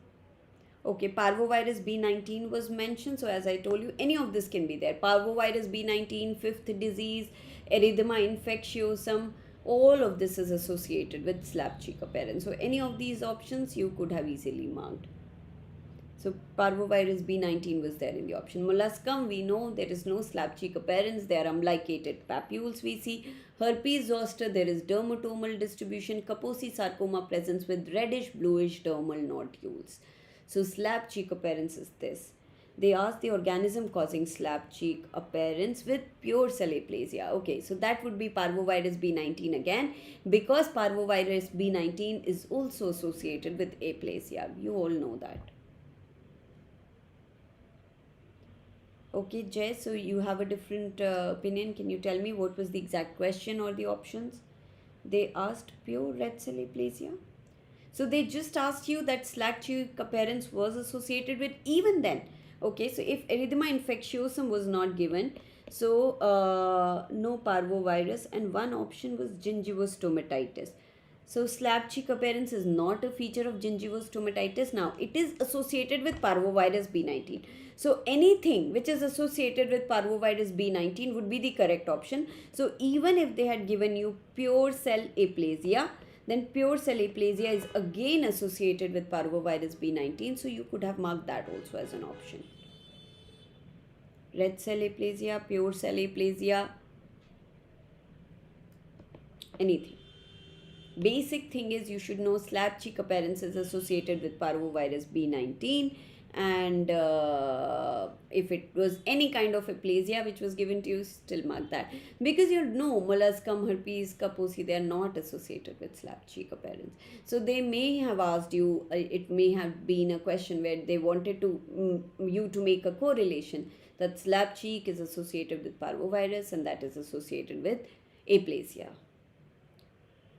Okay, parvovirus B19 was mentioned. So as I told you, any of this can be there. Parvovirus B19, fifth disease, erythema infectiosum, all of this is associated with slap cheek appearance. So any of these options you could have easily marked. So parvovirus B19 was there in the option. Molluscum, we know there is no slap cheek appearance. There are umbilicated papules we see. Herpes zoster, there is dermatomal distribution. Kaposi sarcoma presents with reddish bluish dermal nodules. So slap cheek appearance is this. They asked the organism causing slap cheek appearance with pure cell aplasia. Okay, so that would be parvovirus B19 again, because parvovirus B19 is also associated with aplasia. You all know that. Okay, Jay, so you have a different opinion. Can you tell me what was the exact question or the options? They asked pure red cell aplasia. So they just asked you that slap cheek appearance was associated with, even then. Okay, so if erythema infectiosum was not given, so no parvovirus, and one option was gingivostomatitis. So slap cheek appearance is not a feature of gingivostomatitis. Now it is associated with parvovirus B19. So anything which is associated with parvovirus B19 would be the correct option. So even if they had given you pure cell aplasia, then pure cell aplasia is again associated with parvovirus B19. So you could have marked that also as an option. Red cell aplasia, pure cell aplasia, anything. Basic thing is you should know slap cheek appearance is associated with parvovirus B19, and if it was any kind of aplasia which was given to you, still mark that, because you know molluscum, herpes, kaposi, they are not associated with slap cheek appearance. So they may have asked you, it may have been a question where they wanted to you to make a correlation that slap cheek is associated with parvovirus and that is associated with aplasia.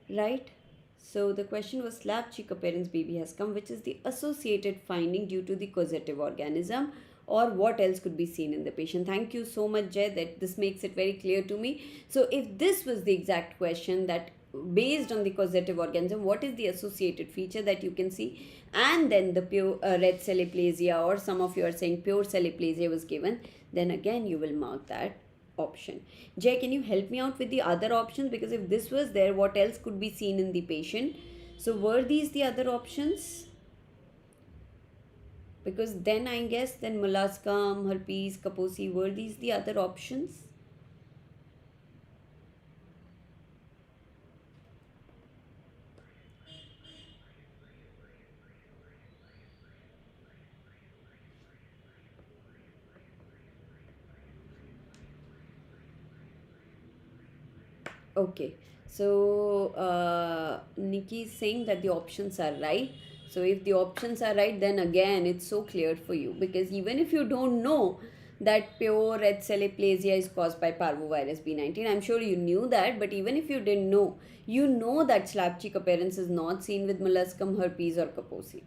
Right? So the question was slap cheek appearance baby has come, which is the associated finding due to the causative organism, or what else could be seen in the patient. Thank you so much, Jay, that this makes it very clear to me. So if this was the exact question, that based on the causative organism, what is the associated feature that you can see, and then the pure red cell aplasia, or some of you are saying pure cell aplasia was given, then again you will mark that option. Jay, can you help me out with the other options? Because if this was there, what else could be seen in the patient? So were these the other options? Because then I guess then molluscum, herpes, kaposi, were these the other options? Okay, so Nikki is saying that the options are right. So if the options are right, then again it's so clear for you, because even if you don't know that pure red cell aplasia is caused by parvovirus B19, I'm sure you knew that, but even if you didn't know, you know that slap cheek appearance is not seen with molluscum, herpes or kaposi,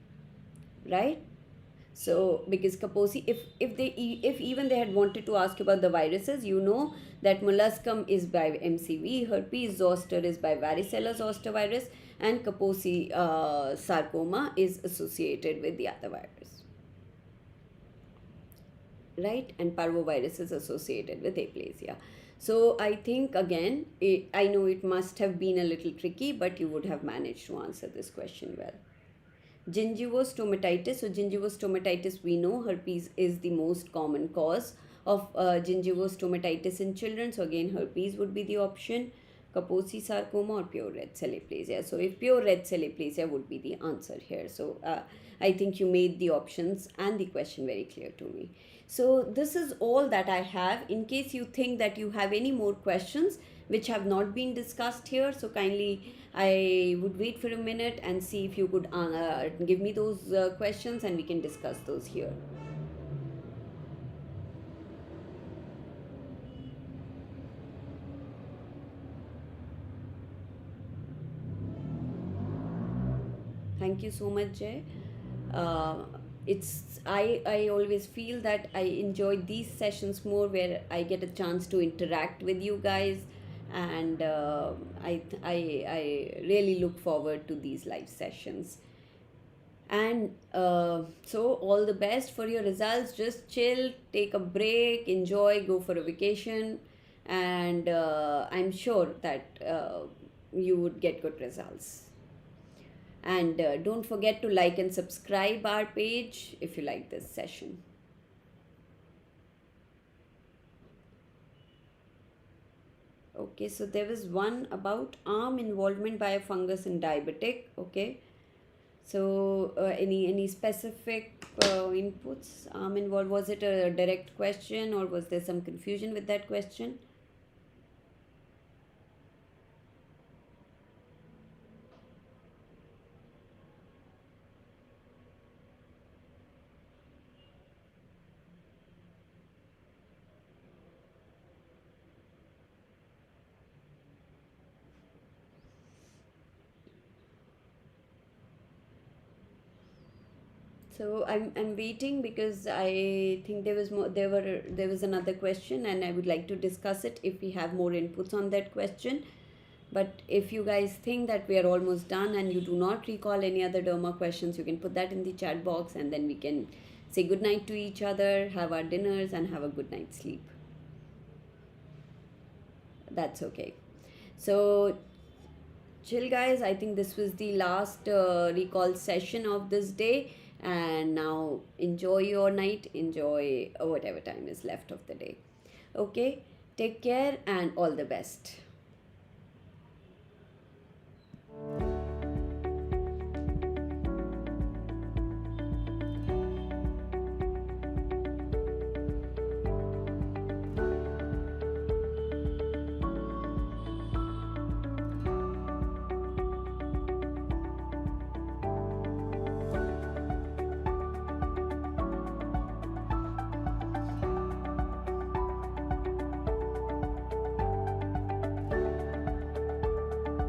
right? So because Kaposi, if even they had wanted to ask about the viruses, you know that molluscum is by MCV, herpes zoster is by varicella zoster virus, and Kaposi sarcoma is associated with the other virus, right? And parvovirus is associated with aplasia. So I think again, I know it must have been a little tricky, but you would have managed to answer this question well. Gingivostomatitis. So gingivostomatitis, we know herpes is the most common cause of gingivostomatitis in children. So again, herpes would be the option. Kaposi sarcoma or pure red cell aplasia. So if pure red cell aplasia would be the answer here. So I think you made the options and the question very clear to me. So this is all that I have. In case you think that you have any more questions which have not been discussed here, so kindly I would wait for a minute and see if you could give me those questions and we can discuss those here. Thank you so much, Jay. I always feel that I enjoy these sessions more where I get a chance to interact with you guys, and I really look forward to these live sessions. And so all the best for your results. Just chill, take a break, enjoy, go for a vacation, and I'm sure that you would get good results. And don't forget to like and subscribe our page if you like this session. Okay, so there was one about arm involvement by a fungus in diabetic. Okay, so any specific inputs? Arm involved, was it a direct question or was there some confusion with that question? So I'm waiting because I think there was another question and I would like to discuss it if we have more inputs on that question. But if you guys think that we are almost done and you do not recall any other derma questions, you can put that in the chat box and then we can say good night to each other, have our dinners and have a good night's sleep. That's okay. So chill guys, I think this was the last recall session of this day, and now enjoy your night, enjoy whatever time is left of the day. Okay, take care and all the best.